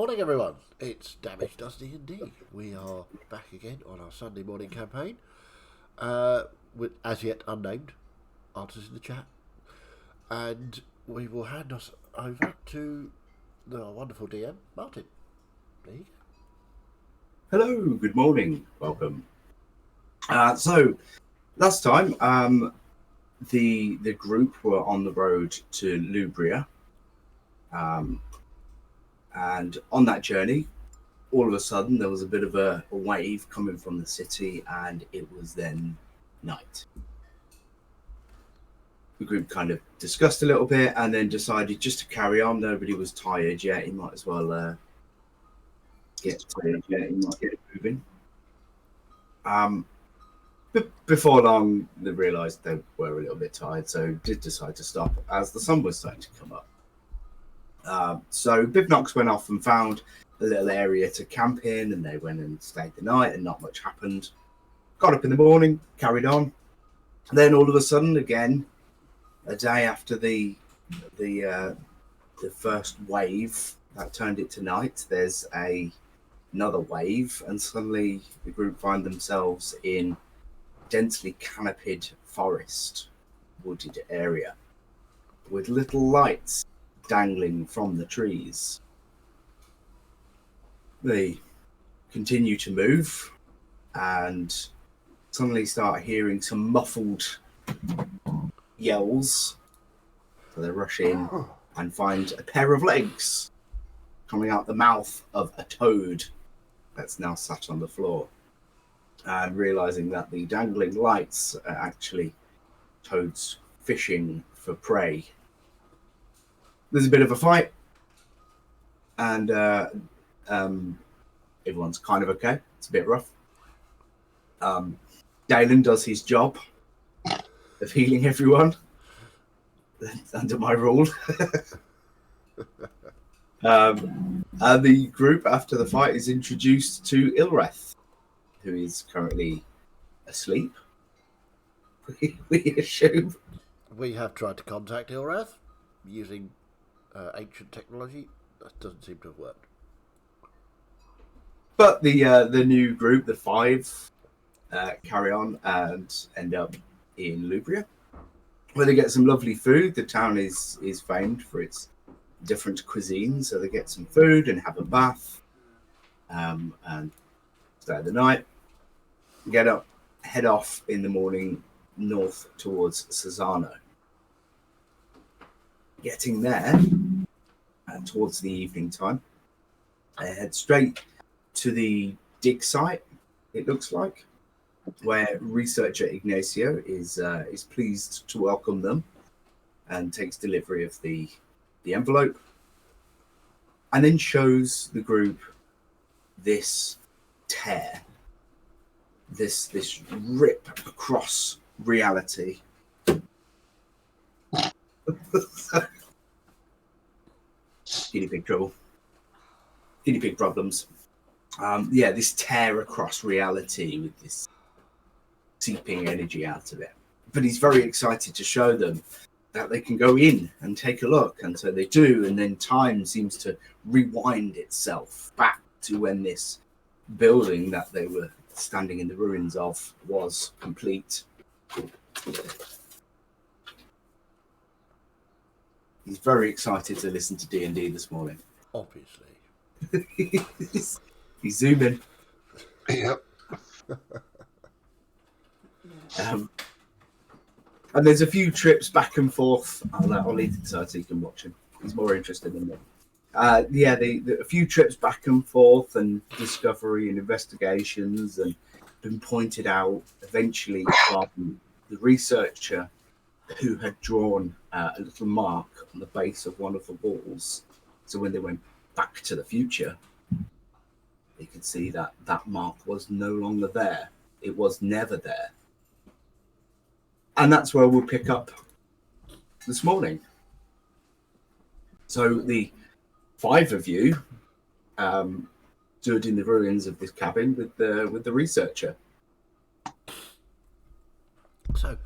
Morning, everyone. It's Damage Does D&D. We are back again on our Sunday morning campaign with as yet unnamed answers in the chat, and we will hand us over to the wonderful DM Martin. There you go. Hello, good morning, welcome. So last time, the group were on the road to Lubria, and on that journey, all of a sudden there was a bit of a wave coming from the city, and it was then night. The group kind of discussed a little bit, and then decided just to carry on. Nobody was tired yet; you might as well get moving. Before long, they realised they were a little bit tired, so did decide to stop as the sun was starting to come up. So Bivnox went off and found a little area to camp in, and they went and stayed the night, and not much happened. Got up in the morning, carried on. And then all of a sudden, again, a day after the first wave that turned it to night, there's another wave, and suddenly the group find themselves in densely canopied forest, wooded area with little lights dangling from the trees. They continue to move and suddenly start hearing some muffled yells. So they rush in and find a pair of legs coming out the mouth of a toad that's now sat on the floor, and realizing that the dangling lights are actually toads fishing for prey. There's a bit of a fight, and everyone's kind of okay. It's a bit rough. Dalen does his job of healing everyone under my rule. And the group after the fight is introduced to Ilreth, who is currently asleep. We assume. We have tried to contact Ilrath using ancient technology. That doesn't seem to have worked. But the new group, the five, carry on and end up in Lubria, where they get some lovely food. The town is famed for its different cuisines, so they get some food and have a bath, and stay the night. Head off in the morning north towards Cesano. Getting there towards the evening time, they head straight to the dig site, it looks like, where researcher Ignacio is pleased to welcome them and takes delivery of the envelope, and then shows the group this tear, this rip across reality. Guinea pig trouble. Guinea pig problems. This tear across reality with this seeping energy out of it. But he's very excited to show them that they can go in and take a look, and so they do, and then time seems to rewind itself back to when this building that they were standing in the ruins of was complete. He's very excited to listen to D&D this morning. Obviously. He's zooming. Yep. And there's a few trips back and forth. I'll leave it so you can watch him. He's more interested than me. A few trips back and forth and discovery and investigations, and been pointed out eventually from the researcher who had drawn a little mark on the base of one of the walls. So when they went back to the future, they could see that that mark was no longer there. It was never there. And that's where we'll pick up this morning. So the five of you stood in the ruins of this cabin with the researcher. So,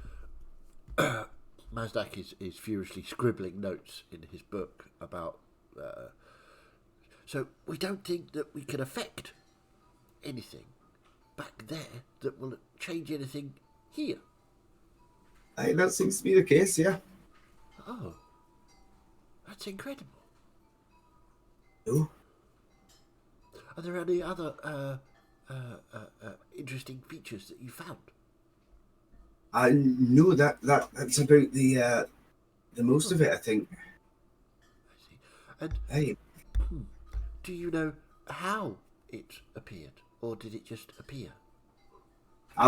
Mazdak is furiously scribbling notes in his book about So we don't think that we can affect anything back there that will change anything here. That seems to be the case, yeah. Oh, that's incredible. No. Are there any other interesting features that you found? I know that's about the most of it, I think. I see. And Hey, do you know how it appeared, or did it just appear?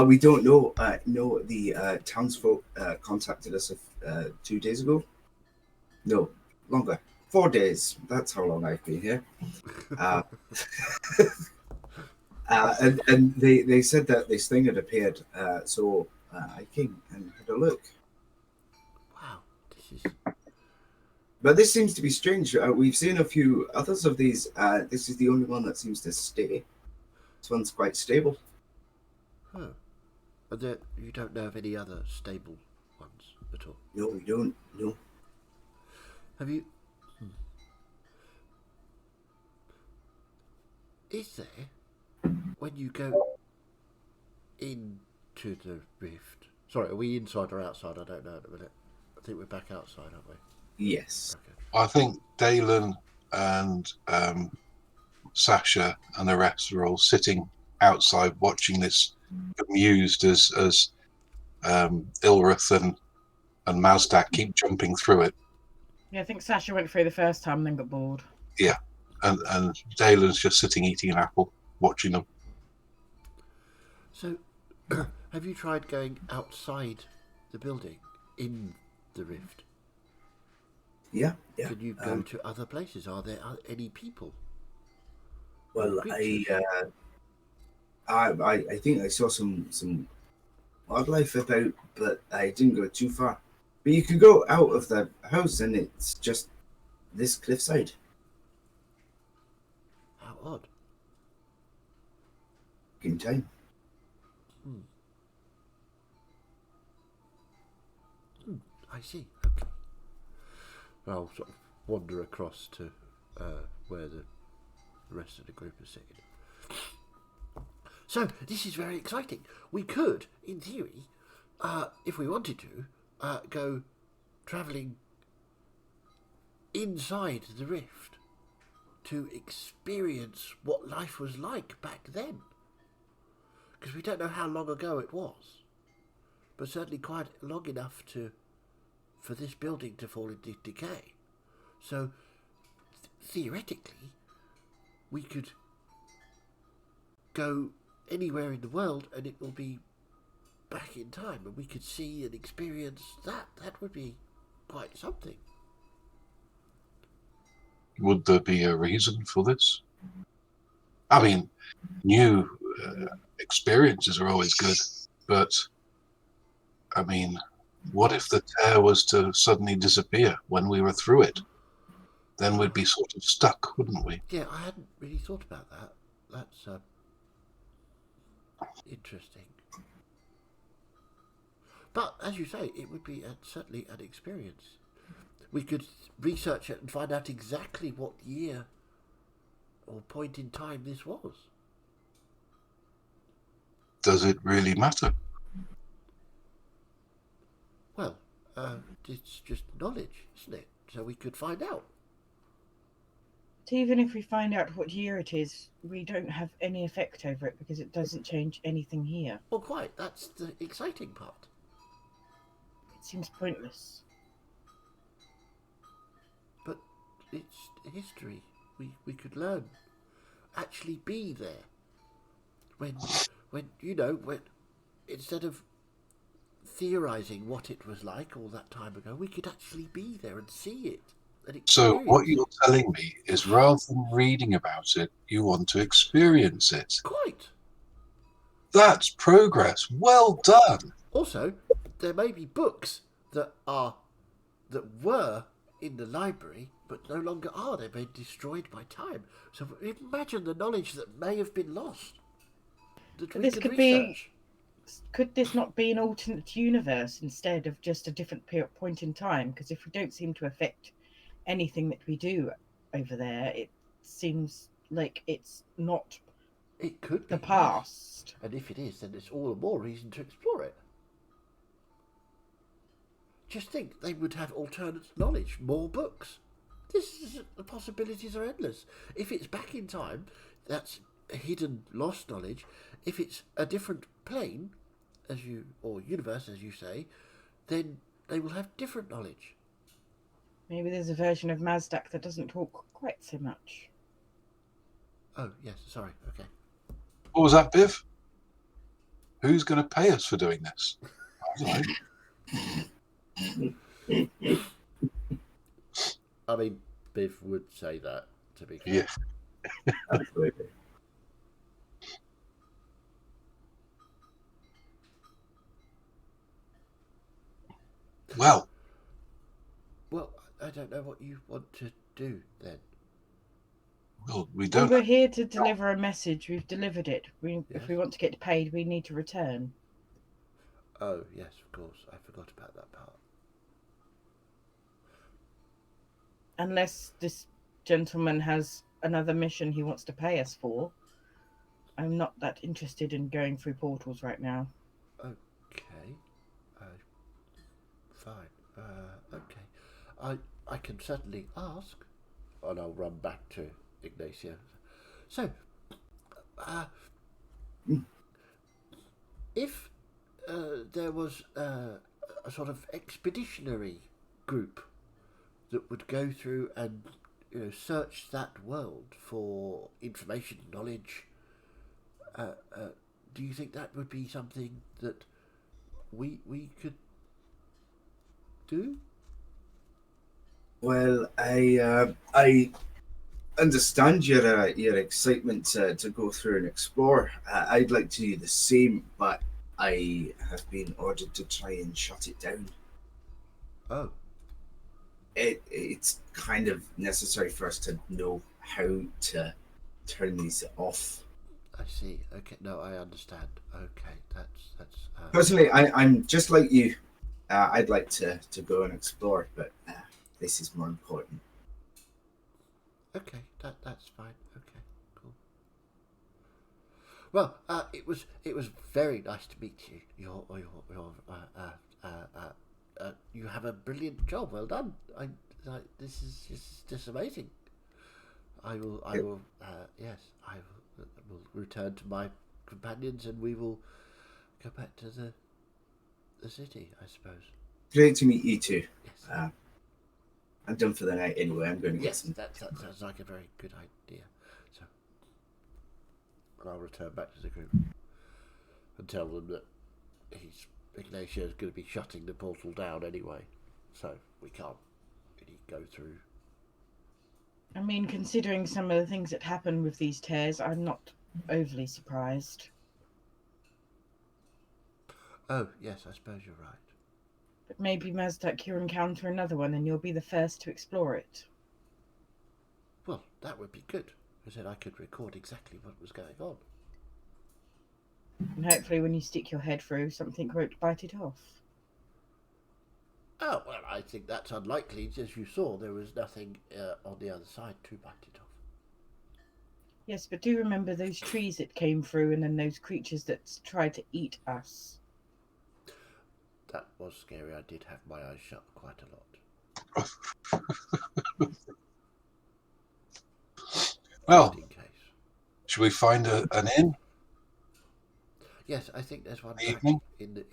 we don't know. No, the townsfolk contacted us 2 days ago. No, longer. 4 days. That's how long I've been here. Uh, and they said that this thing had appeared. So I came and had a look. Wow, this is But this seems to be strange. We've seen a few others of these. This is the only one that seems to stay. This one's quite stable. huh. And there, you don't know of any other stable ones at all. No, we don't. No. Have you? Is there, when you go into the rift? Sorry, are we inside or outside? I don't know at the minute. I think we're back outside, aren't we? Yes. Okay. I think Dalen and Sasha and the rest are all sitting outside watching this, amused as Ilrith and Mazdak keep jumping through it. Yeah, I think Sasha went through the first time and then got bored. Yeah, and Dalen's just sitting eating an apple, watching them. So, have you tried going outside the building in the rift? Yeah. Yeah. Can you go to other places? Are there any people? Well, creatures? I think I saw some wildlife about, but I didn't go too far. But you can go out of the house, and it's just this cliffside. How odd. In time. I see. Okay. I'll sort of wander across to where the rest of the group is sitting. So this is very exciting. We could, in theory, if we wanted to, go travelling inside the rift to experience what life was like back then. Because we don't know how long ago it was, but certainly quite long enough for this building to fall into decay. So, theoretically, we could go anywhere in the world and it will be back in time and we could see and experience that. That would be quite something. Would there be a reason for this? I mean, new experiences are always good, but I mean, what if the tear was to suddenly disappear when we were through it? Then we'd be sort of stuck, wouldn't we? Yeah, I hadn't really thought about that. That's interesting. But, as you say, it would be certainly an experience. We could research it and find out exactly what year or point in time this was. Does it really matter? Well, it's just knowledge, isn't it? So we could find out. Even if we find out what year it is, we don't have any effect over it because it doesn't change anything here. Well, quite. That's the exciting part. It seems pointless. But it's history. We could learn. Actually be there. When instead of theorising what it was like all that time ago, we could actually be there and see it. So what you're telling me is rather than reading about it, you want to experience it. Quite. That's progress. Well done. Also, there may be books that were in the library but no longer are. They've been destroyed by time. So imagine the knowledge that may have been lost. That we could research. Could this not be an alternate universe instead of just a different point in time? Because if we don't seem to affect anything that we do over there, seems like it's not It could be the yes. past. And if it is, then it's all the more reason to explore it. Just think, they would have alternate knowledge, more books. The possibilities are endless. If it's back in time, that's a hidden, lost knowledge. If it's a different plane, or universe, as you say, then they will have different knowledge. Maybe there's a version of Mazdak that doesn't talk quite so much. Oh, yes, sorry, okay. What was that, Biv? Who's going to pay us for doing this? I don't know. I mean, Biv would say that, to be fair. Yeah. Absolutely. Well, Well, I don't know what you want to do then. we We don't. were here to deliver a message. We've delivered it. Yes. If we want to get paid, we need to return. Oh, yes, of course. I forgot about that part. Unless this gentleman has another mission he wants to pay us for. I'm not that interested in going through portals right now. Okay. Fine. Okay. I can certainly ask, and I'll run back to Ignacio. So, if there was a sort of expeditionary group that would go through and search that world for information, knowledge, do you think that would be something that we could do? Well, I understand your excitement to go through and explore. I'd like to do the same, but I have been ordered to try and shut it down. Oh, It's kind of necessary for us to know how to turn these off. I see. Okay, no, I understand. Okay, that's. Personally, I'm just like you. I'd like to go and explore, but this is more important. Okay, that's fine. Okay, cool. Well, it was very nice to meet you. You have a brilliant job. Well done. This is just amazing. I will. Yes, I will return to my companions, and we will go back to the city, I suppose. Great to meet you too. Yes. I'm done for the night anyway. I'm going to get Yes, some. that sounds like a very good idea. So, and I'll return back to the group and tell them that Ignacio is going to be shutting the portal down anyway, so we can't really go through. I mean, considering some of the things that happen with these tears, I'm not overly surprised. Oh, yes, I suppose you're right. But maybe Mazdak, you'll encounter another one and you'll be the first to explore it. Well, that would be good, because then I could record exactly what was going on. And hopefully when you stick your head through, something won't bite it off. Oh, well, I think that's unlikely. As you saw, there was nothing on the other side to bite it off. Yes, but do remember those trees that came through and then those creatures that tried to eat us. That was scary. I did have my eyes shut quite a lot. Well, just in case. should we find an inn? Yes, I think there's one back Evening? in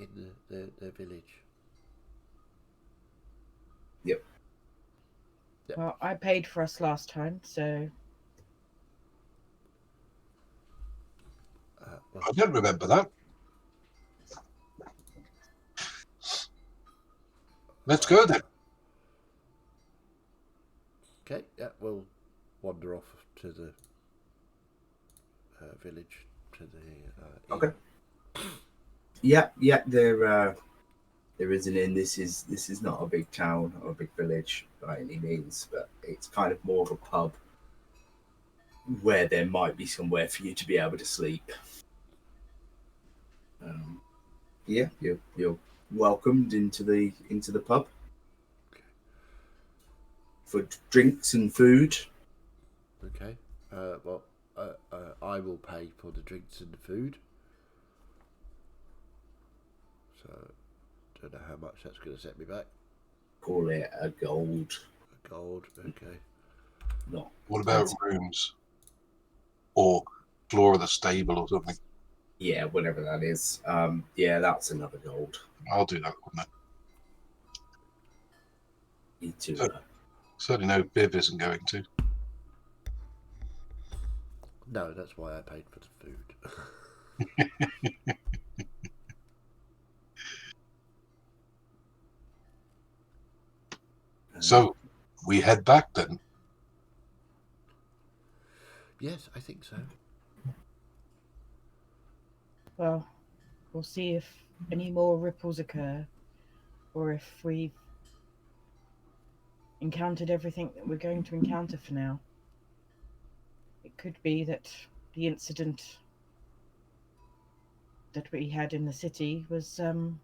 the village. Yep. Well, I paid for us last time, so... Well, I don't remember that. Let's go then. okay, yeah, we'll wander off to the village, to the Okay. Yeah. There is an inn. This is not a big town or a big village by any means, but it's kind of more of a pub where there might be somewhere for you to be able to sleep. Yeah, you're welcomed into the pub for drinks and food. Okay. Well, I will pay for the drinks and the food. So, don't know how much that's going to set me back. Call it a gold. Gold. Okay. Not. What about rooms? Or floor of the stable or something? Yeah, whatever that is. Yeah, that's another gold. I'll do that one then. Need to. So- Certainly no Biv isn't going to. No, that's why I paid for the food. So we head back then. Yes, I think so. Well, we'll see if any more ripples occur, or if we've encountered everything that we're going to encounter for now. It could be that the incident that we had in the city was the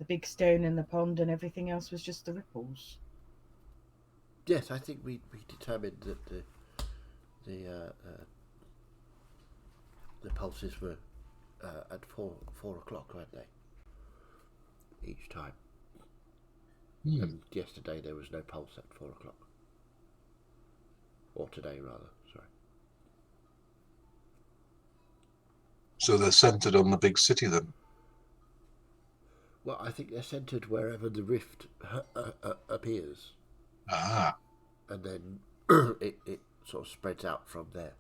big stone in the pond, and everything else was just the ripples. Yes, I think we determined that the pulses were at 4 o'clock, weren't they? Each time. And yesterday there was no pulse at 4 o'clock. Or today, rather. Sorry. So they're centered on the big city then. Well, I think they're centered wherever the rift appears, Ah. and then it sort of spreads out from there.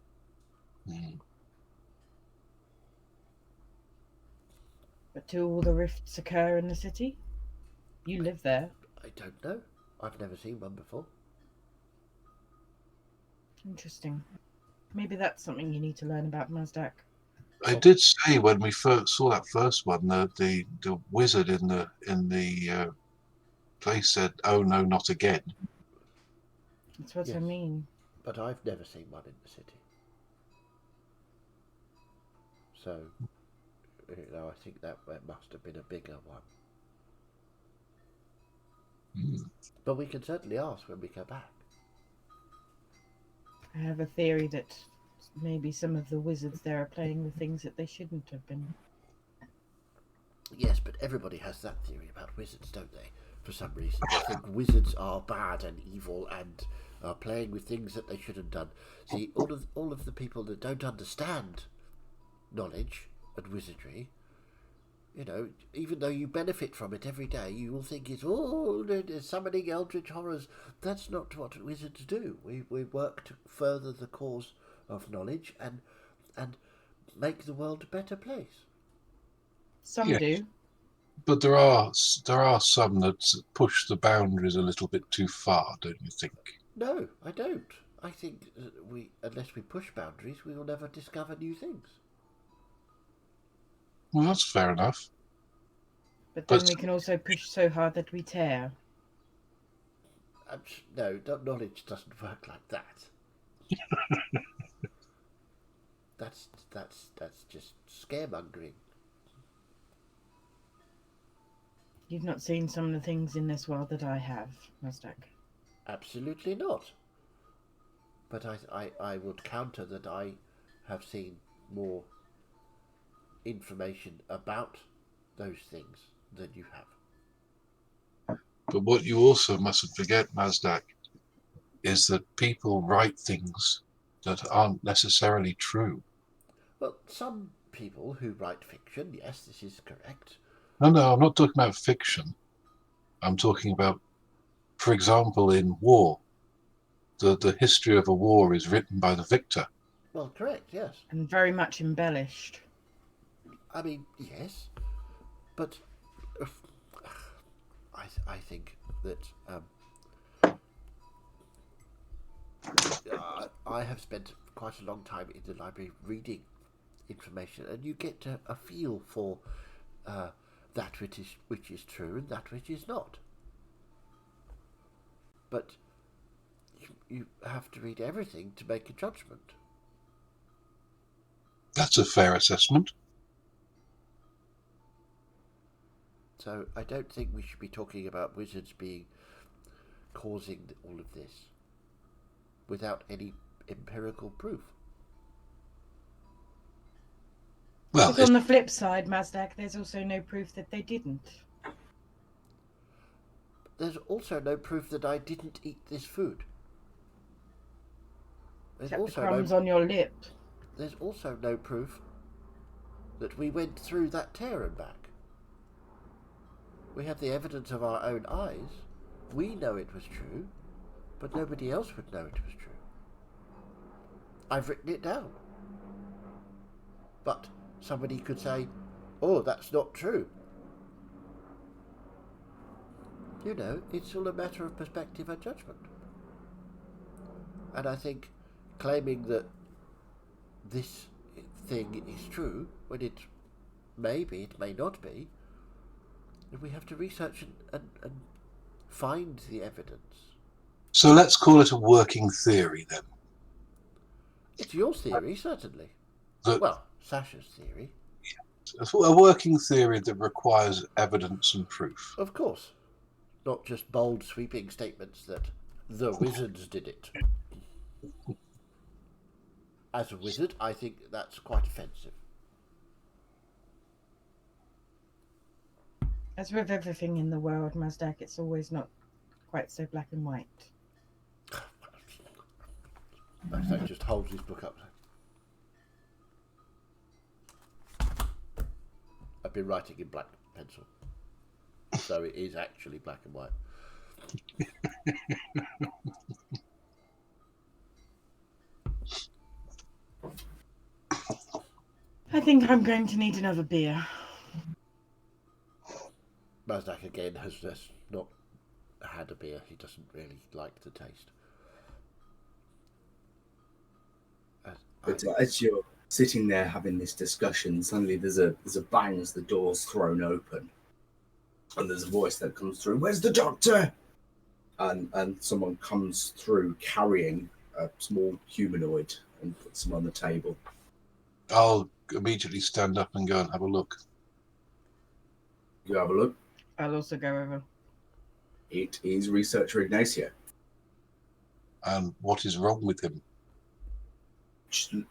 But do all the rifts occur in the city? You live there. I don't know. I've never seen one before. Interesting. Maybe that's something you need to learn about, Mazdak. I did say when we first saw that first one, the wizard in the place said, "Oh no, not again." That's what I Yes. mean. But I've never seen one in the city. So, I think that must have been a bigger one. But we can certainly ask when we go back. I have a theory that maybe some of the wizards there are playing with things that they shouldn't have been. Yes, but everybody has that theory about wizards, don't they? For some reason, they think wizards are bad and evil and are playing with things that they shouldn't have done. See, all of the people that don't understand knowledge and wizardry, even though you benefit from it every day, you will think it's summoning eldritch horrors. That's not what wizards do. We work to further the cause of knowledge and make the world a better place. Some Yes. do. But there are some that push the boundaries a little bit too far, don't you think? No, I don't. I think unless we push boundaries, we will never discover new things. Well, that's fair enough. But then But- we can also push so hard that we tear. No, knowledge doesn't work like that. That's just scaremongering. You've not seen some of the things in this world that I have, Mazdak. Absolutely not. But I would counter that I have seen more information about those things than you have. But what you also mustn't forget, Mazdak, is that people write things that aren't necessarily true. Well, some people who write fiction, yes, this is correct. No, I'm not talking about fiction. I'm talking about, for example, in war. The history of a war is written by the victor. Well, correct, yes. And very much embellished. I mean, yes, but I think that I have spent quite a long time in the library reading information, and you get a feel for that which is true and that which is not. But you have to read everything to make a judgment. That's a fair assessment. So I don't think we should be talking about wizards causing all of this without any empirical proof. Well, But on the flip side, Mazdak, there's also no proof that they didn't. There's also no proof that I didn't eat this food. There's Except the also crumbs on your lip. There's also no proof that we went through that tear and back. We have the evidence of our own eyes. We know it was true, but nobody else would know it was true. I've written it down. But somebody could say, oh, that's not true. You know, it's all a matter of perspective and judgment. And I think claiming that this thing is true, when it may be, it may not be, we have to research and find the evidence. so let's call it a working theory then. It's your theory, certainly. That, Well, Sasha's theory. a working theory that requires evidence and proof. Of course. Not just bold, sweeping statements that the wizards did it. As a wizard, I think that's quite offensive. As with everything in the world, Mazdak, it's always not quite so black and white. That just holds his book up. I've been writing in black pencil, so it is actually black and white. I think I'm going to need another beer. Mazdak again has just not had a beer. He doesn't really like the taste. But as you're sitting there having this discussion, suddenly there's a bang as the door's thrown open, and there's a voice that comes through. Where's the doctor? And someone comes through carrying a small humanoid and puts him on the table. I'll immediately stand up and go and have a look. You have a look. I'll also go over. It is researcher Ignacio. And what is wrong with him?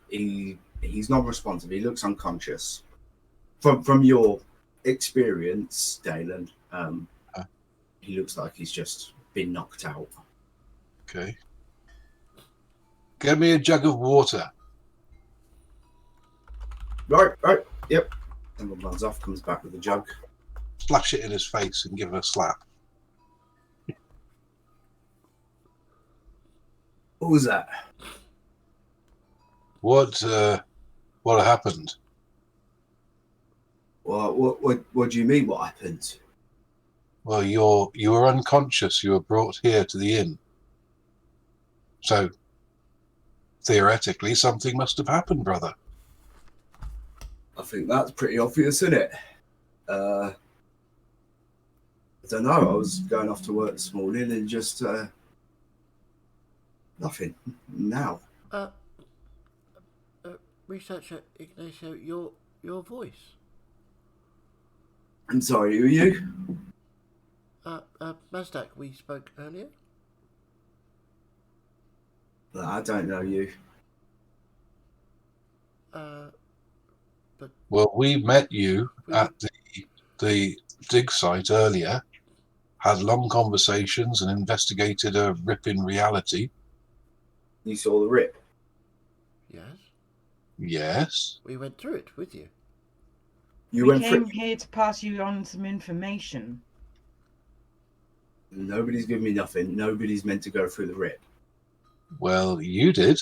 He's not responsive. He looks unconscious. From your experience, Dalen, he looks like he's just been knocked out. Okay. Get me a jug of water. Right, yep. Someone runs off, comes back with a jug. Splash it in his face and give him a slap. What was that? What happened? What do you mean? What happened? Well, you were unconscious. You were brought here to the inn. So, theoretically, something must have happened, brother. I think that's pretty obvious, isn't it? I don't know. I was going off to work this morning and just nothing. Now. Researcher Ignacio, your voice. I'm sorry, who are you? Mazdak, we spoke earlier. I don't know you. Well, we met you at the dig site earlier, had long conversations and investigated a rip in reality. You saw the rip? Yes. Yes. We went through it with you. We came here to pass you on some information. Nobody's given me nothing. Nobody's meant to go through the rip. Well, you did.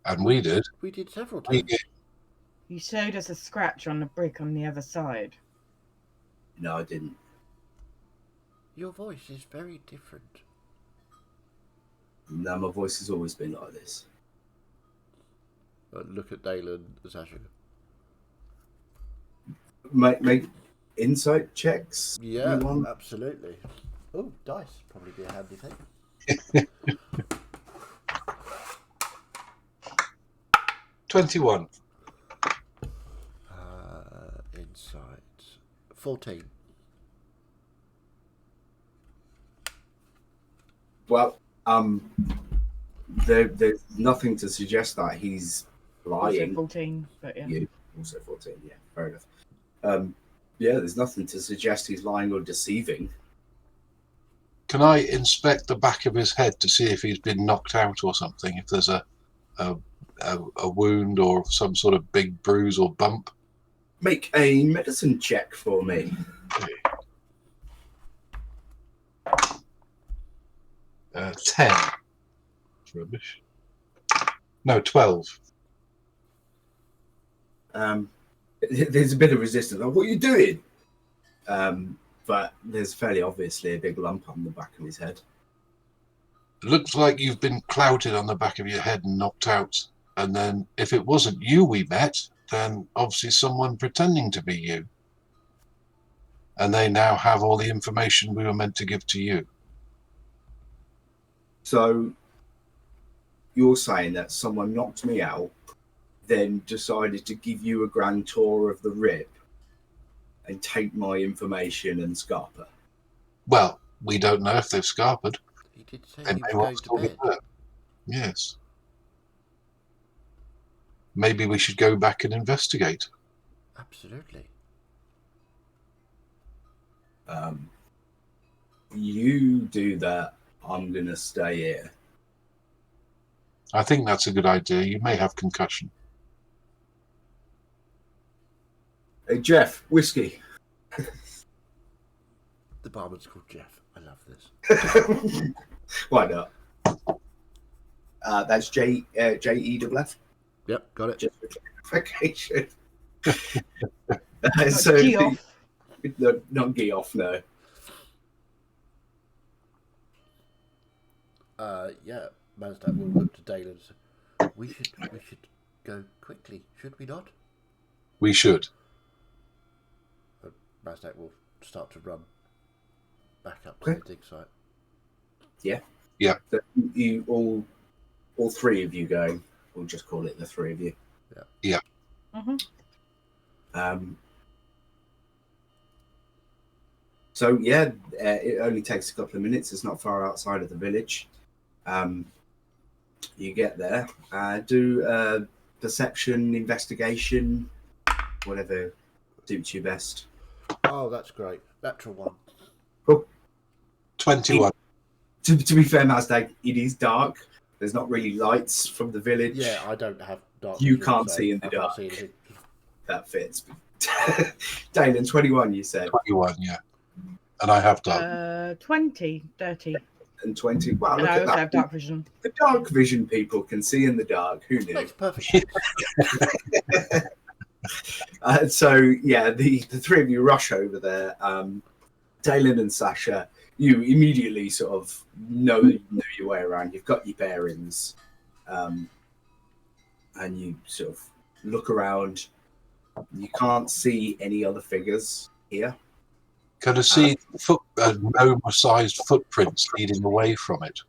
And we did. We did several times. You showed us a scratch on the brick on the other side. No, I didn't. Your voice is very different. No, my voice has always been like this. Look at Dalen and Sasha. Make insight checks? Yeah, absolutely. Oh, dice. Probably be a handy thing. 21. Insight. 14. Well, There's nothing to suggest that he's Also lying. 14, but yeah. You also 14, yeah, fair enough. Yeah, there's nothing to suggest he's lying or deceiving. Can I inspect the back of his head to see if he's been knocked out or something? If there's a wound or some sort of big bruise or bump? Make a medicine check for me. 10. Rubbish. No, 12. There's a bit of resistance. Like, what are you doing? But there's fairly obviously a big lump on the back of his head. It looks like you've been clouted on the back of your head and knocked out. And then if it wasn't you we met, then obviously someone pretending to be you. And they now have all the information we were meant to give to you. So you're saying that someone knocked me out, then decided to give you a grand tour of the rib and take my information and scarper? Well, we don't know if they've scarpered. He did say They he may was well going to still be bed. there. Yes. Maybe we should go back and investigate. Absolutely. You do that. I'm gonna stay here. I think that's a good idea. You may have concussion. Hey Jeff, whiskey. The barman's called Jeff. I love this. Why not? That's JEWF. Yep, got it. Just for clarification. Not So Geoff. not Geoff, no. Yeah, Mazdak will look to Dale and say, we should go quickly, should we not? We should. Mazdak will start to run back up to the dig site. So you all three of you going. We'll just call it the three of you. Mm-hmm. So yeah, it only takes a couple of minutes. It's not far outside of the village. You get there, do perception, investigation, whatever suits you best. Oh, that's great. Natural one. Cool. 21. To be fair, Mazdag, it is dark. There's not really lights from the village. Yeah, I don't have dark You vision, can't so see in the I can't dark. see anything. That fits. Dalen, 21, you said. 21, yeah. And I have done. 20, dirty. And 20. Wow, And look I at also that. have dark vision. The dark vision people can see in the dark. Who knew? Makes perfect sense. So yeah, the three of you rush over there. Dalen and Sasha, you immediately sort of know your way around. You've got your bearings, and you sort of look around. You can't see any other figures here. Can I see gnome-sized footprints leading away from it?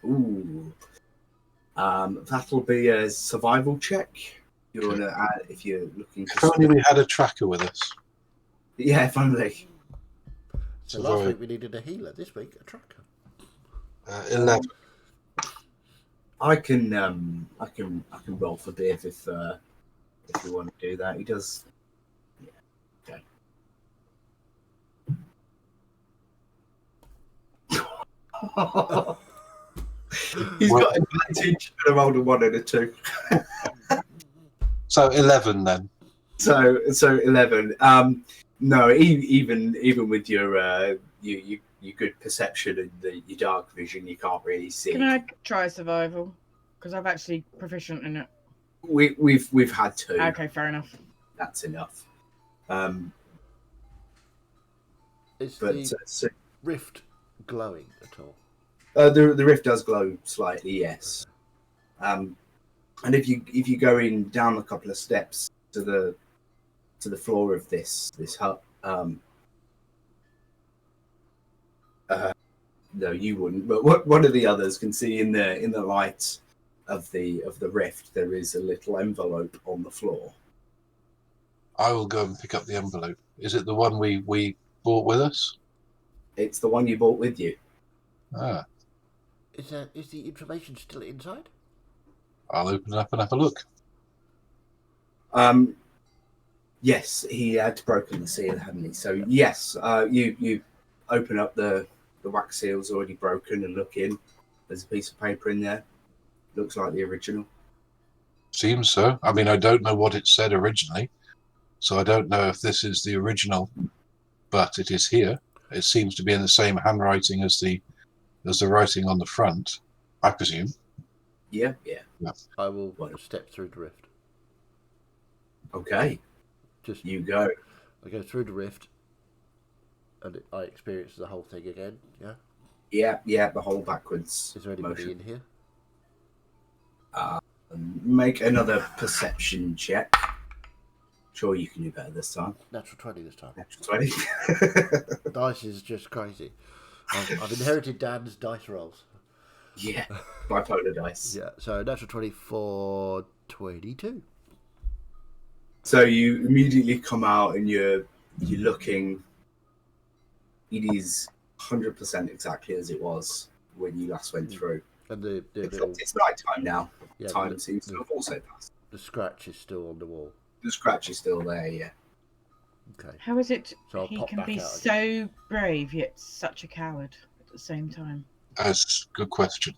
Ooh, that'll be a survival check. You're Okay. gonna add if you're looking If for. only we had a tracker with us. Yeah, if only. So last week we needed a healer. This week a tracker. 11. I can roll for Biv if you want to do that. He does. Yeah. Okay. He's got advantage, but I rolled a 1 and a 2. So 11 then. So 11. No, even with your good perception and your dark vision, you can't really see. Can I try survival? Because I'm actually proficient in it. We've had 2. Okay, fair enough. That's enough. Is But the rift glowing at all? the rift does glow slightly, yes. And if you go in down a couple of steps to the floor of this hut, no, you wouldn't. But one of the others can see in the light of the rift, there is a little envelope on the floor. I will go and pick up the envelope. Is it the one we brought with us? It's the one you brought with you. Ah. Is the information still inside? I'll open it up and have a look. Yes, he had broken the seal, hadn't he? So yes, you open up the wax seal's already broken and look in. There's a piece of paper in there. Looks like the original. Seems so. I mean, I don't know what it said originally, so I don't know if this is the original, but it is here. It seems to be in the same handwriting as the writing on the front, I presume. Yeah. I will step through the rift. Okay. Just you go. I go through the rift, and I experience the whole thing again. Yeah. Yeah. The whole backwards. Is there anybody motion. in here? Make another perception check. Sure, you can do better this time. Natural 20 this time. Natural 20. Dice is just crazy. I've inherited Dan's dice rolls. Yeah, bipolar dice. Yeah, so natural 20 for 22. So you immediately come out and you're looking. It is 100% exactly as it was when you last went through. And it's night time now. Yeah, Time seems to have also passed. The scratch is still on the wall. The scratch is still there, yeah. Okay. How is it So he I'll pop can back be out so brave yet such a coward at the same time? That's a good question.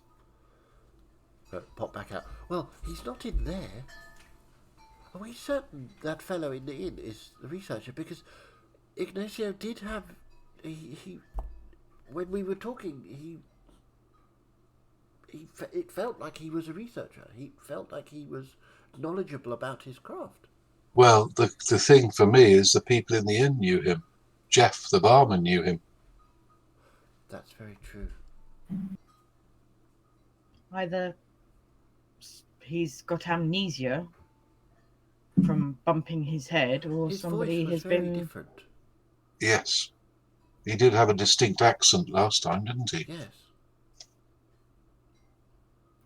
Pop back out. Well, he's not in there. Are we certain that fellow in the inn is the researcher? Because Ignacio did have... He when we were talking, it felt like he was a researcher. He felt like he was knowledgeable about his craft. Well, the thing for me is the people in the inn knew him. Jeff, the barman, knew him. That's very true. Either he's got amnesia from bumping his head, or His somebody voice was has very been different. Yes. He did have a distinct accent last time, didn't he? Yes.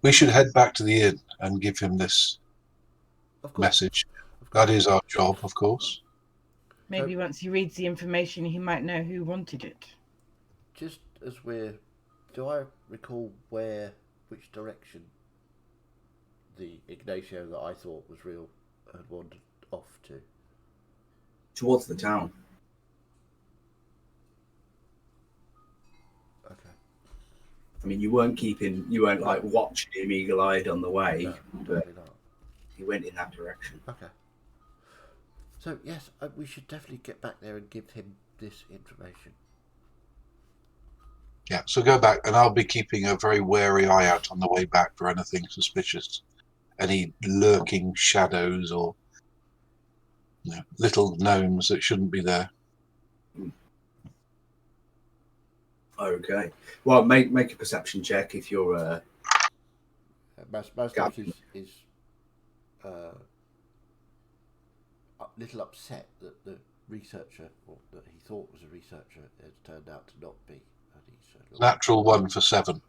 We should head back to the inn and give him this Of course. message. That is our job, of course. Maybe once he reads the information, he might know who wanted it. Just as do I recall which direction the Ignacio that I thought was real had wandered off to? Towards the town. Okay. I mean, you weren't like watching him eagle-eyed on the way, No, but definitely not. he went in that direction. Okay. So, yes, we should definitely get back there and give him this information. Yeah, so go back, and I'll be keeping a very wary eye out on the way back for anything suspicious. Any lurking shadows or little gnomes that shouldn't be there. Okay. Well, make a perception check if you're... Most is a little upset that the researcher, or that he thought was a researcher, has turned out to not be. And he's Natural 1 for 7.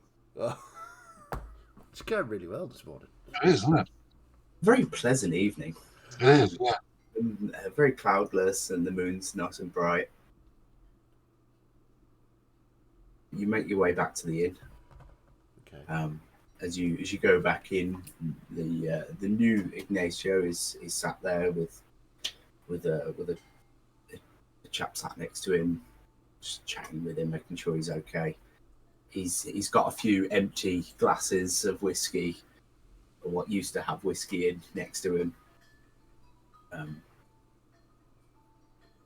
It's going really well this morning. It is, isn't it? Very pleasant evening. It is, yeah. Very cloudless, and the moon's nice and bright. You make your way back to the inn. Okay. As you go back in, the new Ignacio is sat there with a chap sat next to him, just chatting with him, making sure he's okay. He's got a few empty glasses of whiskey, or what used to have whiskey in, next to him.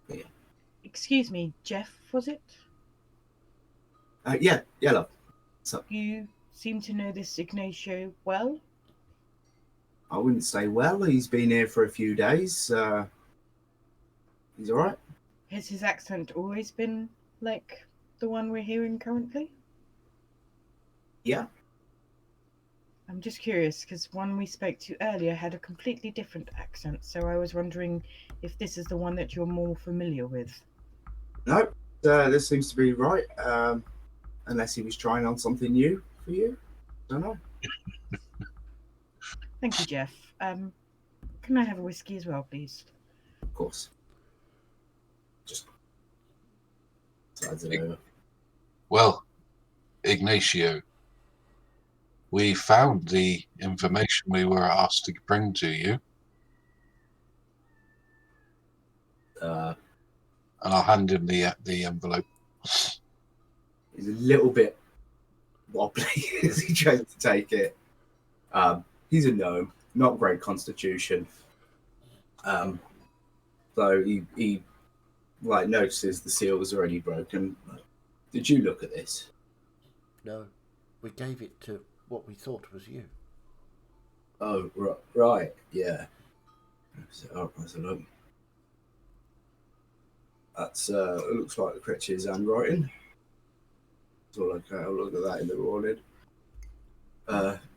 Yeah. Excuse me, Jeff, was it? Yeah, love. So You seem to know this Ignacio well? I wouldn't say well. He's been here for a few days. He's all right. Has his accent always been like the one we're hearing currently? Yeah. I'm just curious, because one we spoke to earlier had a completely different accent, so I was wondering if this is the one that you're more familiar with. No, this seems to be right. Unless he was trying on something new for you. Don't know. Thank you, Jeff. Can I have a whiskey as well, please? Of course. Just slides it over. Well, Ignacio, we found the information we were asked to bring to you, Uh, and I'll hand him the envelope. he's a little bit wobbly as he tries to take it. He's a gnome, not great constitution. So he like notices the seal was already broken. Did you look at this? No, we gave it to what we thought was you. Oh, right, yeah. So, that's a look. That's it looks like the Critch's handwriting. So I'll look at that in the morning.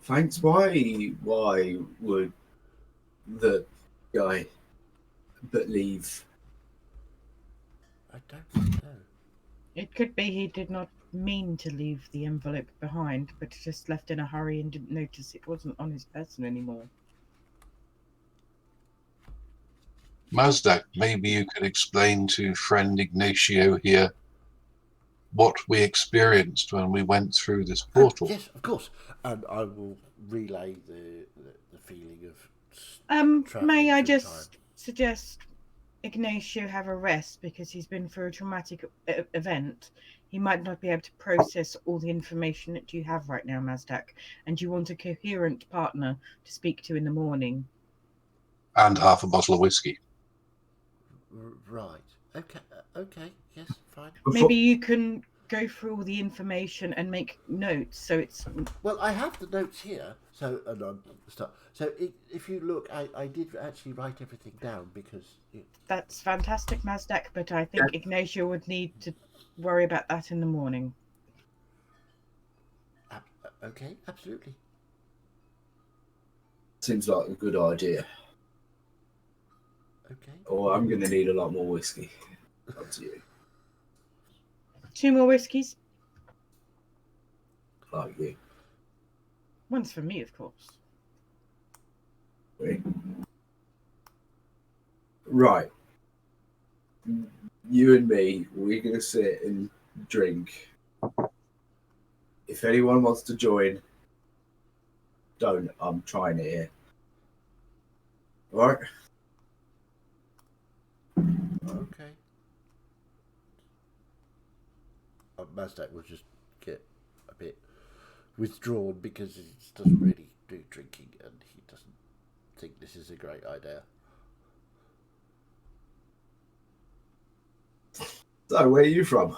Thanks. Why would the guy leave? I don't know. It could be he did not mean to leave the envelope behind, but just left in a hurry and didn't notice it wasn't on his person anymore. Mazdak, maybe you could explain to friend Ignacio here what we experienced when we went through this portal. Yes, of course. And I will relay the feeling of May I through just suggest Ignacio have a rest because he's been through a traumatic event. He might not be able to process all the information that you have right now, Mazdak, and you want a coherent partner to speak to in the morning. And half a bottle of whiskey. Right. Okay. Yes, fine. Maybe you can go through all the information and make notes so it's... Well, I have the notes here. So, if you look, I did actually write everything down because... That's fantastic, Mazdak, but I think Ignacio would need to worry about that in the morning. Okay, absolutely. Seems like a good idea. Okay. Or I'm going to need a lot more whiskey. Up to you. 2 more whiskies. Like you. One's for me, of course. Right. You and me, we're going to sit and drink. If anyone wants to join, don't. I'm trying it here. All right? Okay. Mazdak will just get a bit withdrawn because he doesn't really do drinking and he doesn't think this is a great idea. So, where are you from?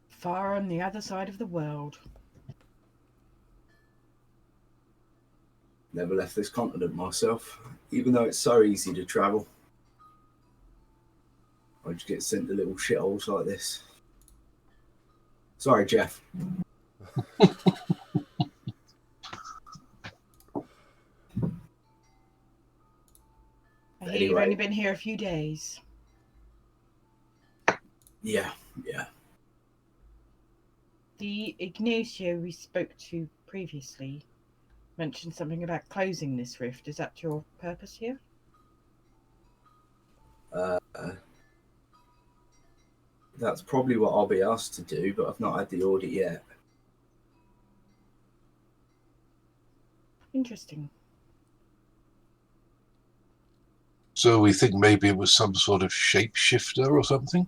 Far on the other side of the world. Never left this continent myself, even though it's so easy to travel. I just get sent to little shitholes like this. Sorry, Jeff. I hear you've only been here a few days. Yeah. The Ignacio we spoke to previously mentioned something about closing this rift. Is that your purpose here? That's probably what I'll be asked to do, but I've not had the audit yet. Interesting. So we think maybe it was some sort of shapeshifter or something?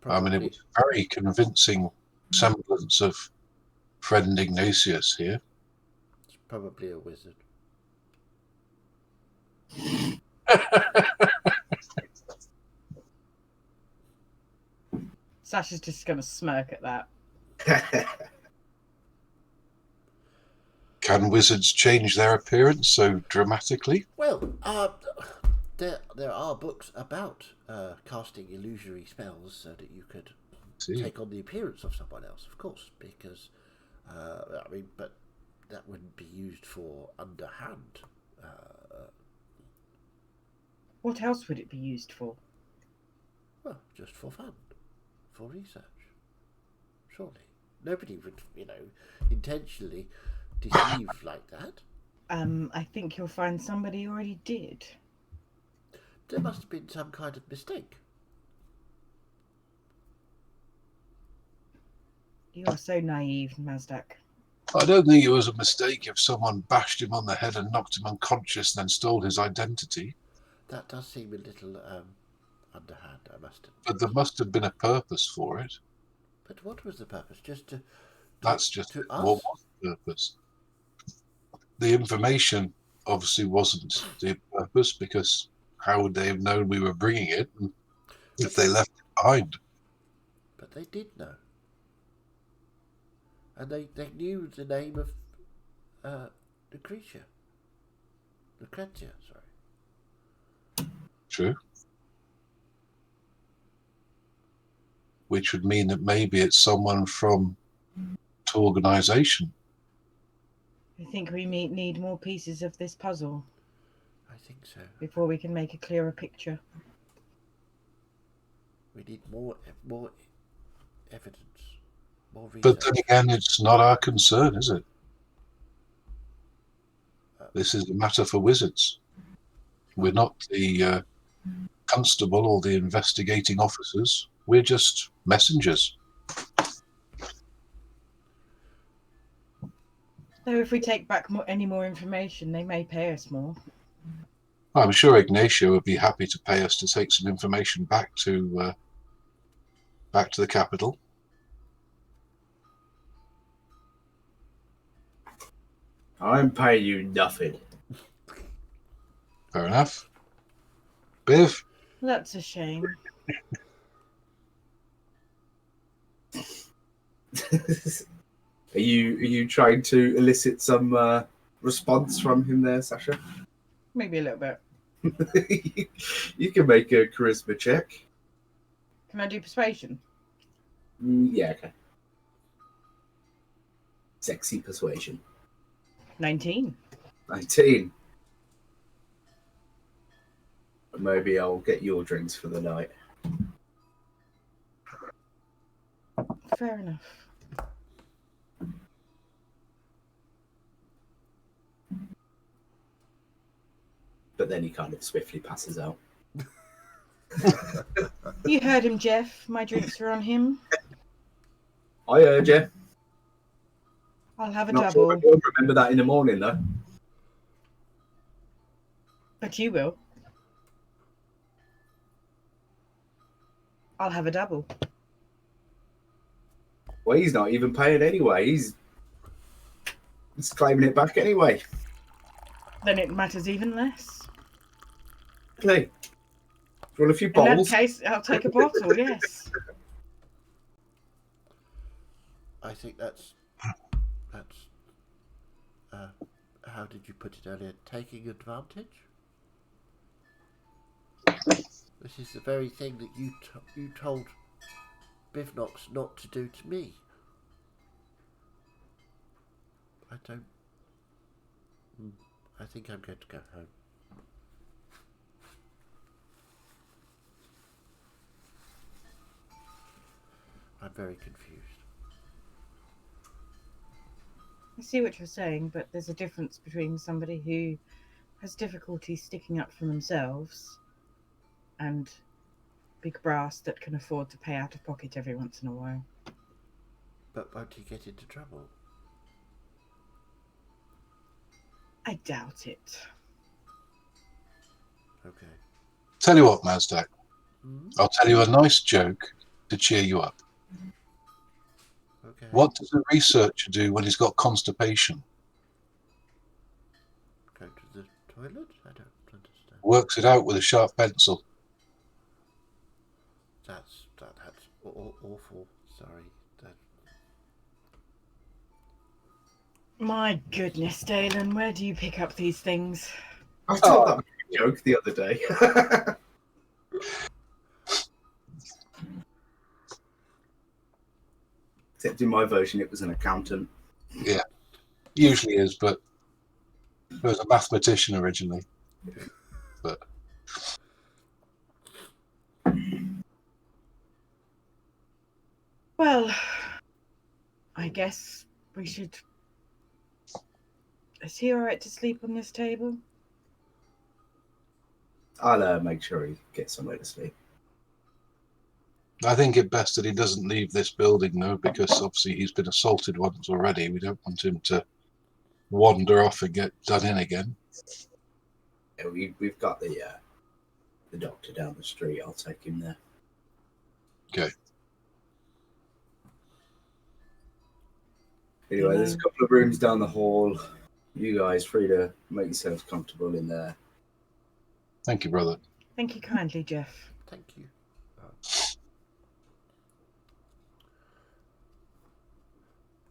Probably, I mean, it was a very convincing semblance of friend Ignatius here. it's probably a wizard. Sasha's just going to smirk at that. Can wizards change their appearance so dramatically? Well, there are books about casting illusory spells so that you could take on the appearance of someone else, of course, because but that wouldn't be used for underhand. What else would it be used for? Well, just for fun, for research. Surely nobody would, intentionally deceive like that. I think you'll find somebody already did. There must have been some kind of mistake. You are so naive, Mazdak. I don't think it was a mistake if someone bashed him on the head and knocked him unconscious, then stole his identity. That does seem a little underhand, I must admit. But there must have been a purpose for it. But what was the purpose? Just to That's just to what us? was the purpose. The information obviously wasn't the purpose, because how would they have known we were bringing it if they left it behind? But they did know. And they knew the name of Lucretia. Lucretia, sorry. True. Which would mean that maybe it's someone from the organisation. I think we need more pieces of this puzzle I think so. before we can make a clearer picture. We need more evidence, more research. But then again, it's not our concern, is it? This is a matter for wizards. We're not the constable or the investigating officers. We're just messengers. So if we take back any more information, they may pay us more. I'm sure Ignacio would be happy to pay us to take some information back to the capital. I'm paying you nothing. Fair enough. Biv? That's a shame. Are you trying to elicit some response from him there, Sasha? Maybe a little bit. You can make a charisma check. Can I do persuasion? Yeah, okay. Sexy persuasion. 19. 19. Maybe I'll get your drinks for the night. Fair enough. But then he kind of swiftly passes out. You heard him, Jeff. My drinks are on him. I heard you. I'll have a Not double. sure if you'll remember that in the morning, though. But you will. I'll have a double. Well, he's not even paying anyway. He's claiming it back anyway. Then it matters even less. Okay. Do you want a few In bottles? that case, I'll take a bottle, yes. I think that's how did you put it earlier? Taking advantage. This is the very thing that you told Bivnox not to do to me. I don't. I think I'm going to go home. I'm very confused. I see what you're saying, but there's a difference between somebody who has difficulty sticking up for themselves and big brass that can afford to pay out of pocket every once in a while. But won't he get into trouble? I doubt it. Okay. Tell you what, Mazdak. Hmm? I'll tell you a nice joke to cheer you up. Okay. What does a researcher do when he's got constipation? Go to the toilet? I don't understand. Works it out with a sharp pencil. That's awful. Sorry. My goodness, Dalen, where do you pick up these things? I told that joke the other day. Except in my version, it was an accountant. Yeah, usually is, but it was a mathematician originally. But Well, I guess we should... Is he alright to sleep on this table? I'll make sure he gets somewhere to sleep. I think it best that he doesn't leave this building, though, because obviously he's been assaulted once already. We don't want him to wander off and get done in again. Yeah, we've got the doctor down the street. I'll take him there. Okay. Anyway, there's a couple of rooms down the hall. You guys free to make yourselves comfortable in there. Thank you, brother. Thank you kindly, Jeff. Thank you.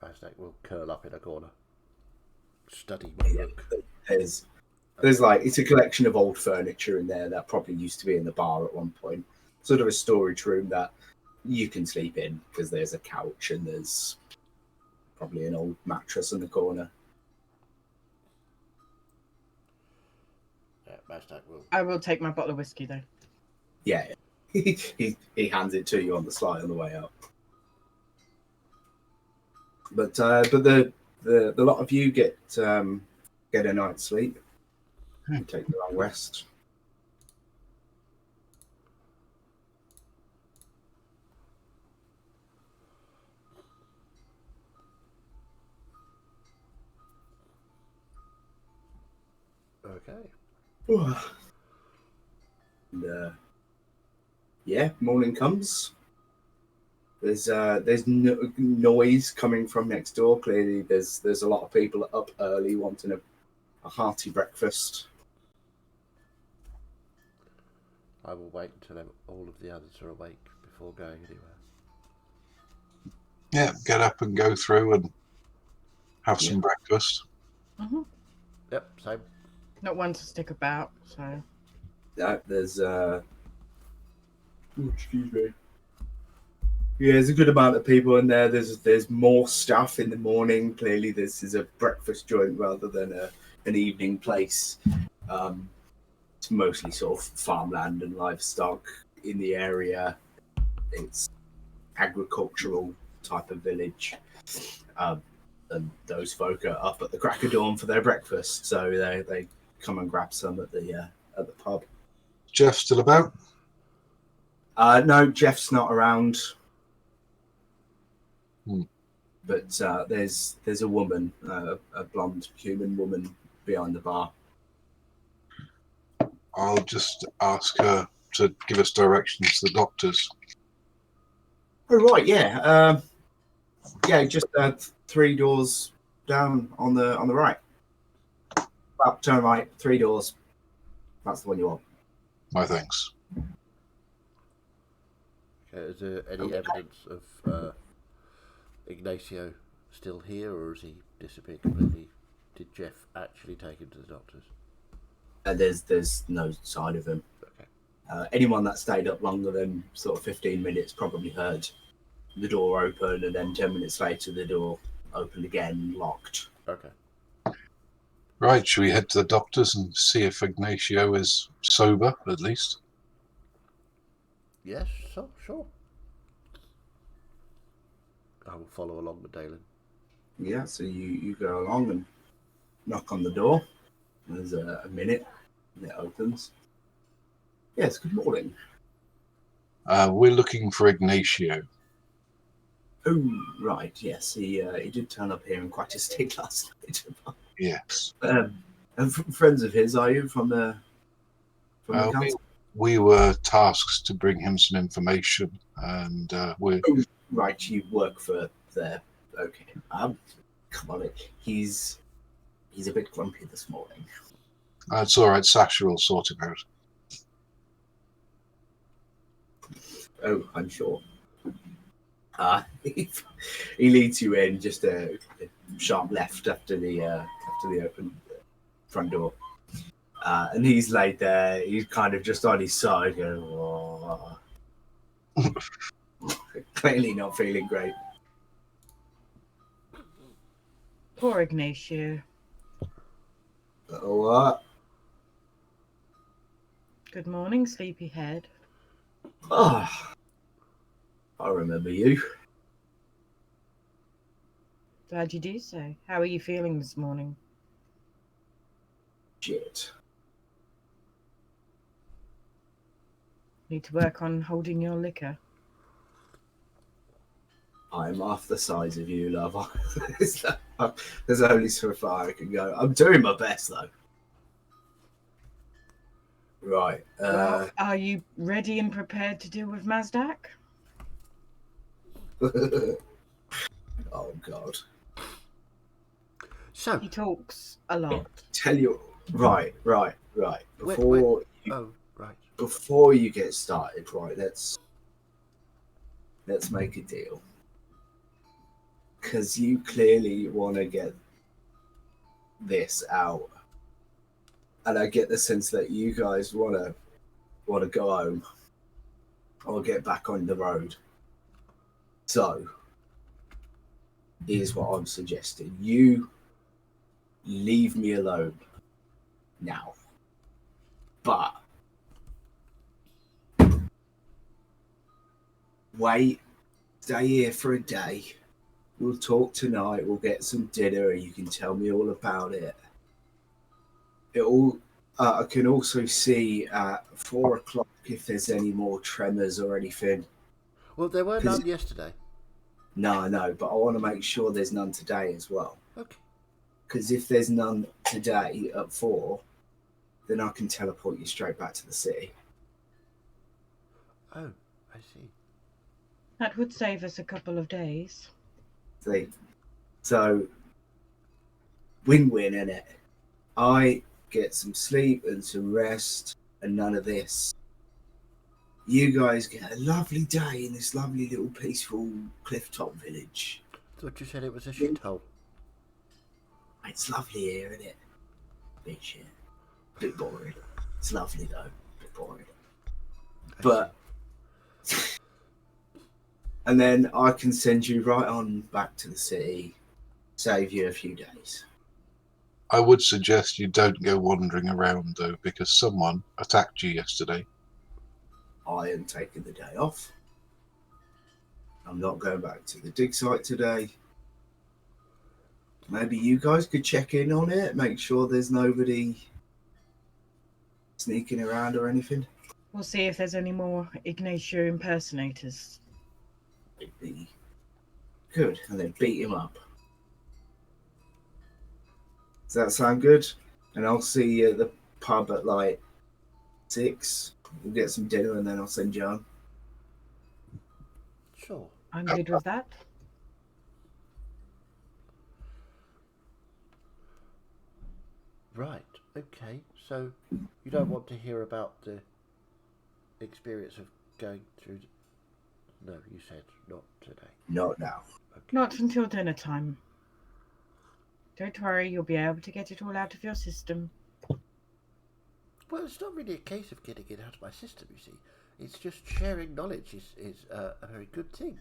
Aztec will curl up in a corner. Study my book. There's like, it's a collection of old furniture in there that probably used to be in the bar at one point. Sort of a storage room that you can sleep in because there's a couch and there's probably an old mattress in the corner. Aztec will. I will take my bottle of whiskey though. Yeah, he hands it to you on the slide on the way up. But the lot of you get a night's sleep. You take a long rest. Okay. And, yeah, morning comes. There's noise coming from next door. Clearly, there's a lot of people up early wanting a hearty breakfast. I will wait until all of the others are awake before going anywhere. Yeah, get up and go through and have some breakfast. Mm-hmm. Yep, same. Not one to stick about, so. There's excuse me. Yeah, there's a good amount of people in there. There's more stuff in the morning. Clearly, this is a breakfast joint rather than an evening place. It's mostly sort of farmland and livestock in the area. It's agricultural type of village. And those folk are up at the crack of dawn for their breakfast, so they come and grab some at the pub. Jeff still about? No, Jeff's not around. Hmm. But there's a woman, a blonde human woman behind the bar. I'll just ask her to give us directions to the doctors. Oh right, yeah, yeah, just 3 doors down on the right. Well, turn right, 3 doors. That's the one you want. My thanks. Okay, is there any evidence of Ignacio still here, or has he disappeared completely? Did Jeff actually take him to the doctors? There's no sign of him. Okay. Anyone that stayed up longer than sort of 15 minutes probably heard the door open, and then 10 minutes later the door opened again, locked. Okay. Right, should we head to the doctors and see if Ignacio is sober, at least? Yes, so, sure. I will follow along with Dalen. Yeah, so you go along and knock on the door. There's a minute, and it opens. Yes, good morning. We're looking for Ignacio. Oh, right, yes, he did turn up here in quite a state last night. Yes. And friends of his, are you, from the council? We were tasked to bring him some information, and we're... Oh, right, you work for there. Okay. Come on, he's a bit grumpy this morning. It's all right, Sasha will sort it out. Oh, I'm sure. He leads you in, just a sharp left after the open front door, and he's laid there. He's kind of just on his side, going, "Oh." Clearly not feeling great. Poor Ignacio. What? Good morning, sleepyhead. Ah, I remember you. Glad you do so. How are you feeling this morning? Shit. Need to work on holding your liquor. I'm half the size of you, love. There's only so far I can go. I'm doing my best, though. Right. Well, are you ready and prepared to deal with Mazdak? Oh, God. So, He talks a lot. Tell you. Right. oh, right. Before you get started, right, let's make a deal. Because you clearly want to get this out. And I get the sense that you guys want to go home or get back on the road. So, here's what I'm suggesting. You leave me alone now. But wait, stay here for a day. We'll talk tonight. We'll get some dinner and you can tell me all about it. I can also see at 4 o'clock if there's any more tremors or anything. Well, there were none yesterday. No, but I want to make sure there's none today as well. Okay. Because if there's none today at 4, then I can teleport you straight back to the city. Oh, I see. That would save us a couple of days. See? So, win-win, innit? I get some sleep and some rest and none of this. You guys get a lovely day in this lovely little peaceful clifftop village. Thought you said it was a shithole. It's lovely here, isn't it? Bit shit. Bit boring. It's lovely though. Bit boring. But and then I can send you right on back to the city, save you a few days. I would suggest you don't go wandering around, though, because someone attacked you yesterday. I am taking the day off. I'm not going back to the dig site today. Maybe you guys could check in on it, make sure there's nobody sneaking around or anything. We'll see if there's any more Ignacio impersonators. It'd be good, and then beat him up. Does that sound good? And I'll see you at the pub at like 6. We'll get some dinner and then I'll send you home. Sure. I'm good with that. Right. Okay. So you don't want to hear about the experience of going through. No, you said not today. Not now. Okay. Not until dinner time. Don't worry, you'll be able to get it all out of your system. Well, it's not really a case of getting it out of my system, you see. It's just sharing knowledge is a very good thing.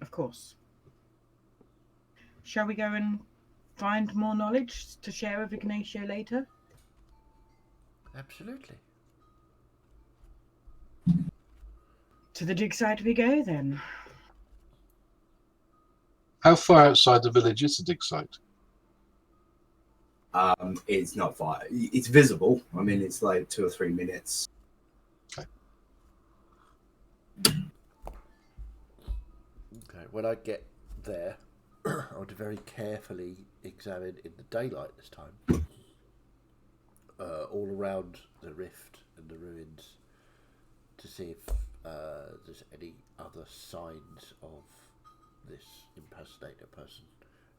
Of course. Shall we go and find more knowledge to share with Ignacio later? Absolutely. To the dig site we go, then. How far outside the village is the dig site? It's not far. It's visible. I mean, it's like 2 or 3 minutes. Okay. Okay. When I get there, I want to very carefully examine in the daylight this time, all around the rift and the ruins, to see if there's any other signs of this impersonator person,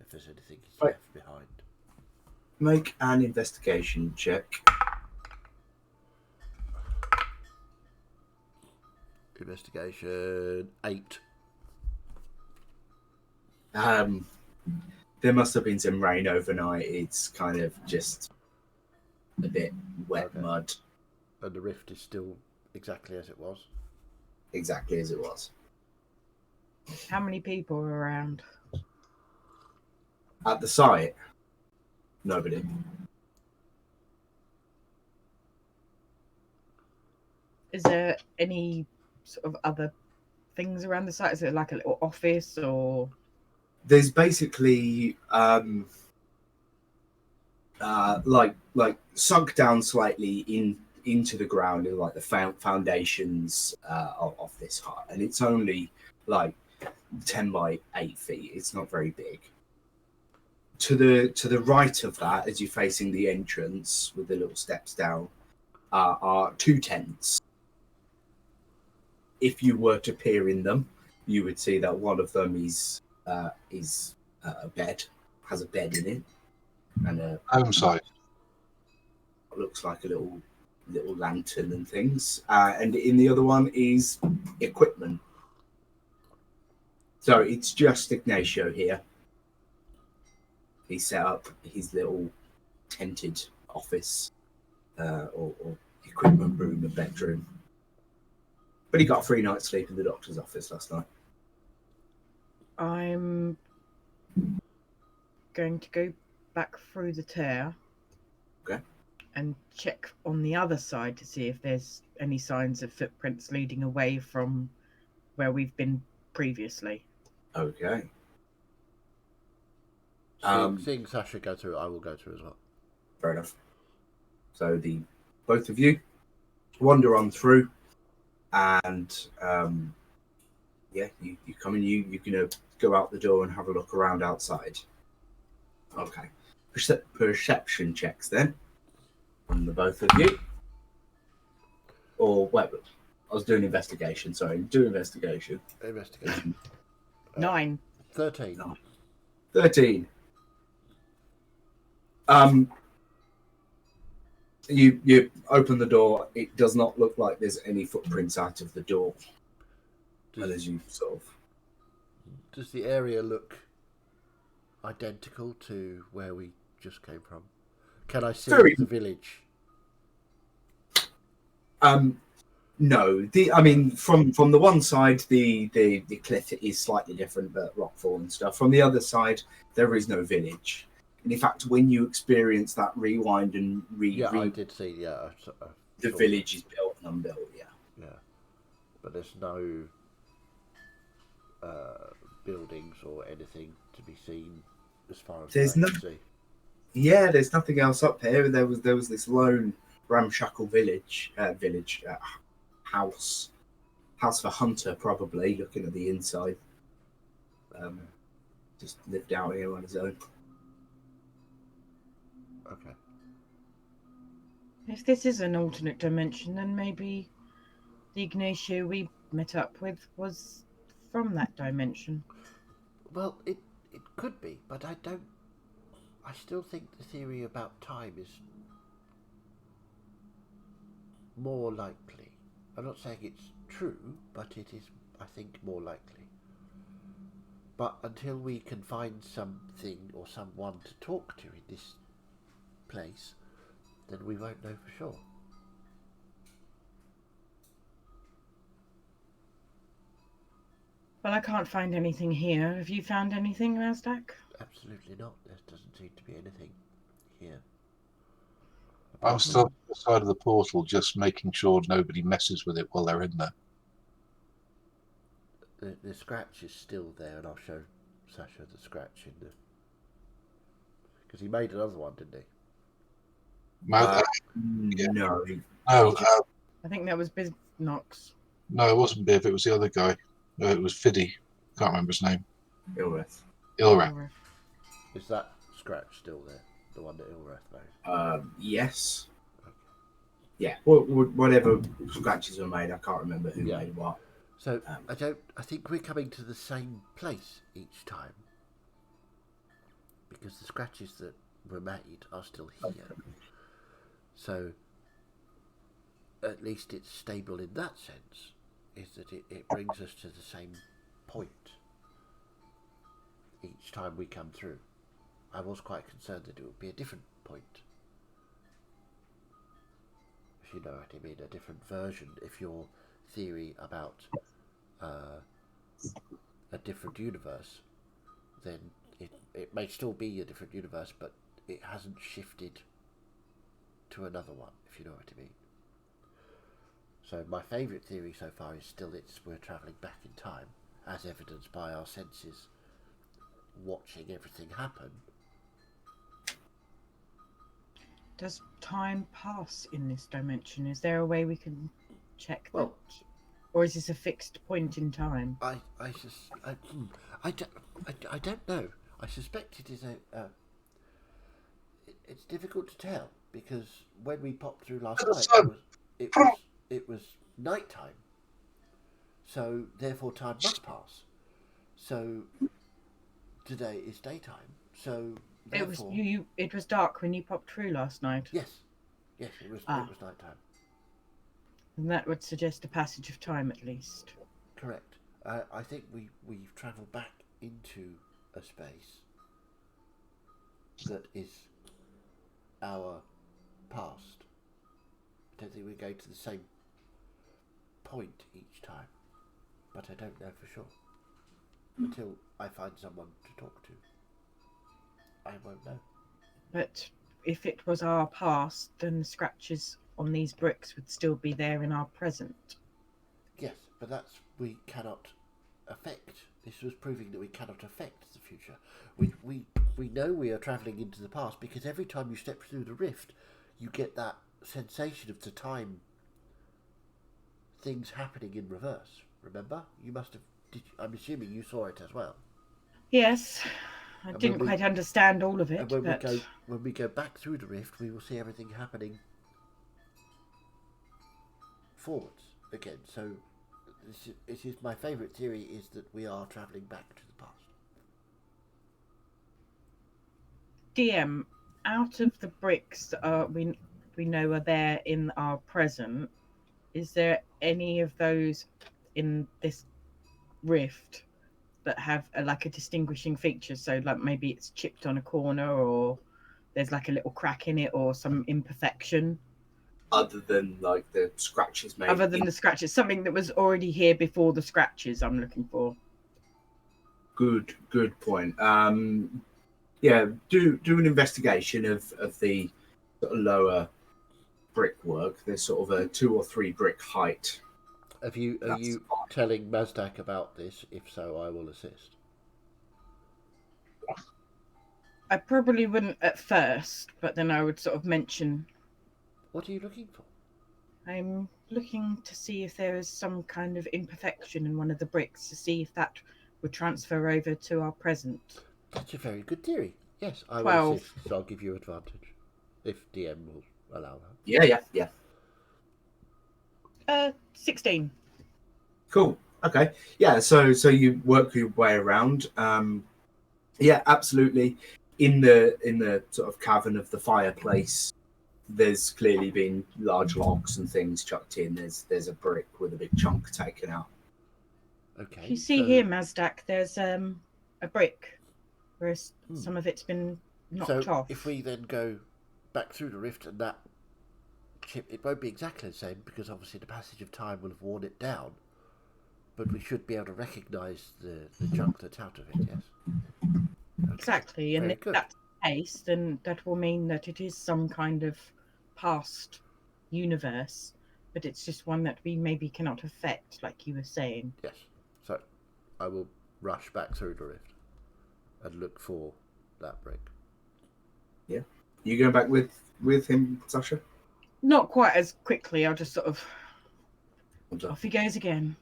if there's anything he's left behind. Make an investigation check. Investigation 8. There must have been some rain overnight. It's kind of just a bit wet mud. And the rift is still exactly as it was? Exactly as it was. How many people are around? At the site, nobody. Is there any sort of other things around the site? Is it like a little office or? There's basically like sunk down slightly into the ground in like the foundations of this hut, and it's only like 10 by 8 feet. It's not very big. To the right of that, as you're facing the entrance with the little steps down, are 2 tents. If you were to peer in them, you would see that one of them is a bed, has a bed in it, and Home side. looks like a little lantern and things. And in the other one is equipment. So it's just Ignacio here. He set up his little tented office or equipment room and bedroom. But he got a 3 night's sleep in the doctor's office last night. I'm going to go back through the tear. Okay. And check on the other side to see if there's any signs of footprints leading away from where we've been previously. Okay. Seeing Sasha go through, I will go through as well. Fair enough. So the both of you wander on through, and you come in. You're gonna go out the door and have a look around outside. Okay. Perception checks then from the both of you. Or wait, I was doing investigation. Sorry, do investigation. Investigation. 9. 13. 13. You open the door. It does not look like there's any footprints out of the door. And as you sort of... Does the area look identical to where we just came from? Can I see the village? No. From the one side, the cliff is slightly different, but rockfall and stuff. From the other side, there is no village. And in fact, when you experience that rewind and I did see. Yeah, the village is built and unbuilt. Yeah. But there's no buildings or anything to be seen as far as I can see. Yeah, there's nothing else up here. There was this lone ramshackle house for Hunter, probably looking at the inside. Just lived out here on his own. Okay. If this is an alternate dimension, then maybe the Ignacio we met up with was from that dimension. Well, it could be, but I still think the theory about time is more likely. I'm not saying it's true, but it is, I think, more likely. But until we can find something or someone to talk to in this place, then we won't know for sure. Well, I can't find anything here. Have you found anything, Mazdak? Absolutely not. There doesn't seem to be anything here. I'm still on the side of the portal, just making sure nobody messes with it while they're in there. The scratch is still there, and I'll show Sasha the scratch in the... Because he made another one, didn't he? No. No, I think that was Biznox. no, it wasn't Biv. It was the other guy. It was Fiddy. Can't remember his name. Ilrith. Ilrath. Is that scratch still there? The one that Ilrath made? Yes. Okay. Yeah. Whatever scratches were made, I can't remember who made what. So I think we're coming to the same place each time, because the scratches that were made are still here. So at least it's stable in that sense, is that it brings us to the same point each time we come through. I was quite concerned that it would be a different point. If you know what I mean, a different version. If your theory about a different universe, then it may still be a different universe, but it hasn't shifted to another one, if you know what I mean. So my favourite theory so far is still we're travelling back in time, as evidenced by our senses watching everything happen. Does time pass in this dimension? Is there a way we can check that? Well- Or is this a fixed point in time? I don't know. I suspect it is it's difficult to tell because when we popped through last The night, sun. it was night time. So therefore, time must pass. So today is daytime. So therefore, It was dark when you popped through last night, yes, it was Ah. night time. and that would suggest a passage of time at least. Correct. I think we've travelled back into a space that is our past. I don't think we're going to the same point each time, but I don't know for sure. Until I find someone to talk to, I won't know. But if it was our past, then the scratches on these bricks would still be there in our present. Yes, but that's we cannot affect. This was proving that we cannot affect the future. We know we are travelling into the past because every time you step through the rift, you get that sensation of the time things happening in reverse. Remember? You must have. I'm assuming you saw it as well. Yes, I And didn't when we- quite understand all of it, And when but we go back through the rift, we will see everything happening forwards again. So this is my favourite theory: is that we are travelling back to the past. DM, out of the bricks that we know are there in our present, is there any of those in this rift that have like a distinguishing feature? So like maybe it's chipped on a corner, or there's like a little crack in it, or some imperfection. Other than like the scratches made. Other than the scratches, something that was already here before the scratches. I'm looking for. Good point. Yeah, do an investigation of the sort of lower brickwork. There's sort of a 2 or 3 brick height. Are you That's fine. telling Mazdak about this? If so, I will assist. I probably wouldn't at first, but then I would sort of mention. What are you looking for? I'm looking to see if there is some kind of imperfection in one of the bricks to see if that would transfer over to our present. That's a very good theory. Yes, I 12. will assist. So I'll give you advantage if DM will allow that. Yeah. 16. Cool. Okay. Yeah. So you work your way around. Yeah, absolutely. In the sort of cavern of the fireplace, there's clearly been large logs and things chucked in. There's a brick with a big chunk taken out. Okay. If you see so- here, Mazdak, there's a brick where some of it's been knocked So off. if we then go back through the rift and that chip, it won't be exactly the same because obviously the passage of time will have worn it down. But we should be able to recognise the chunk that's out of it. Yes. Okay. Exactly, and Very if good. that's the case, then that will mean that it is some kind of past universe, but it's just one that we maybe cannot affect, like you were saying. Yes. So I will rush back through the rift and look for that brick. You going back with him, Sasha? Not quite as quickly, I'll just sort of... Well done. Off he goes again.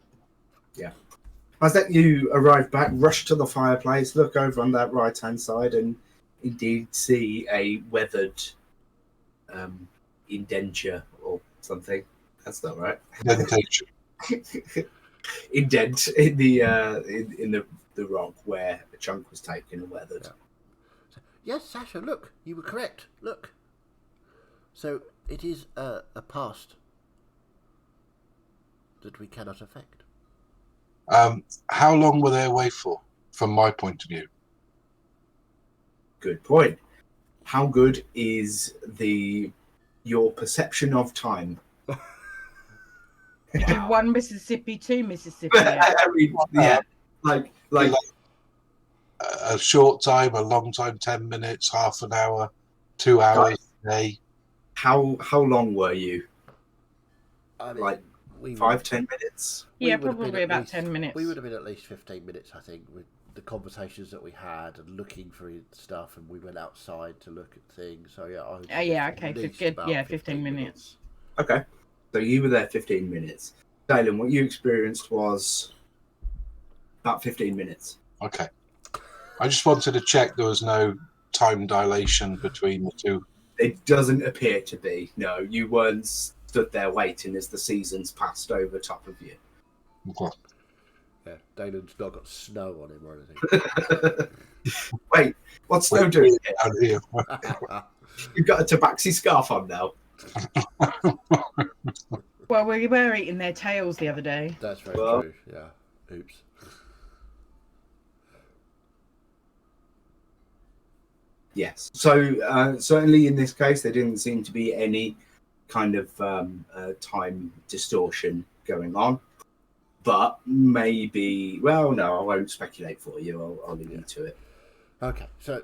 As that you arrive back, rush to the fireplace, look over on that right-hand side, and indeed see a weathered indenture or something. That's not right. Indentation. Indent in the in the rock where a chunk was taken and weathered. Yeah. Yes, Sasha, look, you were correct. Look. So it is a past that we cannot affect. How long were they away for, from my point of view? Good point. How good is your perception of time? One Mississippi, two Mississippi. I mean, yeah, like A short time, a long time, 10 minutes, half an hour, 2 hours a day. how long were you? I mean, Like we 5-10 minutes? we Yeah, would have been probably at about least- 10 minutes. We would have been at least 15 minutes, I think. the conversations that we had and looking for stuff, and we went outside to look at things. So yeah, I would Yeah, suggest okay. at least Good. about Yeah, 15 minutes. Okay. So you were there 15 minutes. Dalen, what you experienced was about 15 minutes. Okay. I just wanted to check there was no time dilation between the two. It doesn't appear to be. No, you weren't stood there waiting as the seasons passed over top of you. Okay. Yeah, Dalen's not got snow on him or anything. Wait, what's Snow doing here? Down here. You've got a tabaxi scarf on now. Well, we were eating their tails the other day. That's very Well- true. Yeah. Oops. Yes. So certainly in this case, there didn't seem to be any kind of time distortion going on. But maybe, well, no, I won't speculate for you. I'll leave you to it. Okay, so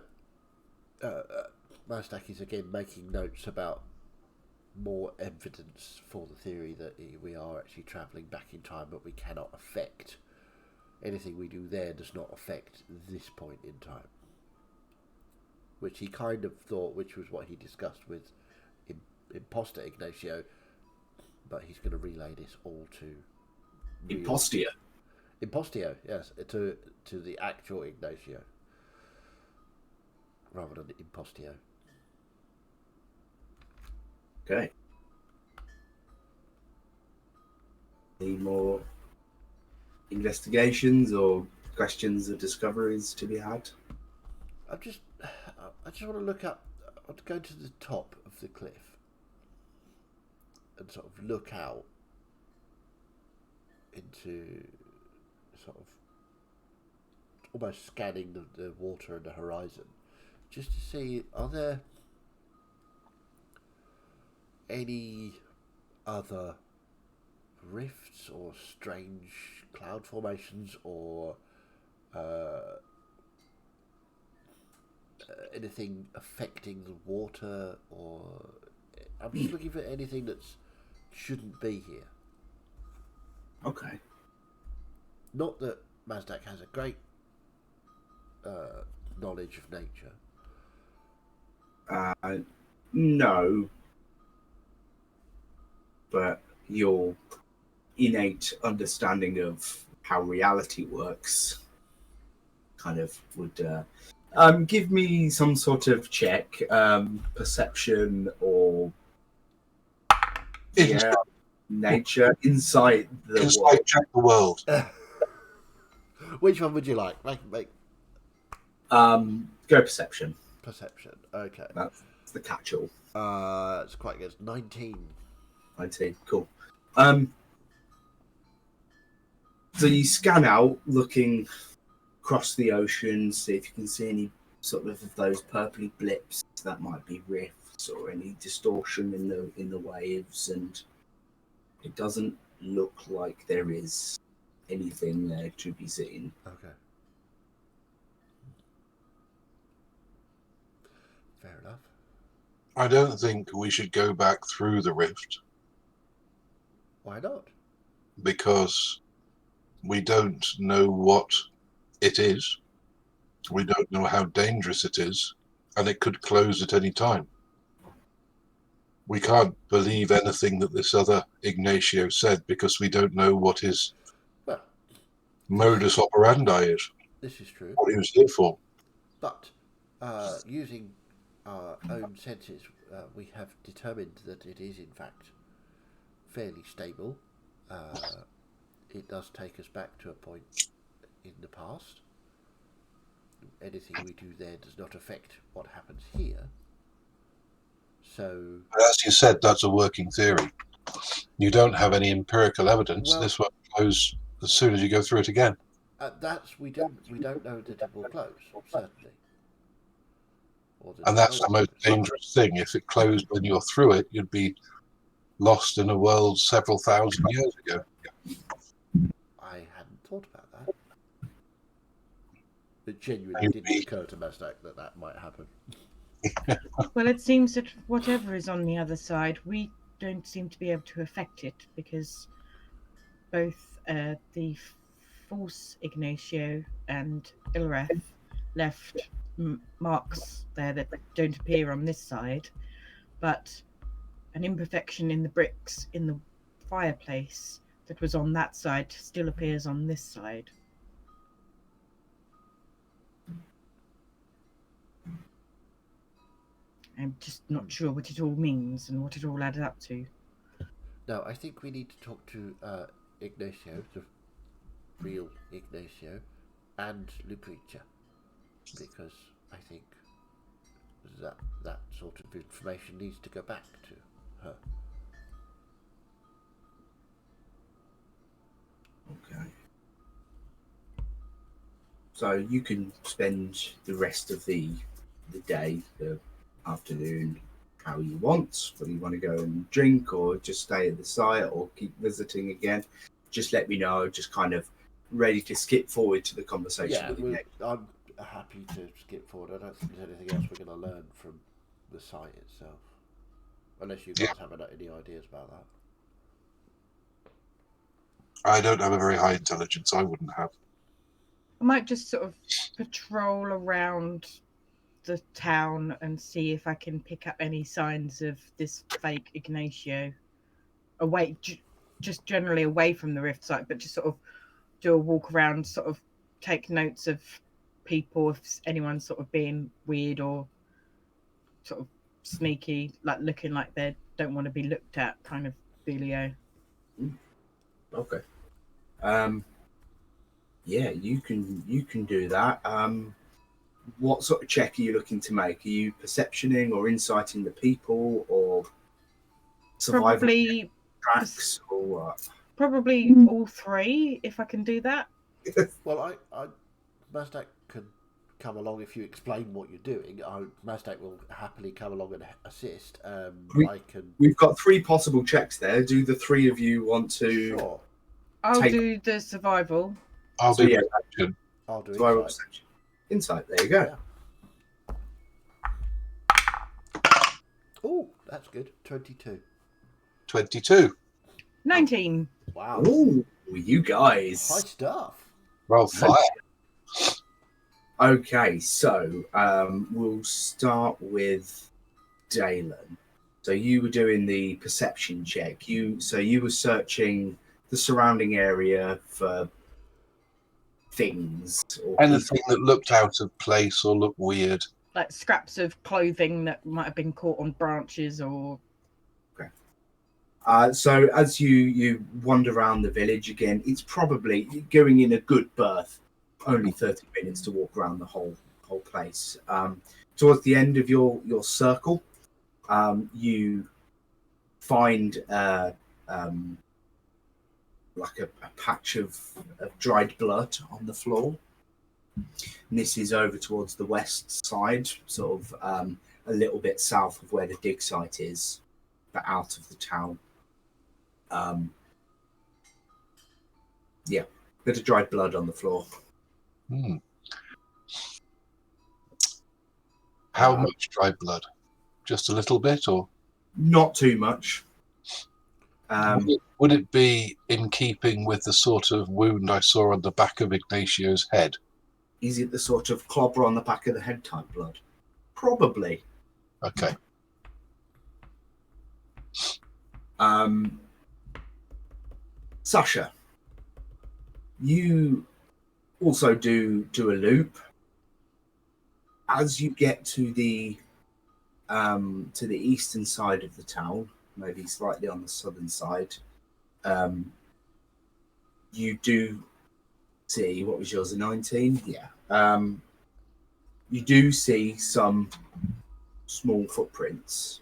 Mastak is again making notes about more evidence for the theory that we are actually travelling back in time, but we cannot affect anything we do there. Does not affect this point in time, which he kind of thought, which was what he discussed with Imposter Ignacio, but he's going to relay this all to Impostio. Impostio, yes, to the actual Ignacio rather than Impostio. Okay. Any more investigations or questions or discoveries to be had? I just want to look up. I want to go to the top of the cliff and sort of look out into sort of almost scanning the water and the horizon, just to see, are there any other rifts or strange cloud formations or anything affecting the water, or I'm just looking for anything that shouldn't be here. Okay. Not that Mazdak has a great knowledge of nature. No. But your innate understanding of how reality works kind of would give me some sort of check, perception or nature, insight the world. Insight check the world. Which one would you like? Make Go perception. perception. Okay. That's the catch-all. It's quite good. 19. 19. Cool. So you scan out, looking across the ocean, see if you can see any sort of those purpley blips that might be rifts or any distortion in the waves, and it doesn't look like there is anything there to be seen. Okay. Fair enough. I don't think we should go back through the rift Why not? because we don't know what it is. We don't know how dangerous it is, and it could close at any time. We can't believe anything that this other Ignacio said because we don't know what his Well, modus operandi is, this is true. what he was here for. But using our own senses, we have determined that it is in fact fairly stable. It does take us back to a point in the past. Anything we do there does not affect what happens here. So, As you said, that's a working theory. You don't have any empirical evidence. Well- This won't close as soon as you go through it again. we don't know that it will close, certainly. And that's the most dangerous thing. If it closed when you're through it, you'd be lost in a world several thousand years ago. I hadn't thought about that. It genuinely didn't occur to Mazdak that might happen. Well, it seems that whatever is on the other side, we don't seem to be able to affect it because both the false Ignacio and Ilref left marks there that don't appear on this side, but an imperfection in the bricks in the fireplace that was on that side still appears on this side. I'm just not sure what it all means and what it all added up to. Now, I think we need to talk to Ignacio, the real Ignacio, and Lucretia, because I think that sort of information needs to go back to her. Okay. So you can spend the rest of the day, the afternoon, how you want. Whether you want to go and drink or just stay at the site or keep visiting again, just let me know. Just kind of ready to skip forward to the conversation. Yeah, I'm happy to skip forward. I don't think there's anything else we're going to learn from the site itself, unless you guys have any ideas about that. I don't have a very high intelligence. I wouldn't have. I might just sort of patrol around the town and see if I can pick up any signs of this fake Ignacio. Away, just generally away from the rift site, but just sort of do a walk around, sort of take notes of people, if anyone's sort of being weird or sort of sneaky, like looking like they don't want to be looked at, kind of dealio. Okay. Yeah, you can do that. What sort of check are you looking to make? Are you perceptioning or insighting the people or survival Probably tracks or what? Probably all three, if I can do that. Well, Mazdak can come along if you explain what you're doing. Mazdak will happily come along and assist. We've got 3 possible checks there. Do the 3 of you want to? Sure. I'll do the survival. I'll do perception. I'll do survival insight. perception. Insight. There you go. Yeah. Oh, that's good. 22. 22. 19. Wow. Ooh, you guys. High stuff. Well, fire. Okay, so we'll start with Dalen. So you were doing the perception check. You were searching the surrounding area for things or anything that looked out of place or looked weird. Like scraps of clothing that might have been caught on branches or... So as you wander around the village again, it's probably going in a good berth. Only 30 minutes to walk around the whole place. Towards the end of your circle, you find like a patch of dried blood on the floor. And this is over towards the west side, sort of a little bit south of where the dig site is, but out of the town. Yeah, bit of dried blood on the floor. How much dried blood? Just a little bit, or not too much? Would it be in keeping with the sort of wound I saw on the back of Ignacio's head? Is it the sort of clobber on the back of the head type blood? Probably. Okay. Sasha, you also do a loop. As you get to the eastern side of the town, maybe slightly on the southern side, you do see, what was yours, a 19? Yeah. You do see some small footprints.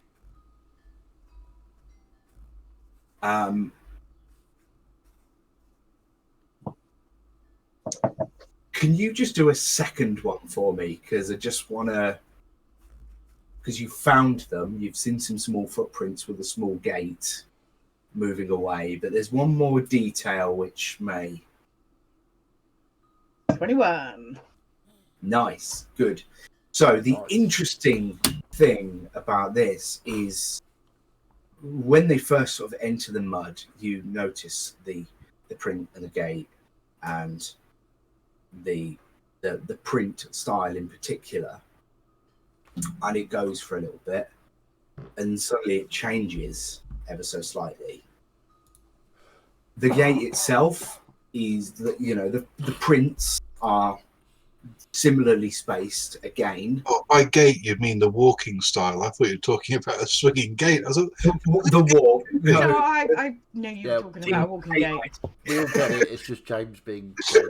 Can you just do a second one for me? Because I just want to... Because you found them. You've seen some small footprints with a small gate moving away. But there's one more detail which may... 21. Nice. Good. So the interesting thing about this is when they first sort of enter the mud, you notice the print and the gate, and the print style in particular, and it goes for a little bit, and suddenly it changes ever so slightly. The gate itself is that the prints are similarly spaced again. Oh, by gait, you mean the walking style? I thought you were talking about a swinging gate. I was like, The walk. No, I knew you were Yeah, talking about a walking gate. We all get it. It's just James being James.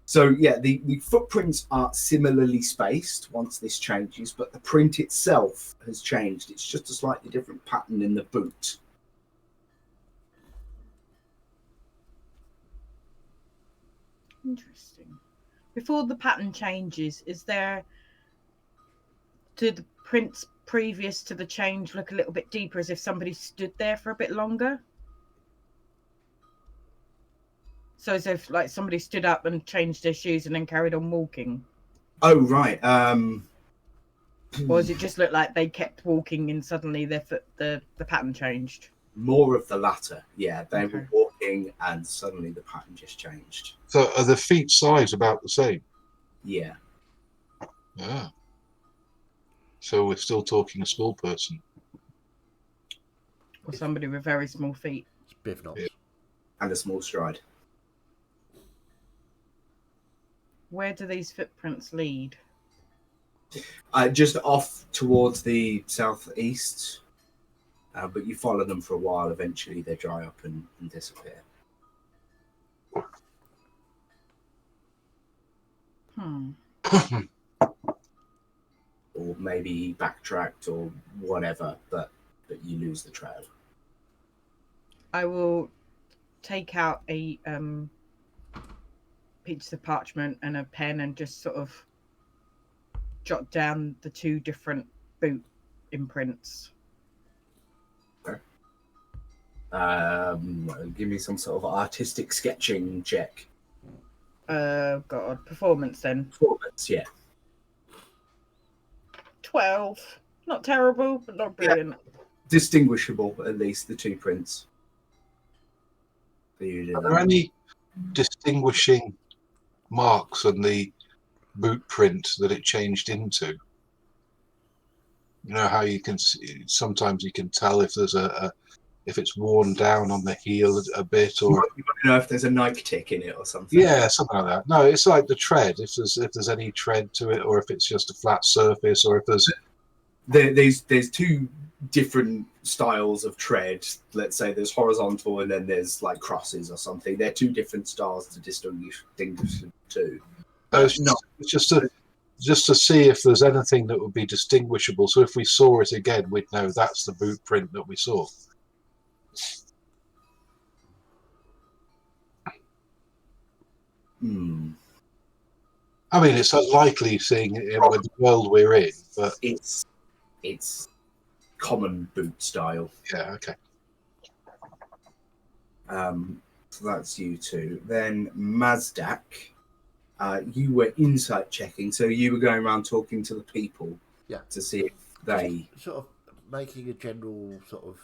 So yeah, the footprints are similarly spaced once this changes, but the print itself has changed. It's just a slightly different pattern in the boot. Interesting. Before the pattern changes, do the prints previous to the change look a little bit deeper, as if somebody stood there for a bit longer? So as if like somebody stood up and changed their shoes and then carried on walking? Oh right. Or does it just look like they kept walking and suddenly their foot, the pattern changed? More of the latter. Yeah, they Okay. were walking and suddenly the pattern just changed. so are the feet size about the same? Yeah. Ah. So we're still talking a small person. Or somebody with very small feet? It's Bivnops. Yeah. And a small stride. Where do these footprints lead? Just off towards the southeast. But you follow them for a while. Eventually they dry up and disappear. Or maybe backtracked or whatever, but you lose the trail. I will take out a piece of parchment and a pen and just sort of jot down the two different boot imprints. Give me some sort of artistic sketching check. God, performance then. Performance, yeah. 12. Not terrible, but not brilliant. Distinguishable, at least, the two prints. Are there any distinguishing marks on the boot print that it changed into? You know how you can sometimes you can tell if there's if it's worn down on the heel a bit, or you want to know if there's a Nike tick in it or something. yeah, something like that. No, it's like the tread. If there's any tread to it, or if it's just a flat surface, or if there's two different styles of tread. Let's say there's horizontal and then there's like crosses or something. They're two different styles to distinguish the two. Just to see if there's anything that would be distinguishable. So if we saw it again, we'd know that's the boot print that we saw. I mean, it's unlikely seeing it with the world we're in, but it's common boot style. Yeah, okay. So that's you two. Then Mazdak, you were insight checking, so you were going around talking to the people, to see if they sort of making a general sort of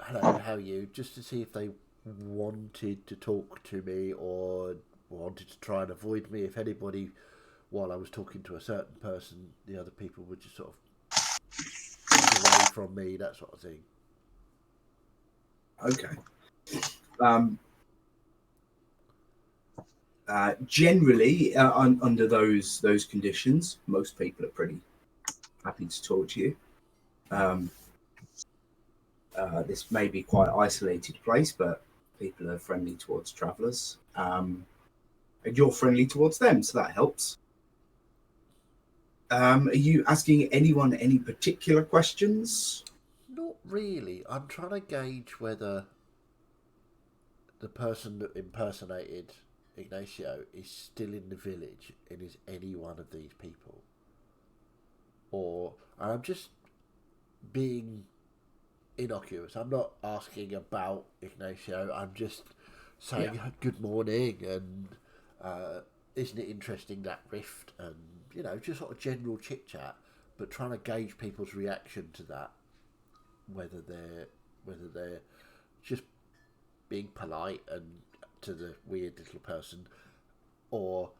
hello, how are you, just to see if they wanted to talk to me or wanted to try and avoid me. If anybody, while I was talking to a certain person, the other people would just sort of keep away from me, that sort of thing. Okay. Generally, under those conditions, most people are pretty happy to talk to you. This may be quite an isolated place, but people are friendly towards travellers. And you're friendly towards them, so that helps. Are you asking anyone any particular questions? Not really. I'm trying to gauge whether the person that impersonated Ignacio is still in the village and is any one of these people. Or I'm just being innocuous. I'm not asking about Ignacio. I'm just saying good morning and isn't it interesting, that rift, and just sort of general chit chat, but trying to gauge people's reaction to that, whether they're just being polite and to the weird little person, or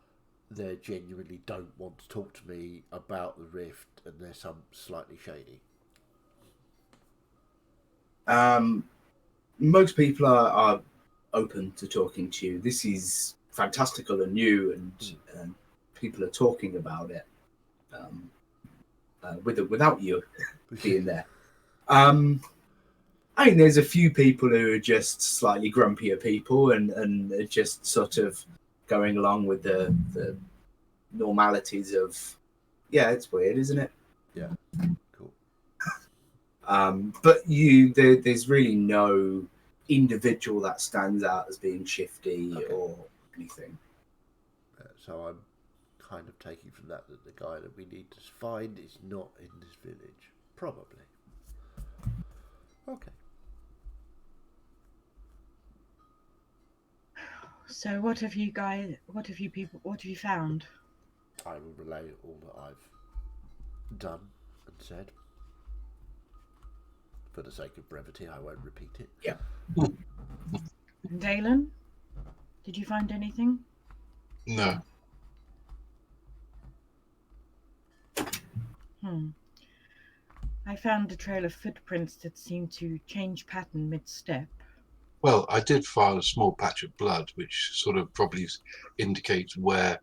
they genuinely don't want to talk to me about the rift and they're some slightly shady? Most people are open to talking to you. This is fantastical and new, and people are talking about it without you being there. I mean, there's a few people who are just slightly grumpier people and are just sort of going along with the normalities of, yeah, it's weird, isn't it? Yeah, cool. But there's really no individual that stands out as being shifty or anything. So I'm kind of taking from that the guy that we need to find is not in this village. Probably. Okay. So what have you found? I will relay all that I've done and said. For the sake of brevity, I won't repeat it. Yeah. And Dalen, did you find anything? No. I found a trail of footprints that seemed to change pattern mid-step. Well, I did find a small patch of blood, which sort of probably indicates where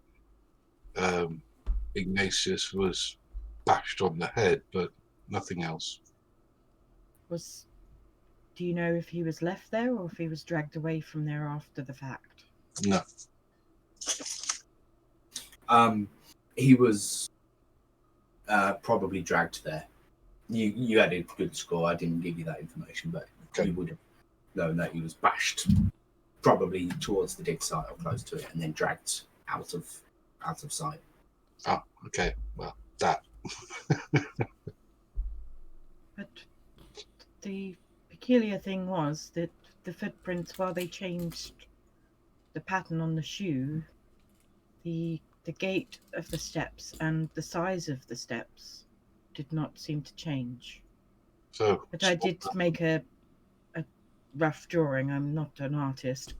Ignatius was bashed on the head, but nothing else. Do you know if he was left there or if he was dragged away from there after the fact? No. He was probably dragged there. You had a good score. I didn't give you that information, but you would have known that he was bashed probably towards the dig site or close to it, and then dragged out of sight. Oh, okay. Well, that. But the peculiar thing was that the footprints, while they changed the pattern on the shoe, the gait of the steps and the size of the steps did not seem to change. So, but I did make a rough drawing. I'm not an artist,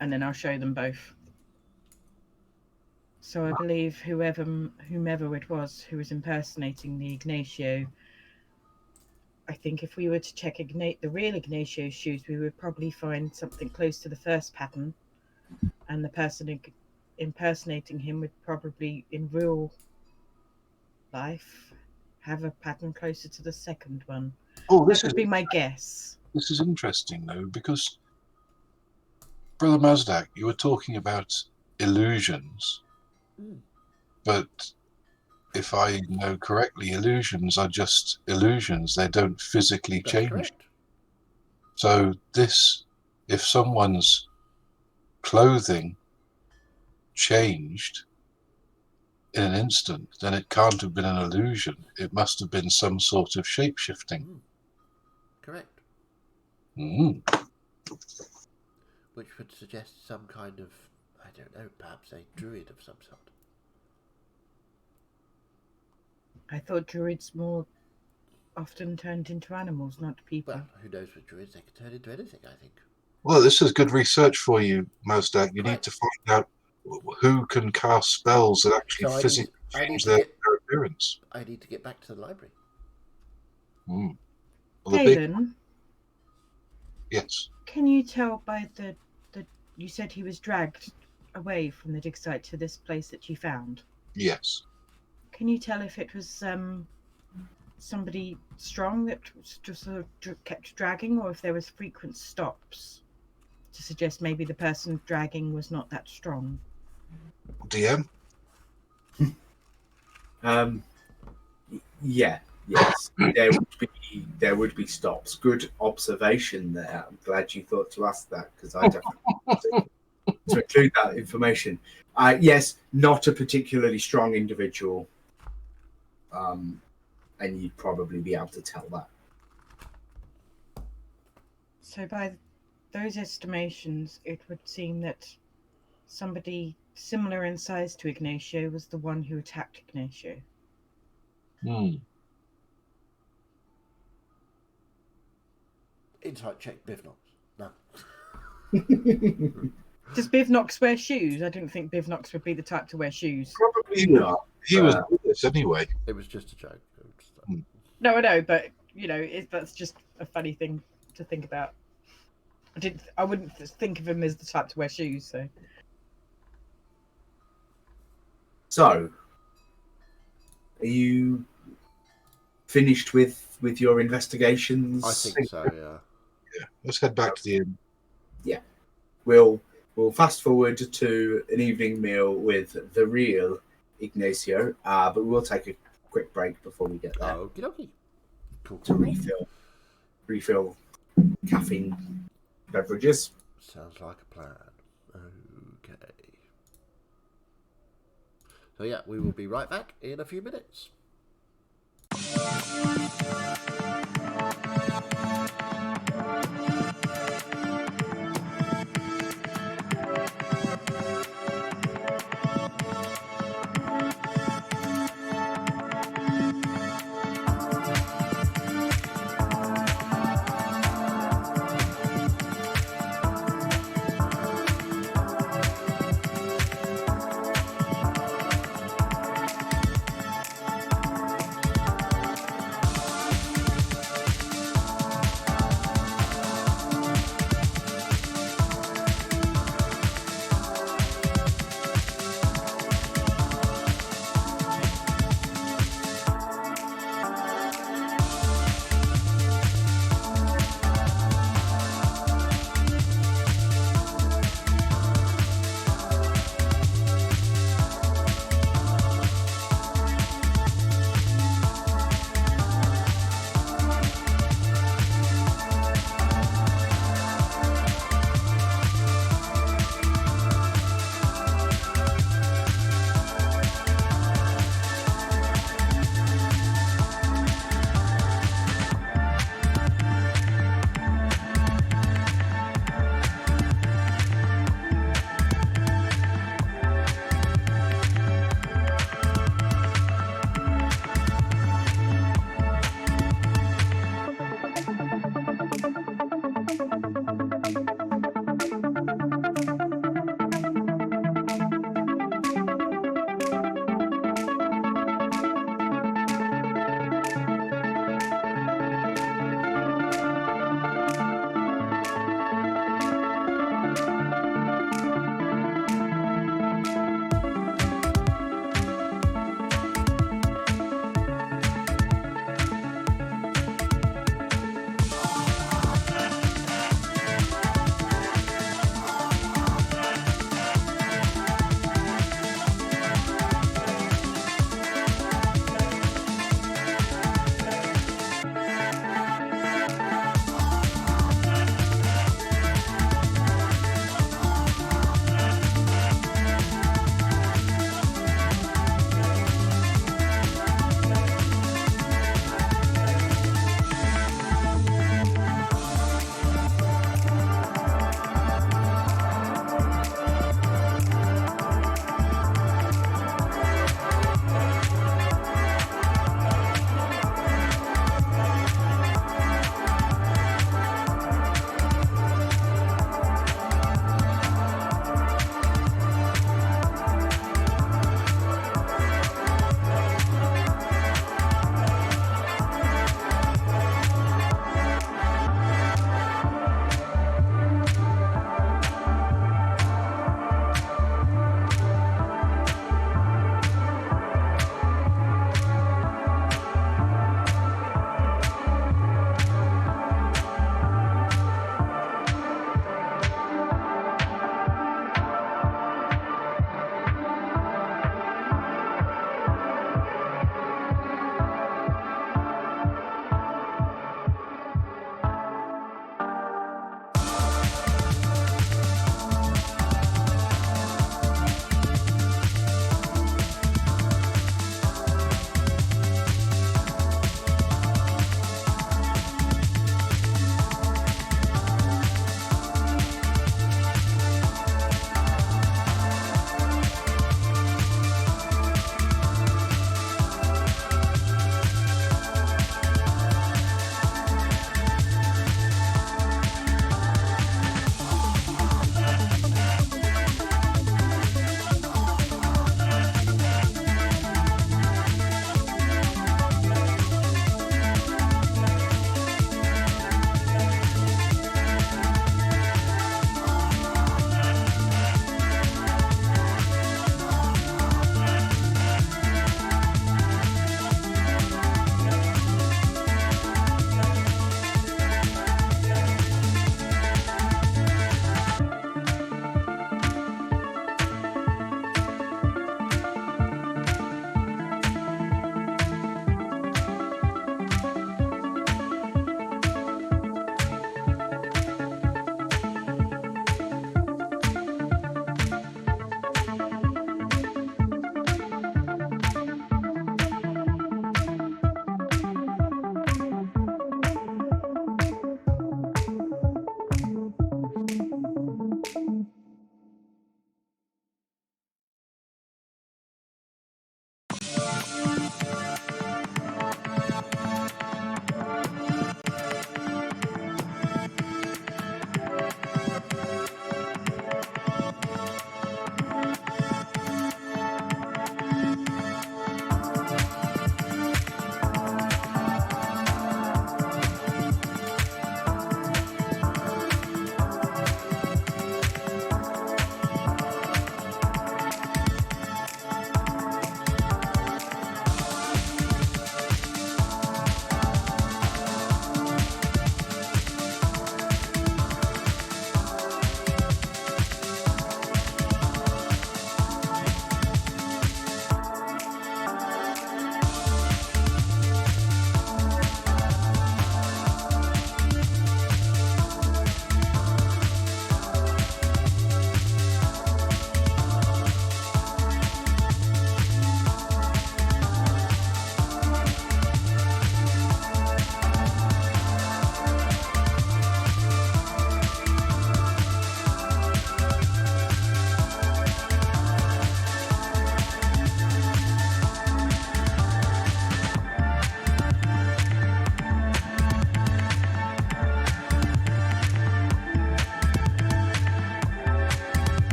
and then I'll show them both. So I believe whomever it was who was impersonating the Ignacio, I think if we were to check the real Ignatio's shoes, we would probably find something close to the first pattern, and the person impersonating him would probably, in real life, have a pattern closer to the second one. That would be my guess. This is interesting, though, because, Brother Mazdak, you were talking about illusions, but if I know correctly, illusions are just illusions. They don't physically change. Correct. So if someone's clothing changed in an instant, then it can't have been an illusion. It must have been some sort of shape-shifting. Correct. Which would suggest some kind of, I don't know, perhaps a druid of some sort. I thought druids more often turned into animals, not people. Well, who knows with druids? They can turn into anything, I think. Well, this is good research for you, Mazdak. You need to find out who can cast spells that actually physically change their appearance. I need to get back to the library. Well, Galen? Yes. Can you tell by the you said he was dragged away from the dig site to this place that you found? Yes. Can you tell if it was somebody strong that just sort of kept dragging, or if there was frequent stops to suggest maybe the person dragging was not that strong? DM? Yes. There would be stops. Good observation there. I'm glad you thought to ask that, because I definitely to include that information. Yes, not a particularly strong individual, and you'd probably be able to tell that. So by those estimations, it would seem that somebody similar in size to Ignacio was the one who attacked Ignacio. Insight check, Bivnox. No. Does Biv Knox wear shoes? I didn't think Biv Knox would be the type to wear shoes. Probably not. he was with us anyway. It was just a joke. No, I know, but that's just a funny thing to think about. I wouldn't think of him as the type to wear shoes. So, are you finished with your investigations? I think so. Yeah. Yeah, let's head back to the inn. We'll fast forward to an evening meal with the real Ignacio, but we'll take a quick break before we get there Okie dokie. Cool. to refill caffeine beverages. Sounds like a plan. Okay. So yeah, we will be right back in a few minutes.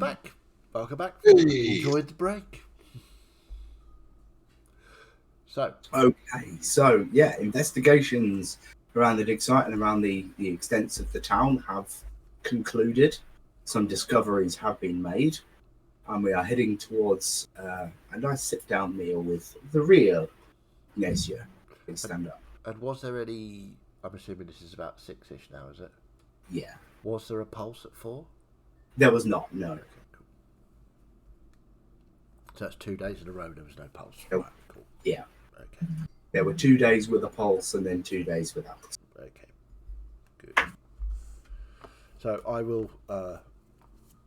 back. Welcome back. Hey. Enjoyed the break. So, Okay, so yeah, investigations around the dig site and around the extents of the town have concluded. Some discoveries have been made, and we are heading towards a nice sit-down meal with the real Ignacio. Please stand up. and was there any? I'm assuming this is about 6ish now, is it? Yeah, Was there a pulse at 4? there was not, no. Okay, cool. So that's 2 days in a row. There was no pulse. Nope. Right, cool. Yeah. Okay. There were 2 days with a pulse and then 2 days without. Okay. Good. So I will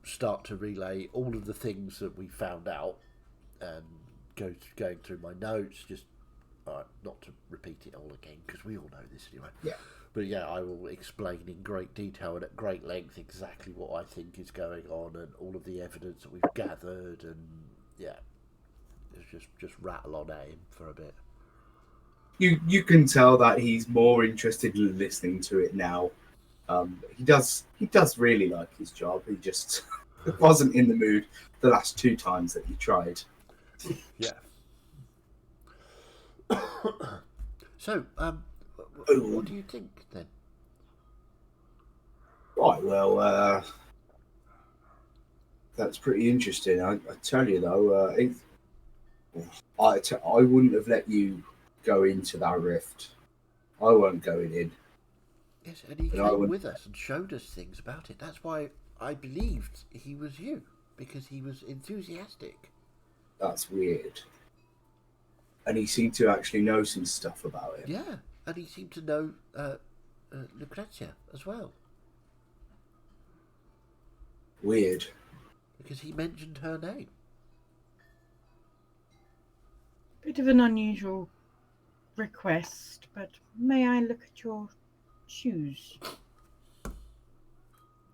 start to relay all of the things that we found out and going through my notes. Just not to repeat it all again because we all know this anyway. Yeah. But yeah, I will explain in great detail and at great length exactly what I think is going on and all of the evidence that we've gathered, and yeah, it's just rattle on at him for a bit. You can tell that he's more interested in listening to it now. He does really like his job. He just wasn't in the mood the last 2 times that he tried. Yeah. So, what do you think then? Right, well, that's pretty interesting. I tell you though, I wouldn't have let you go into that rift. I weren't going in. Yes, and he But I came would- with us and showed us things about it. That's why I believed he was you, because he was enthusiastic. That's weird. And he seemed to actually know some stuff about it. Yeah, and he seemed to know Lucrezia as well, Weird. because he mentioned her name. Bit of an unusual request, but may I look at your shoes?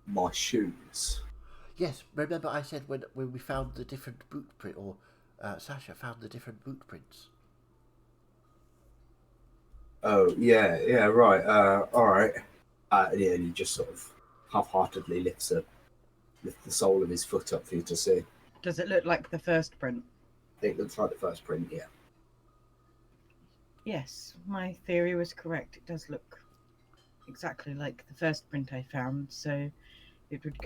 My shoes. Yes, remember I said when we found the different boot print, or Sasha found the different boot prints. Oh, yeah, right. All right. Yeah, and he just sort of half-heartedly lifts the sole of his foot up for you to see. Does it look like the first print? It looks like the first print, yeah. Yes, my theory was correct. It does look exactly like the first print I found, so it would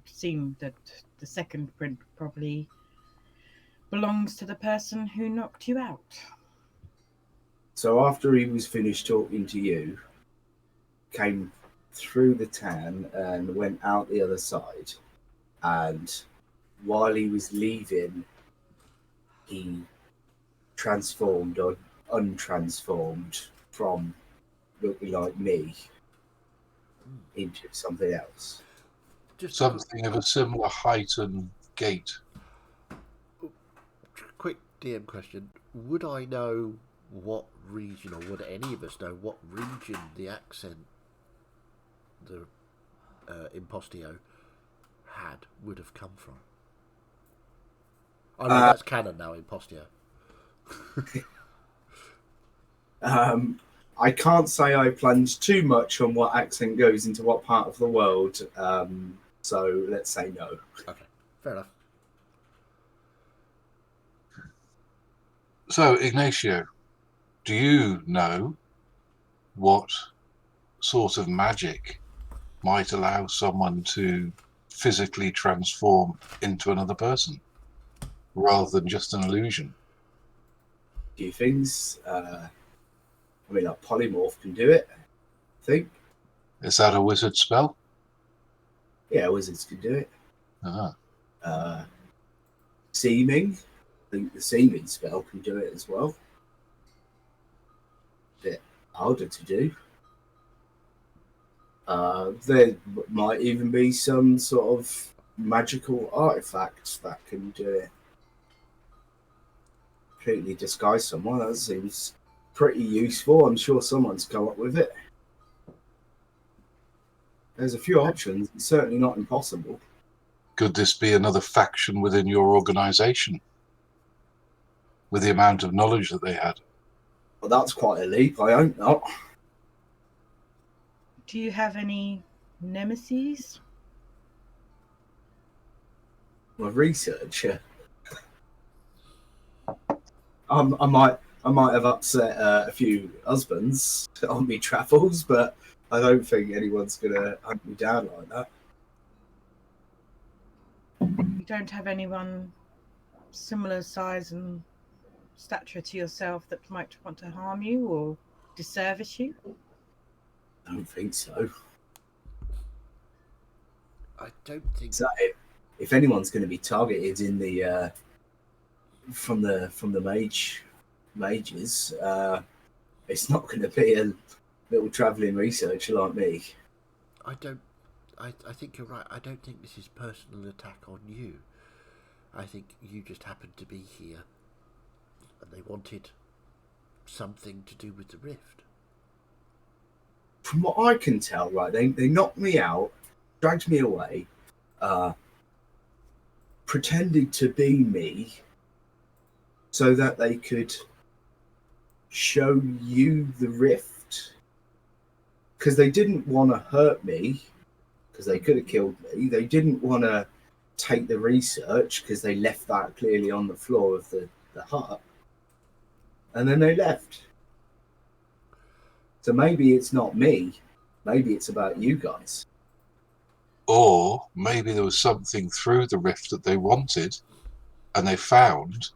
seem that the second print probably belongs to the person who knocked you out. So after he was finished talking to you, came through the town and went out the other side, and while he was leaving, he transformed or untransformed from looking like me into something else. Just Something of a similar height and gait. quick DM question: would I know what region, or would any of us know what region the accent the impostio would have come from? I mean, that's canon now, impostio. I can't say I plunged too much on what accent goes into what part of the world, so let's say no. Okay, fair enough. So, Ignacio, do you know what sort of magic might allow someone to physically transform into another person rather than just an illusion? A few things. I mean, like polymorph can do it, I think. Is that a wizard spell? Yeah, wizards can do it. Uh-huh. Seeming. I think the seeming spell can do it as well. Bit harder to do. There might even be some sort of magical artifacts that can do it. Completely disguise someone. That seems pretty useful. I'm sure someone's come up with it. There's a few options. It's certainly not impossible. Could this be another faction within your organization with the amount of knowledge that they had? Well, that's quite a leap. I hope not. Do you have any nemesis? my research. I might have upset a few husbands on me travels, but I don't think anyone's gonna hunt me down like that. You don't have anyone similar size and stature to yourself that might want to harm you or disservice you? I don't think so. I don't think. So if anyone's going to be targeted in the from the mages, it's not going to be a little travelling researcher like me. I don't. I think you're right. I don't think this is personal attack on you. I think you just happened to be here, and they wanted something to do with the rift. From what I can tell, right, they knocked me out, dragged me away, pretended to be me, so that they could show you the rift. Because they didn't want to hurt me, because they could have killed me. They didn't want to take the research, because they left that clearly on the floor of the hut. And then they left. So maybe it's not me. Maybe it's about you guys. Or maybe there was something through the rift that they wanted and they found,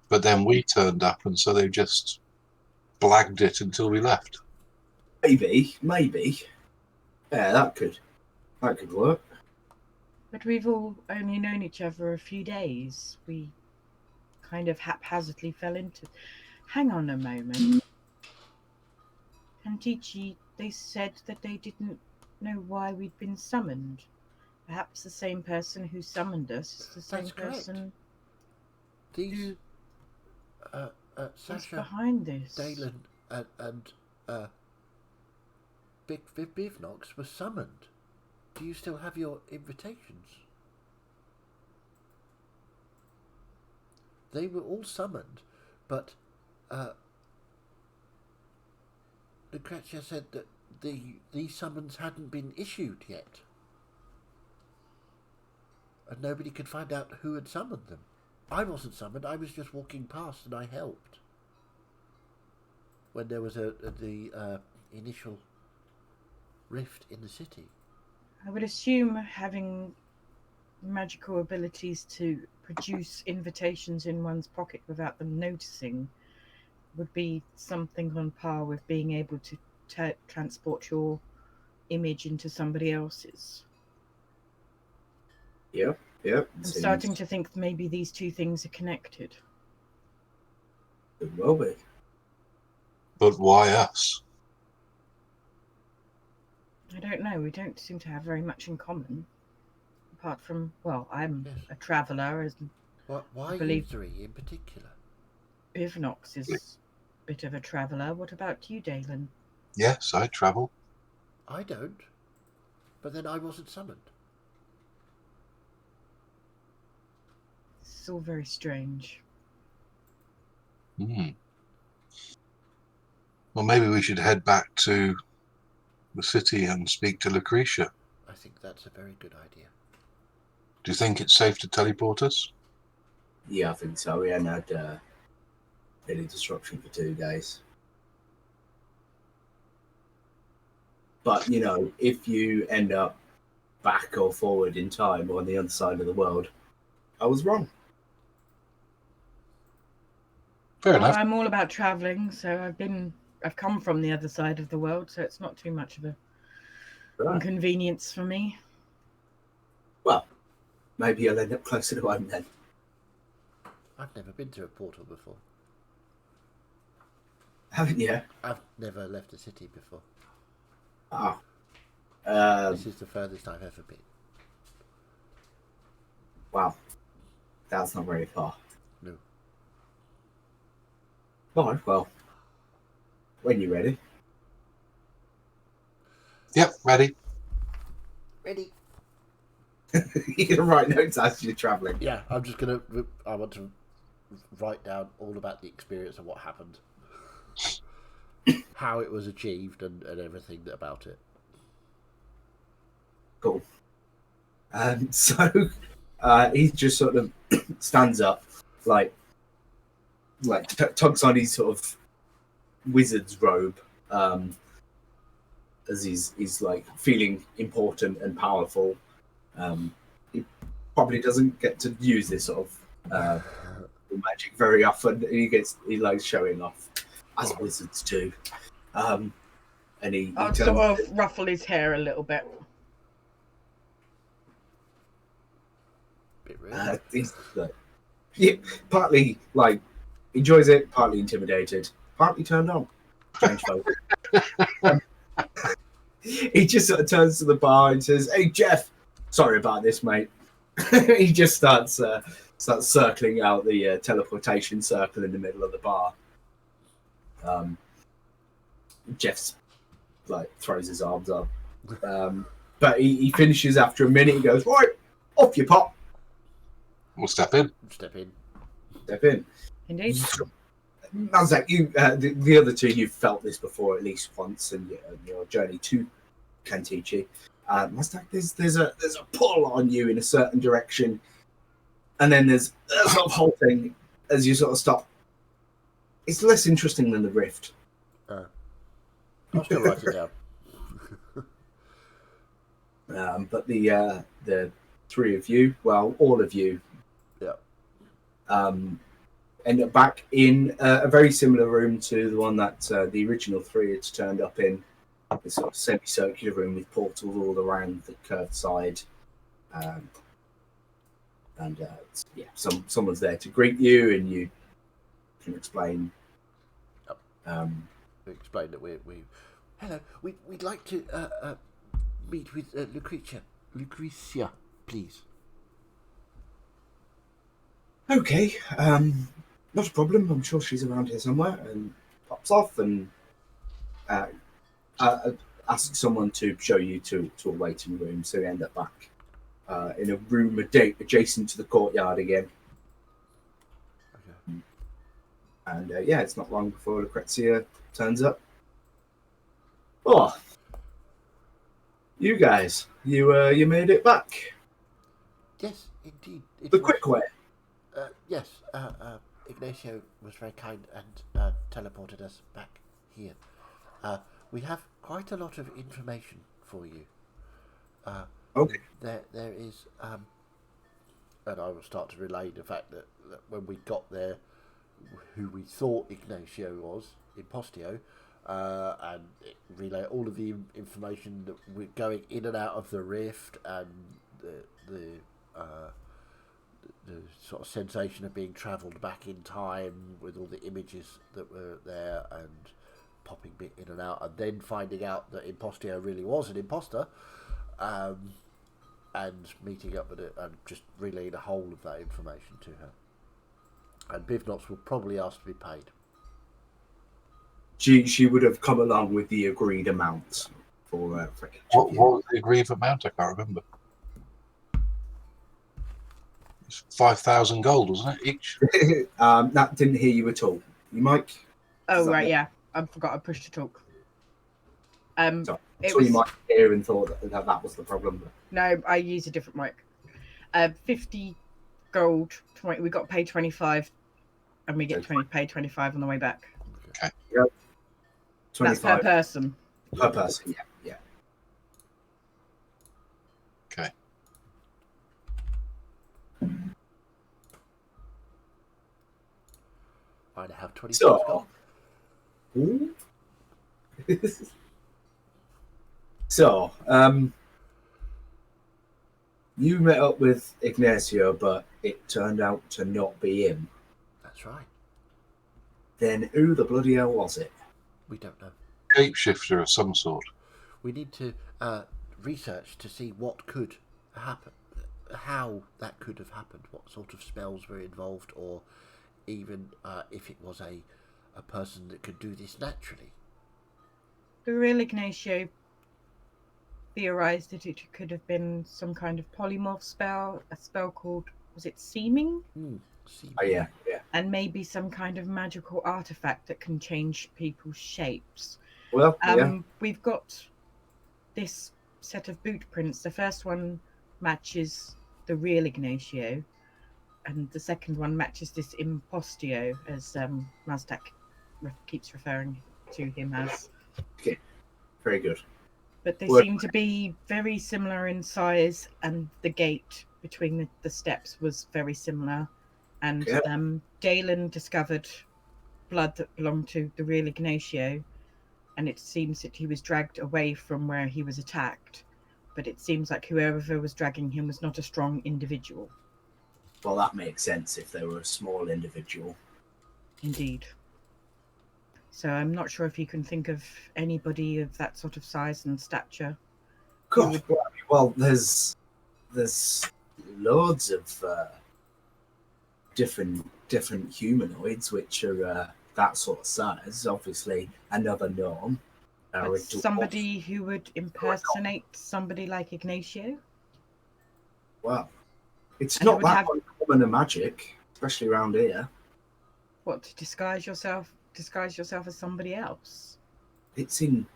but then we turned up and so they just blagged it until we left. Maybe. Yeah, that could work. But we've all only known each other a few days. We kind of haphazardly fell into... Hang on a moment. Kantichi, they said that they didn't know why we'd been summoned. Perhaps the same person who summoned us is the same That's correct. person These who's Sasha, behind this. Dalen, and Big Bivnox were summoned. Do you still have your invitations? They were all summoned, but Lucrezia said that these summons hadn't been issued yet, and nobody could find out who had summoned them. I wasn't summoned. I was just walking past, and I helped when there was the initial rift in the city. I would assume having magical abilities to produce invitations in one's pocket without them noticing would be something on par with being able to transport your image into somebody else's. Yep. I'm starting to think maybe these two things are connected. It will be. But why us? I don't know. We don't seem to have very much in common. Apart from, well, I'm Yes. a traveller, as Why you believe- three in particular? Bivnox is a bit of a traveller. What about you, Dalen? Yes, I travel. I don't. But then I wasn't summoned. This is all very strange. Well, maybe we should head back to the city and speak to Lucretia. I think that's a very good idea. Do you think it's safe to teleport us? Yeah, I think so. We hadn't had any disruption for 2 days. But, you know, if you end up back or forward in time or on the other side of the world, I was wrong. Fair Well, enough. I'm all about travelling, so I've come from the other side of the world, so it's not too much of a Right. inconvenience for me. Well, maybe I'll end up closer to home then. I've never been to a portal before. Haven't you? I've never left the city before. Oh. This is the furthest I've ever been. Wow. That's not very far. No. Right, well, when you're ready. Yep, ready. Ready? You're going to write notes as you're travelling. Yeah, I want to write down all about the experience of what happened. How it was achieved and everything about it. Cool. So, he just sort of stands up, like tugs on his sort of wizard's robe, as he's like feeling important and powerful. He probably doesn't get to use this sort of magic very often. He likes showing off, as wizards do. And he I'll turns, sort of ruffle his hair a little bit. Bit rude. he's like, yeah, partly like enjoys it, partly intimidated, partly turned on. Strange folk. He just sort of turns to the bar and says, "Hey Jeff, sorry about this, mate." He just starts circling out the teleportation circle in the middle of the bar. Jeff's like throws his arms up, but he finishes after a minute. He goes, "Right, off you pop." We'll step in. Step in. Step in. Indeed. Mazak, you the other two, you've felt this before at least once in your journey to Kantichi. Mazak, there's a pull on you in a certain direction, and then there's a sort of halting as you sort of stop. It's less interesting than the rift. I'll still write it down. But the three of you, well, all of you, end up back in a very similar room to the one that the original three had turned up in. This sort of semicircular room with portals all around the curved side, and someone's there to greet you, and you can explain. Explain that we hello. We'd like to meet with Lucretia. Lucretia, please. Okay, not a problem. I'm sure she's around here somewhere. And pops off and asks someone to show you to a waiting room. So you end up back in a room adjacent to the courtyard again. Okay. And it's not long before Lucretia turns up. Oh, you guys, you made it back. Yes, indeed. The quick way. Yes. Ignacio was very kind and teleported us back here. We have quite a lot of information for you. Okay. There is, and I will start to relay the fact that when we got there, who we thought Ignacio was, Impostio, and relay all of the information that we're going in and out of the rift, and the sort of sensation of being travelled back in time with all the images that were there and popping bit in and out, and then finding out that Impostio really was an imposter, and meeting up with it and just relaying the whole of that information to her. And Bivnots will probably ask to be paid. She would have come along with the agreed amount for What was the agreed amount? I can't remember. It's 5,000 gold, wasn't it, each? That didn't hear you at all. You, Mike? Oh, right, yeah. I forgot I pushed to talk. So It you was, might hear and thought that was the problem. no, I used a different mic. 50 gold. We got paid 25, and we get paid 25 on the way back. Okay. Yep. That's per person. Per person, yeah. Okay. I have 20 So, you met up with Ignacio, but it turned out to not be him. That's right. Then who the bloody hell was it? We don't know. Shapeshifter of some sort. We need to research to see what could happen, how that could have happened, what sort of spells were involved, or even if it was a person that could do this naturally. The real Ignacio theorized that it could have been some kind of polymorph spell, a spell called, was it Seeming? Oh, yeah. And maybe some kind of magical artifact that can change people's shapes. Well, We've got this set of boot prints. The first one matches the real Ignacio, and the second one matches this impostio, as Mazdak keeps referring to him as. Okay, very good. But they Work. seem to be very similar in size, and the gate between the steps was very similar. And Okay. Dalen discovered blood that belonged to the real Ignacio, and it seems that he was dragged away from where he was attacked. But it seems like whoever was dragging him was not a strong individual. Well, that makes sense if they were a small individual. Indeed. So I'm not sure if you can think of anybody of that sort of size and stature. God, well, there's loads of different humanoids which are that sort of size. Obviously, another norm. But somebody who would impersonate somebody like Ignacio? Well, it's And not that uncommon a magic, especially around here. What, to disguise yourself as somebody else? It's in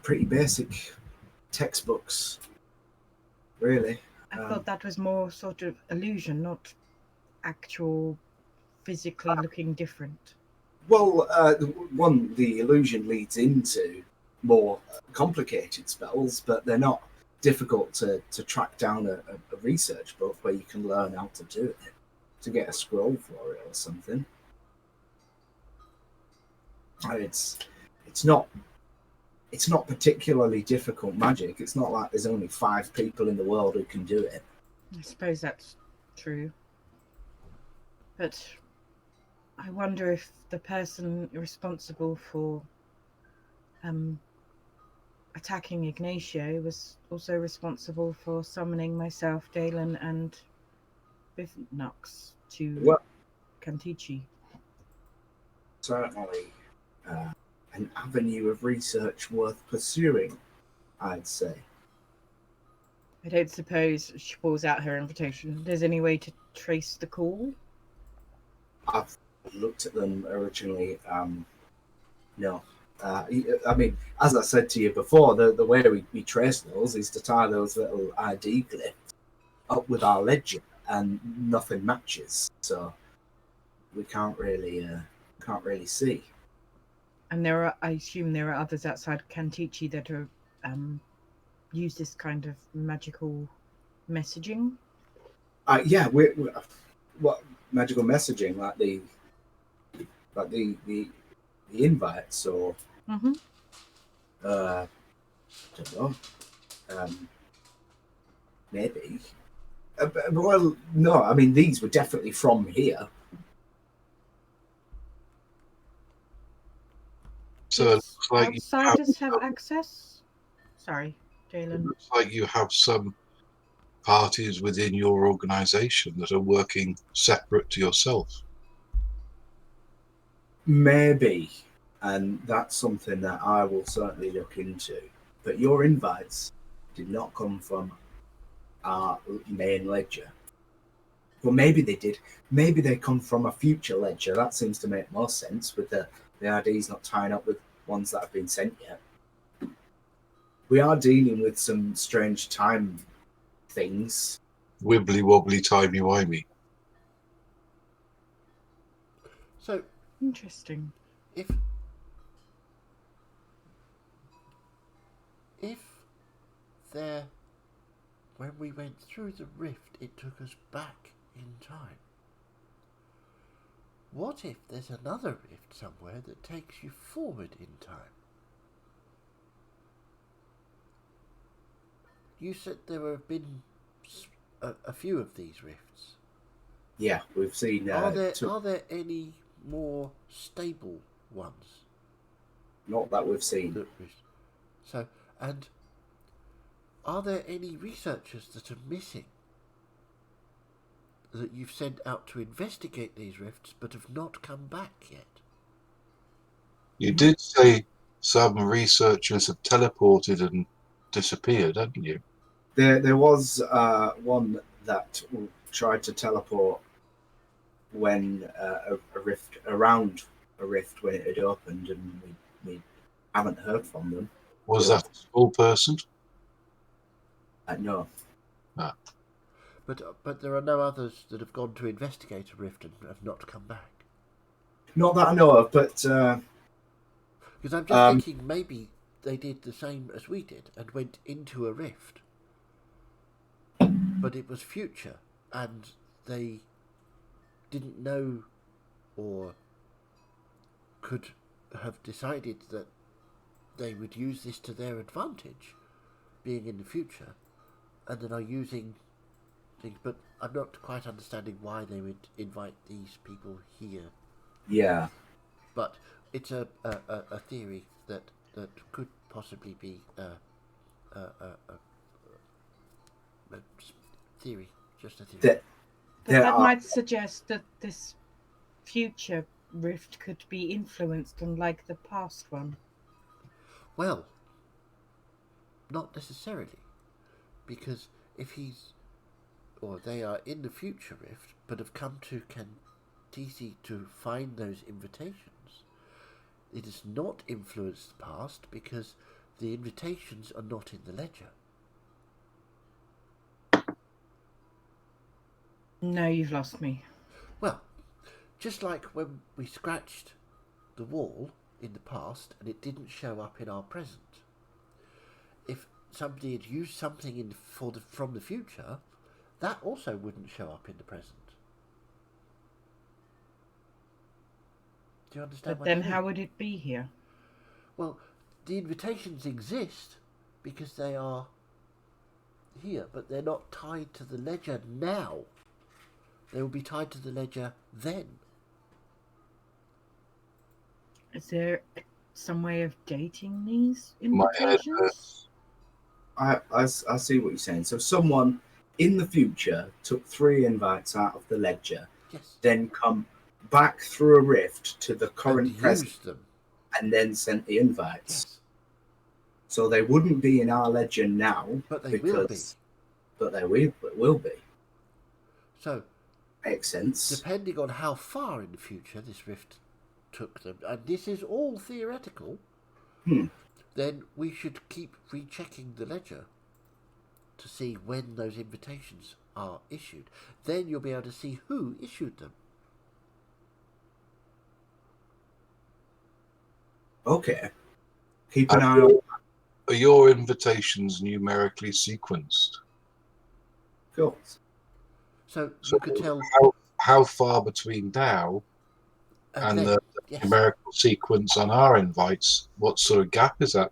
pretty basic textbooks, really. I thought that was more sort of illusion, not actual physically looking different. Well, the illusion leads into more complicated spells, but they're not difficult to track down a research book where you can learn how to do it, to get a scroll for it or something. It's not particularly difficult magic. It's not like there's only 5 people in the world who can do it. I suppose that's true. But I wonder if the person responsible for attacking Ignacio was also responsible for summoning myself, Dalen, and Bivnox to Cantici. Certainly an avenue of research worth pursuing, I'd say. I don't suppose, she pulls out her invitation, there's any way to trace the call? I've looked at them originally. No. I mean, as I said to you before, the way we trace those is to tie those little ID glyphs up with our ledger, and nothing matches. So we can't really see. And I assume there are others outside Cantici that are use this kind of magical messaging. Yeah, what magical messaging, like the invites, or Mm-hmm. I don't know, maybe. Well, no, I mean these were definitely from here. So it looks like outsiders have access. Sorry, Jalen. It looks like you have some parties within your organisation that are working separate to yourself. Maybe, and that's something that I will certainly look into. But your invites did not come from our main ledger. Well, maybe they did. Maybe they come from a future ledger. That seems to make more sense, with the IDs not tying up with ones that have been sent yet. We are dealing with some strange time things. Wibbly wobbly, timey wimey. So interesting. If there, when we went through the rift, it took us back in time. What if there's another rift somewhere that takes you forward in time? You said there have been a few of these rifts. Yeah, we've seen. Are there any more stable ones? Not that we've seen. So, and are there any researchers that are missing that you've sent out to investigate these rifts but have not come back yet? You did say some researchers have teleported and disappeared, hadn't you? There was one that tried to teleport when a rift around a rift when it had opened, and we haven't heard from them. Was that a small person? No. Ah. But there are no others that have gone to investigate a rift and have not come back. Not that I know of, but Because I'm just thinking maybe they did the same as we did and went into a rift. But it was future, and they didn't know or could have decided that they would use this to their advantage, being in the future, and then are using things. But I'm not quite understanding why they would invite these people here. yeah. But it's a theory that could possibly be a theory, just a theory. There, But there that are, might suggest that this future rift could be influenced, unlike the past one. Well, not necessarily, because if he's or they are in the future rift, but have come to Kantisi to find those invitations, it has not influenced the past because the invitations are not in the ledger. No, you've lost me. Well, just like when we scratched the wall in the past and it didn't show up in our present. If somebody had used something from the future, that also wouldn't show up in the present. Do you understand But what then I mean? how would it be here? Well, the invitations exist because they are here, but they're not tied to the ledger now. They will be tied to the ledger then. Is there some way of dating these My head invitations? I see what you're saying. So someone in the future took 3 invites out of the ledger, Yes. then come back through a rift to the current And present, use them. and then sent the invites. Yes. So they wouldn't be in our ledger now, But they will be. But they will be. So, Makes sense. depending on how far in the future this rift took them, and this is all theoretical, then we should keep rechecking the ledger to see when those invitations are issued. Then you'll be able to see who issued them. Okay. Keep an eye on. Are your invitations numerically sequenced? Cool. So you could tell how far between now and then, the yes. numerical sequence on our invites, what sort of gap is that?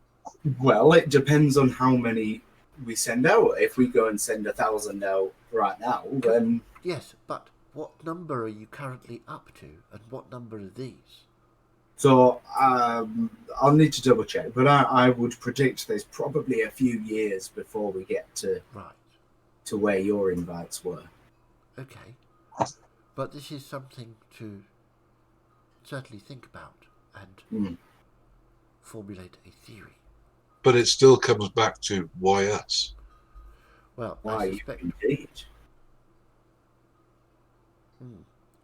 Well, it depends on how many we send out. If we go and send 1,000 out right now, then Yes, but what number are you currently up to, and what number are these? so I'll need to double check, but I would predict there's probably a few years before we get to where your invites were. Okay. But this is something to certainly think about and formulate a theory. But it still comes back to why us? Well, Why I suspect. indeed?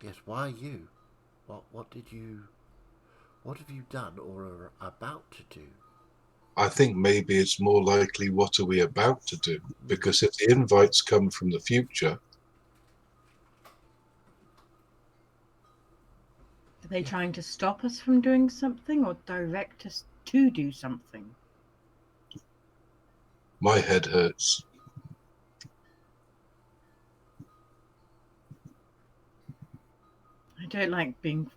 Yes, why you? What have you done or are about to do? I think maybe it's more likely what are we about to do? Because if the invites come from the future, Are they trying to stop us from doing something or direct us to do something? my head hurts. I don't like being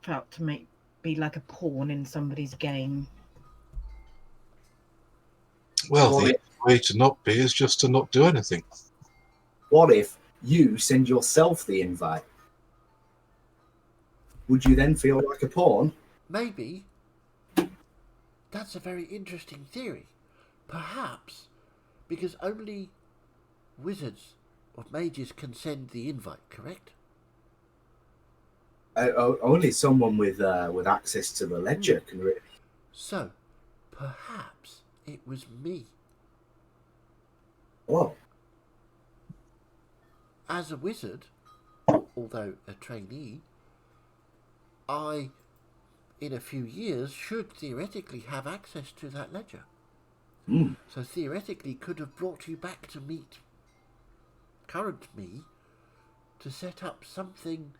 felt to be like a pawn in somebody's game. Well, the way to not be is just to not do anything. What if you send yourself the invite? Would you then feel like a pawn? Maybe. That's a very interesting theory. Perhaps because only wizards or mages can send the invite, correct? Only someone with access to the ledger can really. So, perhaps it was me. Whoa. As a wizard, although a trainee, I, in a few years, should theoretically have access to that ledger. So theoretically could have brought you back to meet current me to set up something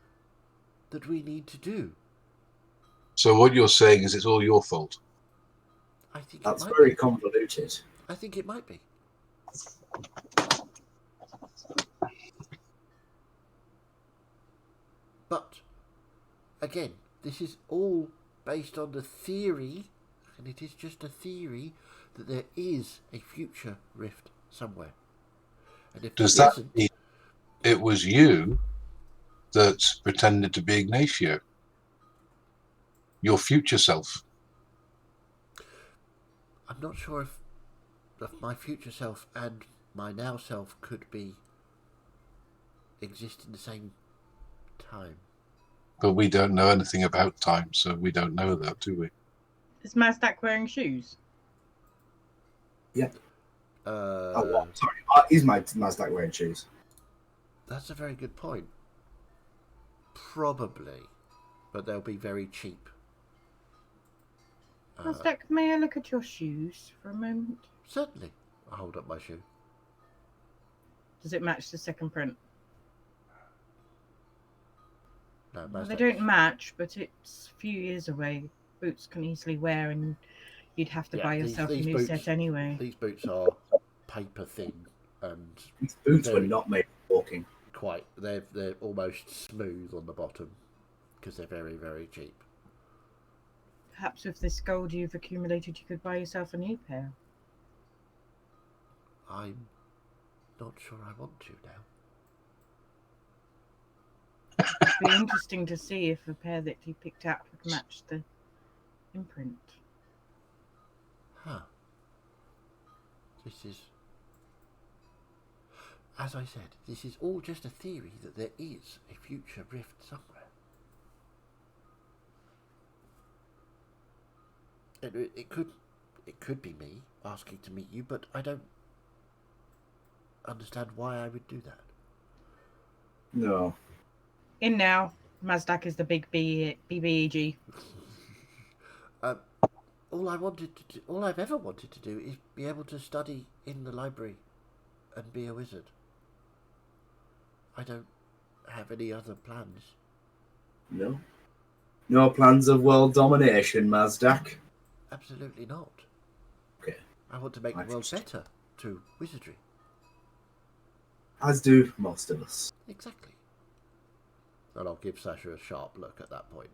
that we need to do. So what you're saying is it's all your fault. I think That's it might very be. convoluted. I think it might be. But again, this is all based on the theory, and it is just a theory, that there is a future rift somewhere. And if Does there that isn't, mean it was you that pretended to be Ignacio? Your future self? I'm not sure if my future self and my now self could exist in the same time. But we don't know anything about time, so we don't know that, do we? Is Mazdak wearing shoes? Yeah. Uh, Oh, what? Sorry. Is my Nasdaq wearing shoes? That's a very good point. Probably, but they'll be very cheap. Mazdak, may I look at your shoes for a moment? Certainly. I'll hold up my shoe. Does it match the second print? No, Well, they Mazdak- don't match, but it's a few years away. Boots can easily wear, and you'd have to Yeah, buy these- yourself a these new boots- set anyway. These boots are paper thin and These boots were Very- not made for walking. quite. They're almost smooth on the bottom because they're very, very cheap. Perhaps with this gold you've accumulated, you could buy yourself a new pair. I'm not sure I want to now. It'd be interesting to see if a pair that you picked out would match the imprint. Huh. This is, as I said, this is all just a theory that there is a future rift somewhere. It could be me asking to meet you, but I don't understand why I would do that. No. In now, Mazdak is the big BBEG. All I've ever wanted to do is be able to study in the library and be a wizard. I don't have any other plans. No. No plans of world domination, Mazdak. Absolutely not. Okay. I want to make the world Interesting. better through wizardry. As do most of us. Exactly. And I'll give Sasha a sharp look at that point.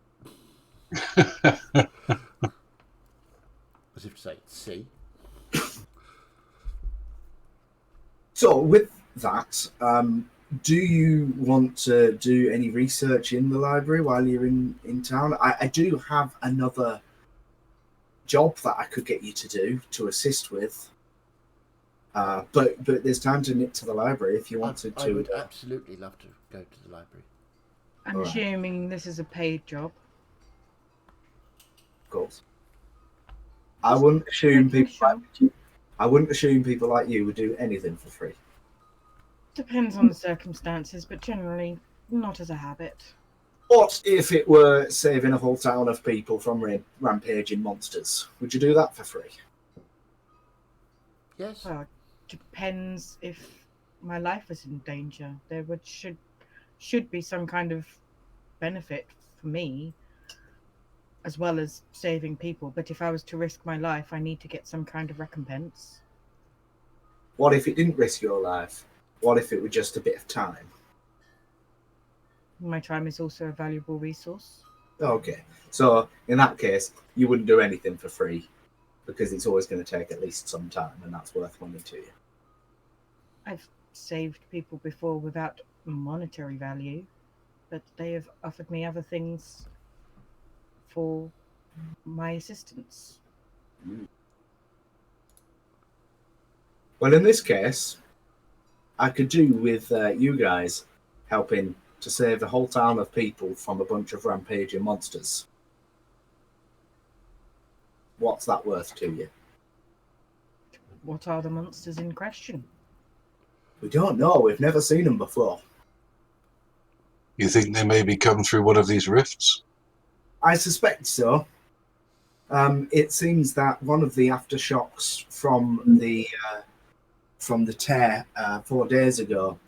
As if to say, see? So, with that, do you want to do any research in the library while you're in town? I do have another job that I could get you to do to assist with. But there's time to nip to the library if you wanted I to. would absolutely love to go to the library. I'm Alright. assuming this is a paid job. Of course. I wouldn't assume Making people. sure. I wouldn't assume people like you would do anything for free. Depends on the circumstances, but generally not as a habit. What if it were saving a whole town of people from rampaging monsters? Would you do that for free? Yes? Well, depends if my life was in danger. There should be some kind of benefit for me, as well as saving people. But if I was to risk my life, I need to get some kind of recompense. What if it didn't risk your life? What if it were just a bit of time? My time is also a valuable resource. Okay, so in that case, you wouldn't do anything for free because it's always going to take at least some time, and that's worth money to you. I've saved people before without monetary value, but they have offered me other things for my assistance. Well, in this case, I could do with you guys helping to save a whole town of people from a bunch of rampaging monsters. What's that worth to you? What are the monsters in question? We don't know. We've never seen them before. You think they maybe come through one of these rifts? I suspect so. It seems that one of the aftershocks from the tear 4 days ago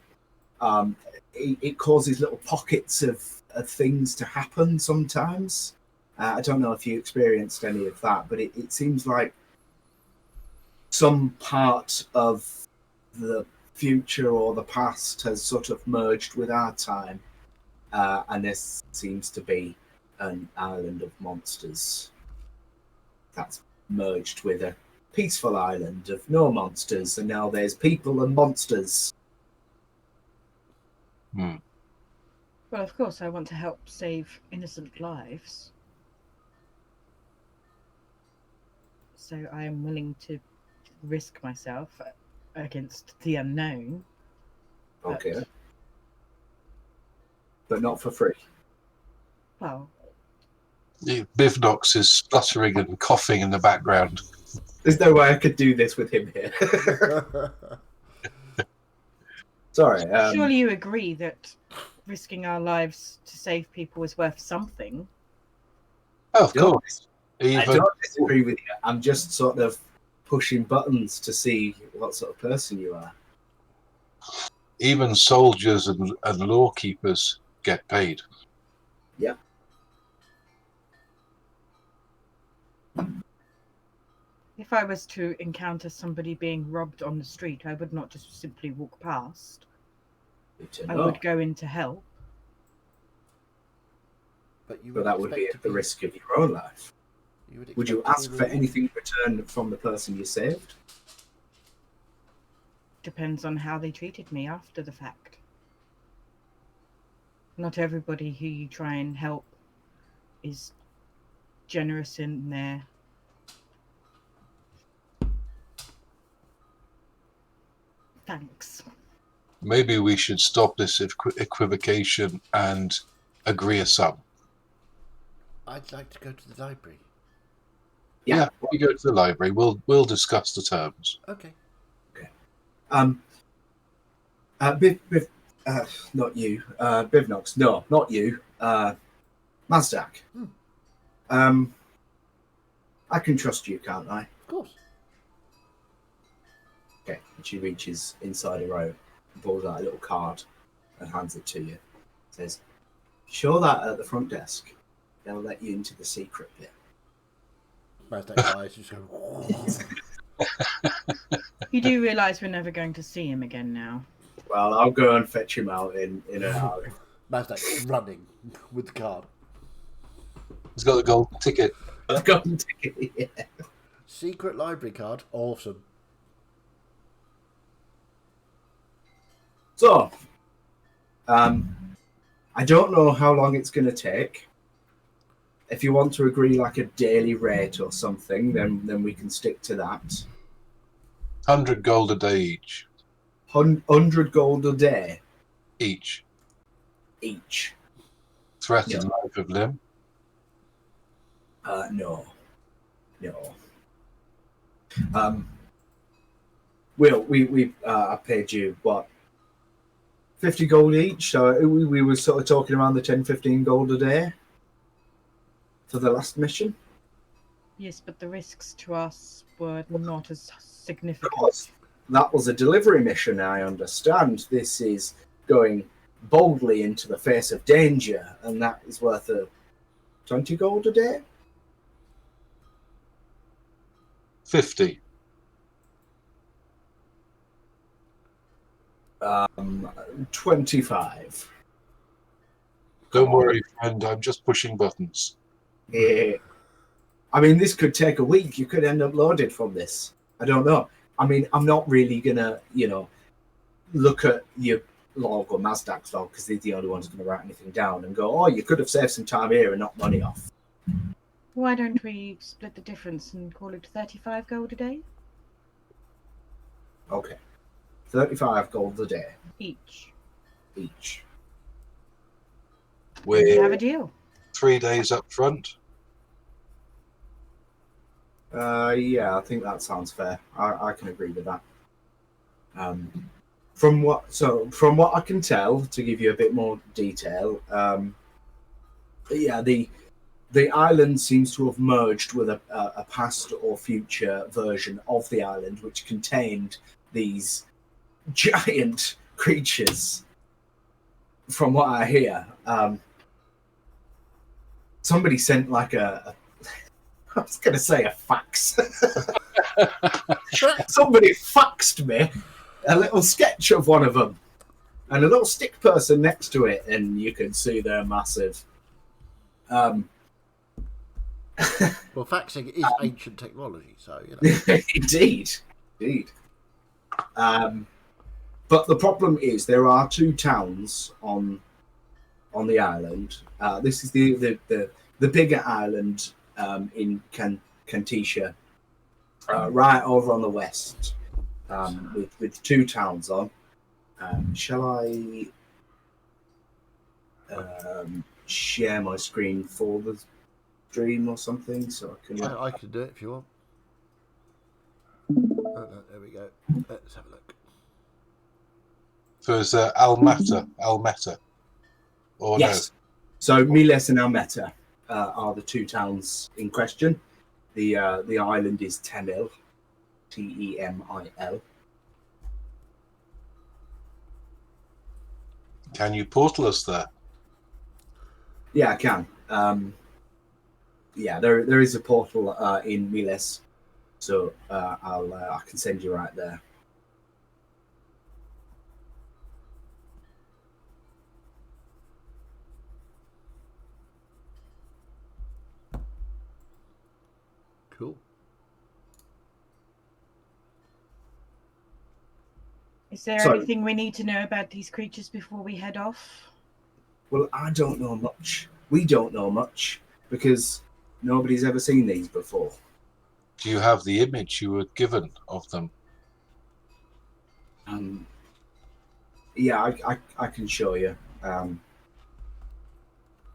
it causes little pockets of things to happen sometimes. I don't know if you experienced any of that, but it seems like some part of the future or the past has sort of merged with our time, and this seems to be an island of monsters that's merged with a peaceful island of no monsters, and now there's people and monsters. Hmm. Well, of course, I want to help save innocent lives. So I am willing to risk myself against the unknown. Okay, But, but not for free. well, Bivnox is spluttering and coughing in the background. There's no way I could do this with him here. Sorry. surely you agree that risking our lives to save people is worth something. Oh, of No, course. I Even don't disagree with you. I'm just sort of pushing buttons to see what sort of person you are. even soldiers and lawkeepers get paid. Yeah. If I was to encounter somebody being robbed on the street, I would not just simply walk past. Good to I know. would go in to help. But you But that would be expect at to the risk of your own life. Would you expect to ask be for rewarded. anything in return from the person you saved? Depends on how they treated me after the fact. Not everybody who you try and help is generous in their thanks. Maybe we should stop this equivocation and agree a sum. I'd like to go to the library. Yeah, we go to the library. We'll discuss the terms. Okay. Not you. Bivnox. No, not you. Mazdak. I can trust you, can't I? Of course. Okay. And she reaches inside her own, pulls out a little card, and hands it to you. Says, "Show that at the front desk. They'll let you into the secret bit." Mazdak's eyes just go. You do realise we're never going to see him again now. Well, I'll go and fetch him out in an hour. Mazdak's running with the card. He's got the golden ticket. I've got a ticket. Yeah. Secret library card. Awesome. So, I don't know how long it's going to take. If you want to agree like a daily rate or something, then we can stick to that. 100 gold a day each. 100 gold a day Each. each. Threatened Yeah. life of limb. No. Will, we I paid you, what, 50 gold each? So we were sort of talking around the 10, 15 gold a day for the last mission. Yes, but the risks to us were not as Of significant. course, that was a delivery mission, I understand. This is going boldly into the face of danger, and that is worth 20 gold a day? 50. 25. Don't worry, friend. I'm just pushing buttons. Yeah. I mean, this could take a week. You could end up loaded from this. I don't know. I mean, I'm not really going to, look at your log or Mazdak's log because they're the only ones going to write anything down and go, oh, you could have saved some time here and knocked money off. Why don't we split the difference and call it 35 gold a day? Okay. 35 gold a day Each. each. We have a We're deal. 3 days up front. Yeah, I think that sounds fair. I can agree with that. From what I can tell, to give you a bit more detail, yeah, the island seems to have merged with a past or future version of the island, which contained these giant creatures from what I hear, somebody sent like I was going to say a fax. Somebody faxed me a little sketch of one of them and a little stick person next to it, and you can see they're massive. Well, faxing is ancient technology, so you know. Indeed. But the problem is there are 2 towns on the island. This is the bigger island in Kantisha, right over on the west, with 2 towns on. Shall I share my screen for the stream or something so I can? I can do it if you want. Oh, no, there we go. Let's have a look. So it's Almeta, or Yes. So Miles and Almeta are the 2 towns in question. The island is Temil, Temil. Can you portal us there? Yeah, I can. Yeah, there is a portal in Miles, so I can send you right there. Cool. Is there anything we need to know about these creatures before we head off? Well, I don't know much. We don't know much because nobody's ever seen these before. Do you have the image you were given of them? Yeah, I can show you.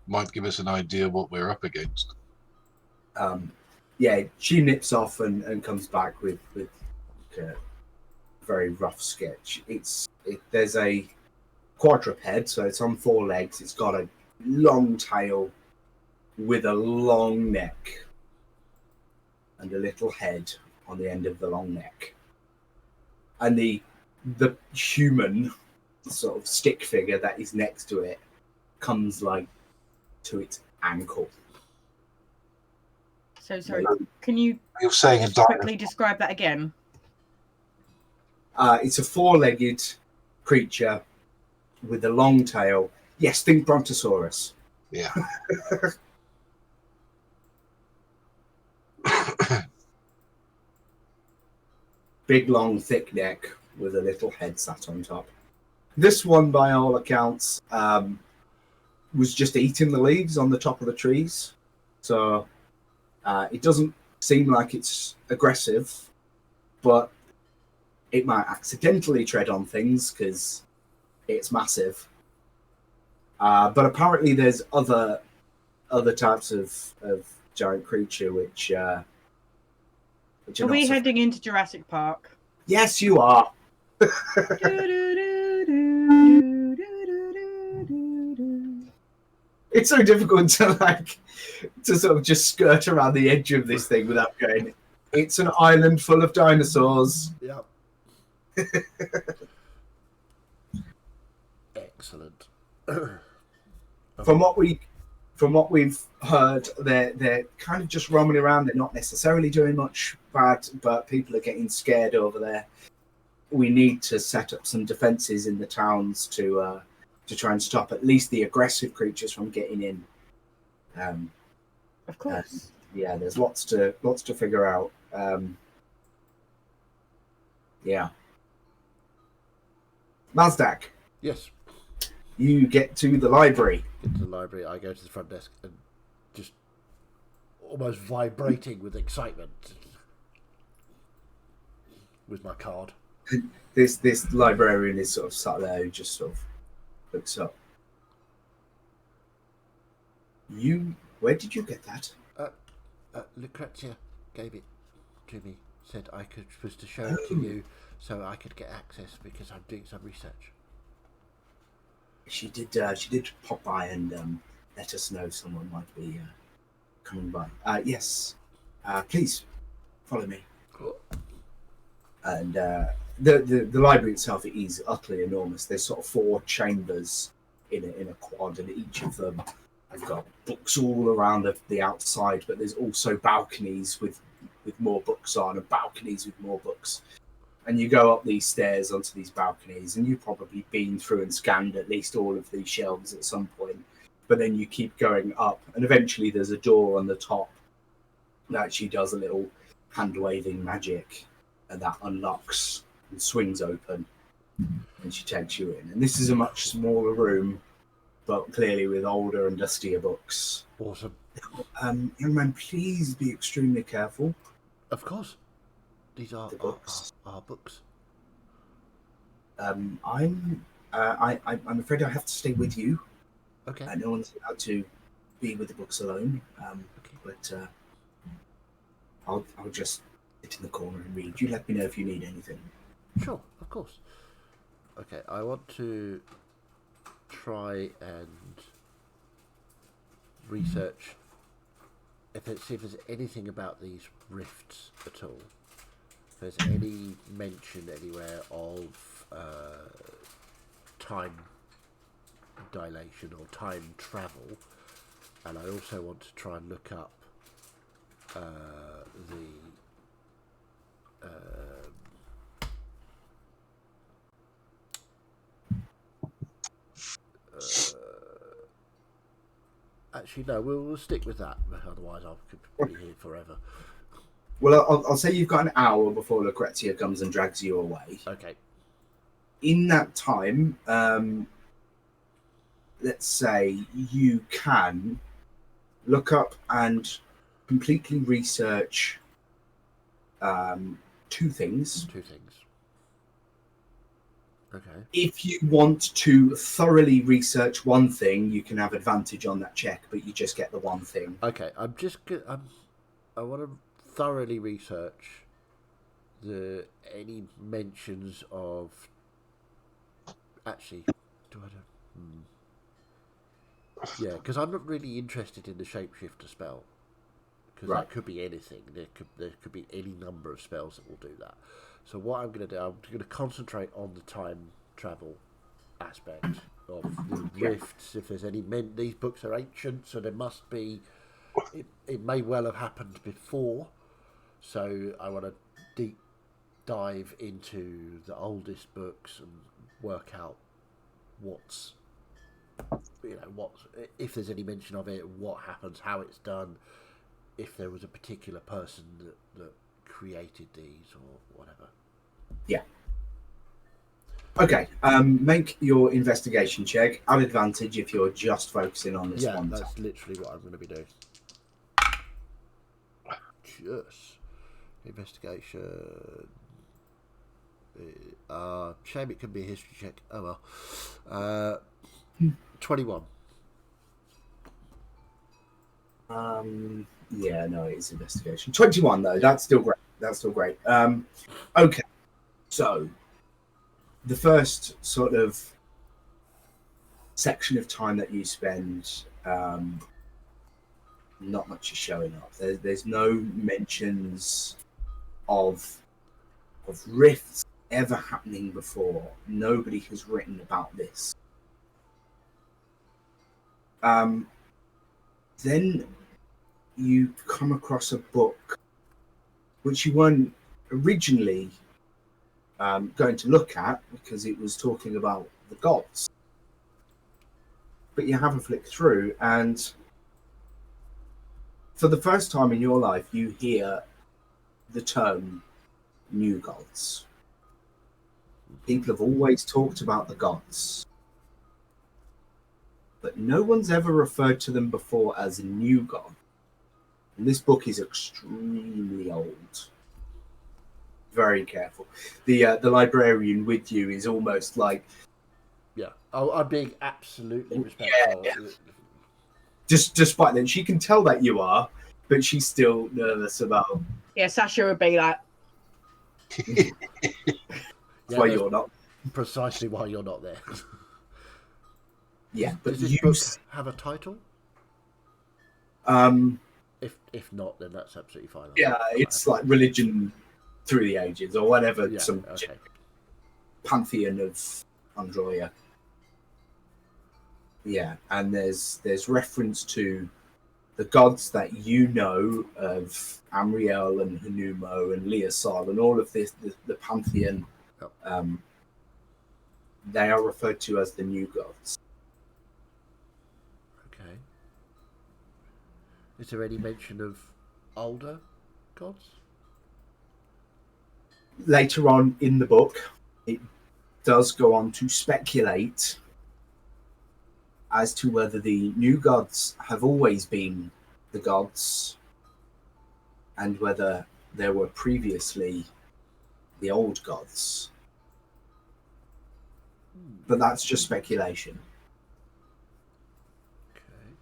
Might give us an idea what we're up against. Yeah, she nips off and comes back with a very rough sketch. There's a quadruped, so it's on 4 legs. It's got a long tail with a long neck and a little head on the end of the long neck. And the human sort of stick figure that is next to it comes like to its ankle. So sorry, can you You're saying a quickly describe that again? It's a 4-legged creature with a long tail. Yes, think Brontosaurus. Yeah. Big, long, thick neck with a little head sat on top. This one, by all accounts, was just eating the leaves on the top of the trees. So it doesn't seem like it's aggressive, but it might accidentally tread on things because it's massive. But apparently there's other types of giant creature which are we heading into Jurassic Park? Yes, you are. It's so difficult to sort of just skirt around the edge of this thing without going. It's an island full of dinosaurs. Yep. Excellent. From what we've heard, they're kind of just roaming around. They're not necessarily doing much bad, but people are getting scared over there. We need to set up some defenses in the towns to try and stop at least the aggressive creatures from getting in. Of course. Yeah, there's lots to figure out. Yeah. Mazdak. Yes. You get to the library. Get to the library. I go to the front desk and just almost vibrating with excitement with my card. This librarian is sort of sat there who just sort of looks up. Where did you get that? Lucrezia gave it to me. Said I was to show it to you so I could get access because I'm doing some research. She did pop by and let us know someone might be coming by. Yes. Please follow me. Cool. And the library itself is utterly enormous. There's sort of 4 chambers in a quad, and each of them have got books all around the outside, but there's also balconies with more books on, and balconies with more books. And you go up these stairs onto these balconies, and you've probably been through and scanned at least all of these shelves at some point. But then you keep going up, and eventually there's a door on the top that actually does a little hand-waving magic, and that unlocks and swings open, and she takes you in. And this is a much smaller room, but clearly with older and dustier books. Awesome. Young man, please be extremely careful. Of course. These are The books. our books. I'm afraid I have to stay with you. Okay. No one's allowed to be with the books alone. Okay. But I'll just sit in the corner and read. You let me know if you need anything. Sure, of course. Okay, I want to try and research see if there's anything about these rifts at all. If there's any mention anywhere of time dilation or time travel, and I also want to try and look up actually, no, we'll stick with that. Otherwise, I could be here forever. Well, I'll say you've got an hour before Lucrezia comes and drags you away. Okay. In that time, let's say you can look up and completely research two things. Two things. Okay. If you want to thoroughly research one thing, you can have advantage on that check, but you just get the one thing. Okay, I want to thoroughly research any mentions of. Actually, yeah, because I'm not really interested in the shapeshifter spell, because that could be anything. There could be any number of spells that will do that. So what I'm going to do, I'm going to concentrate on the time travel aspect of the rifts. If there's any these books are ancient, so there must be. It may well have happened before, so I want to deep dive into the oldest books and work out what's if there's any mention of it, what happens, how it's done, if there was a particular person that created these or whatever. Yeah. Okay. Make your investigation check. At advantage if you're just focusing on this one. Yeah, that's literally what I'm going to be doing. Yes. Investigation. Shame it couldn't be a history check. Oh well. 21. Yeah, no, it's investigation. 21 though. That's still great. Okay. So the first sort of section of time that you spend, not much is showing up. There's no mentions of rifts ever happening before. Nobody has written about this. Then you come across a book which you weren't originally going to look at because it was talking about the gods. But you have a flick through, and for the first time in your life, you hear the term new gods. People have always talked about the gods, but no one's ever referred to them before as a new god. And this book is extremely old. Very careful. The librarian with you is almost like... Yeah. Oh, I'm being absolutely respectful. Yeah. Despite that, she can tell that you are, but she's still nervous about... Yeah, Sasha would be like... That's why you're not. Precisely why you're not there. Yeah, but does this book have a title? If not, then that's absolutely fine. Yeah, it's like Religion Through the Ages or whatever. Yeah, some okay. pantheon of Androia. Yeah, and there's reference to the gods that you know of Amriel and Hanumo and Leosol and all of this, the pantheon. Yep. They are referred to as the new gods. Okay. Is there any mention of older gods? Later on in the book, it does go on to speculate as to whether the new gods have always been the gods and whether there were previously the old gods. But that's just speculation. Okay.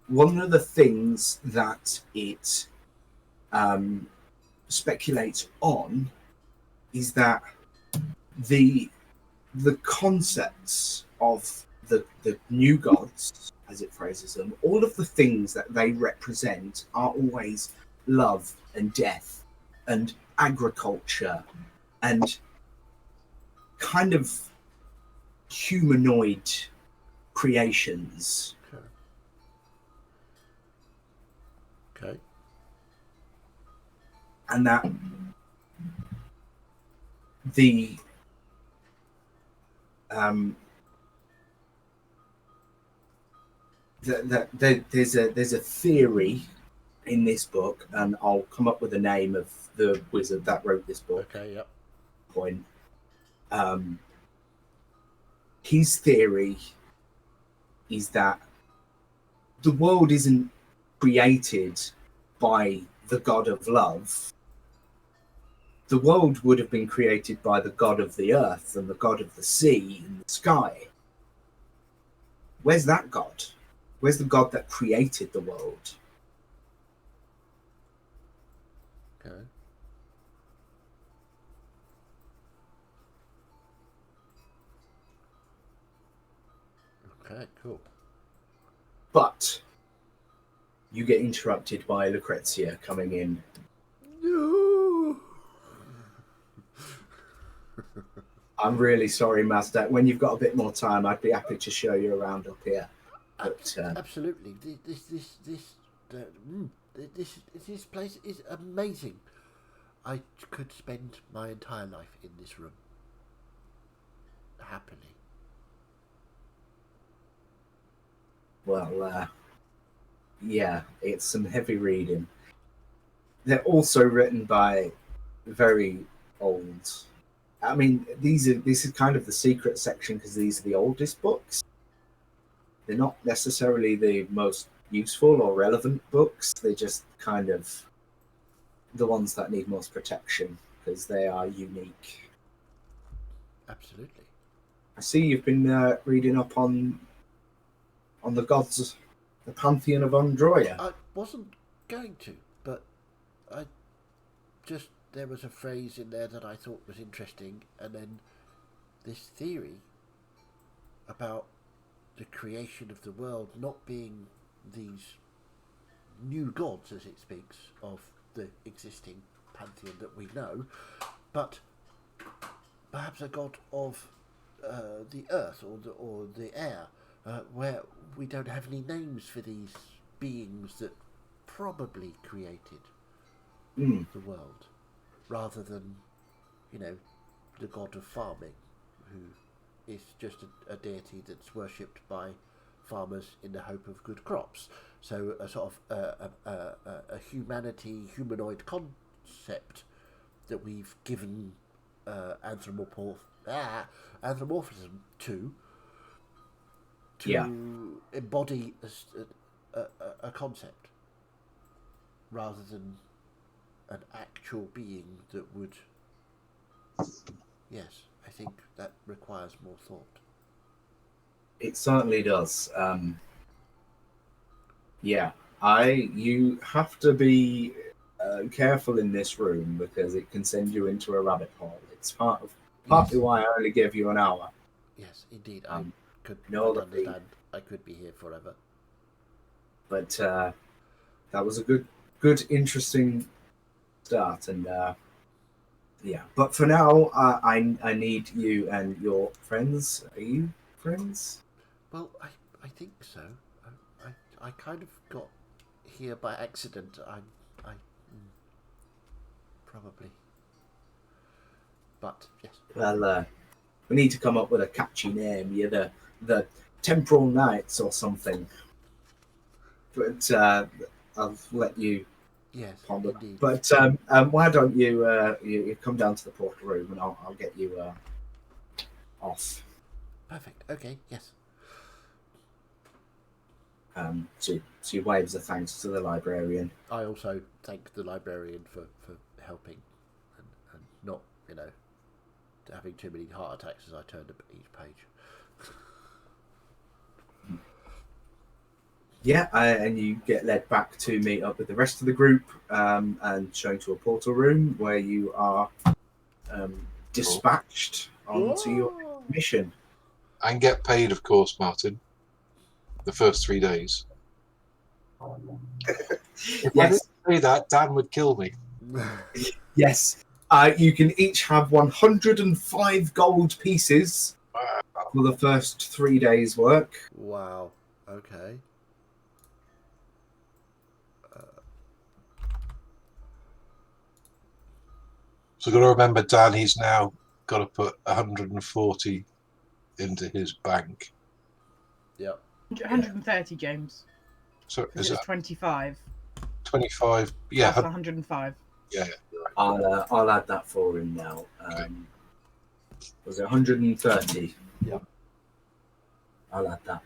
One of the things that it speculates on is that the concepts of the new gods, as it phrases them, all of the things that they represent are always love and death and agriculture and kind of humanoid creations. Okay. And that the there's a theory in this book, and I'll come up with the name of the wizard that wrote this book. Okay. Yep. Point. His theory is that the world isn't created by the god of love. The world would have been created by the god of the earth and the god of the sea and the sky. Where's that god? Where's the god that created the world? Okay. Okay, cool. But you get interrupted by Lucrezia coming in. No. I'm really sorry, Mazda. When you've got a bit more time, I'd be happy to show you around up here. But, Absolutely. This place is amazing. I could spend my entire life in this room. Happily. well, yeah, it's some heavy reading. They're also written by very old. I mean, this is kind of the secret section because these are the oldest books. They're not necessarily the most useful or relevant books. They're just kind of the ones that need most protection because they are unique. Absolutely. I see you've been reading up on the gods, the pantheon of Androia. I wasn't going to, but there was a phrase in there that I thought was interesting, and then this theory about the creation of the world not being these new gods, as it speaks of the existing pantheon that we know, but perhaps a god of the earth or the air, where we don't have any names for these beings that probably created the world, rather than, the god of farming, who is just a deity that's worshipped by farmers in the hope of good crops. So a sort of a humanoid concept that we've given anthropomorphism to embody a concept rather than an actual being that would. Yes, I think that requires more thought. It certainly does. You have to be careful in this room because it can send you into a rabbit hole. It's partly why I only gave you an hour. Yes, indeed. I understand. I could be here forever. But that was a good, interesting start, and Yeah, but for now, I need you and your friends. Are you friends? Well, I think so. I kind of got here by accident. Probably. But yes. Well, we need to come up with a catchy name. You're the Temporal Knights or something. But I'll let you Yes, ponder. indeed. But why don't you come down to the portal room and I'll get you off. Perfect. Okay, yes. So you waves a thanks to the librarian. I also thank the librarian for helping and not, having too many heart attacks as I turned up each page. Yeah, and you get led back to meet up with the rest of the group and shown to a portal room where you are dispatched onto your mission. And get paid, of course, Martin. The first 3 days. If I didn't Yes, say that, Dan would kill me. yes. You can each have 105 gold pieces for the first 3 days' work. Wow. Okay. So you've got to remember, Dan, he's now got to put 140 into his bank. Yep. 130, James. So Because is it's it 25 25? Yeah, plus 105. yeah. I'll add that for him now. Was it 130? Yep. I'll add that.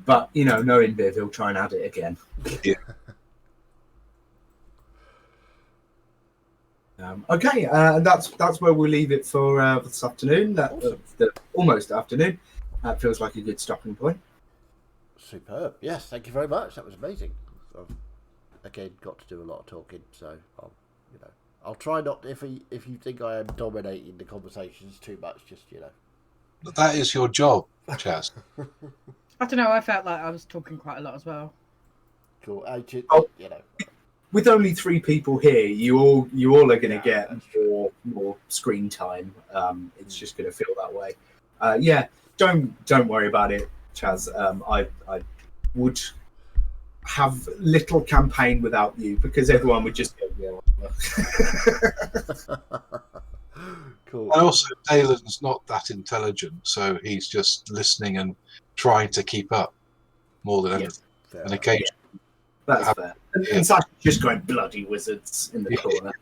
But knowing Viv, he'll try and add it again. Yeah. Okay, that's where we'll leave it for this afternoon. Awesome. The almost afternoon. That feels like a good stopping point. Superb. Yes, thank you very much. That was amazing. I've again got to do a lot of talking, so I'll try not if you think I am dominating the conversations too much, just That is your job, Chaz. I don't know, I felt like I was talking quite a lot as well. Cool. With only 3 people here, you all are going to get that's more screen time. It's just going to feel that way. Yeah, don't worry about it, Chaz. I would have little campaign without you because everyone would just go. Cool. And also, Dalen's not that intelligent, so he's just listening and trying to keep up more than anything. Fair And enough. occasionally, That's fair. And Sasha's just going bloody wizards in the corner.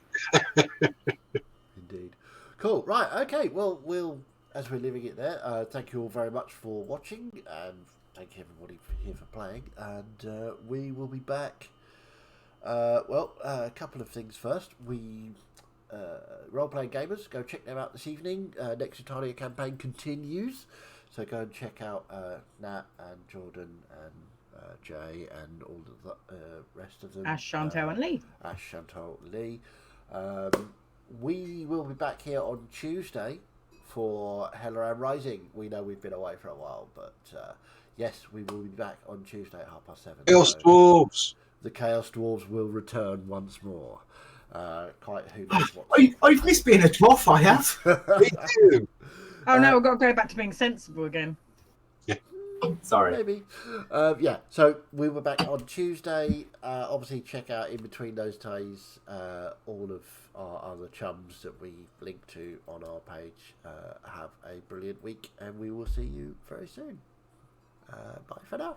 Indeed. Cool. Right. Okay. Well, as we're leaving it there, thank you all very much for watching, and thank you everybody here for playing. And we will be back. A couple of things first. We role playing gamers, go check them out this evening. Next Italia campaign continues, so go and check out Nat and Jordan and Jay and all of the rest of them. Ash, Chantal, and Lee. Ash, Chantal, Lee. We will be back here on Tuesday for Helleran Rising. We know we've been away for a while, but yes, we will be back on Tuesday at 7:30. Chaos Dwarves! The Chaos Dwarves will return once more. Quite who knows what. I've missed being a dwarf, I have. Me too! Oh no, we've got to go back to being sensible again. Sorry. Maybe. So we were back on Tuesday. Obviously, check out in between those days all of our other chums that we link to on our page. Have a brilliant week, and we will see you very soon. Bye for now.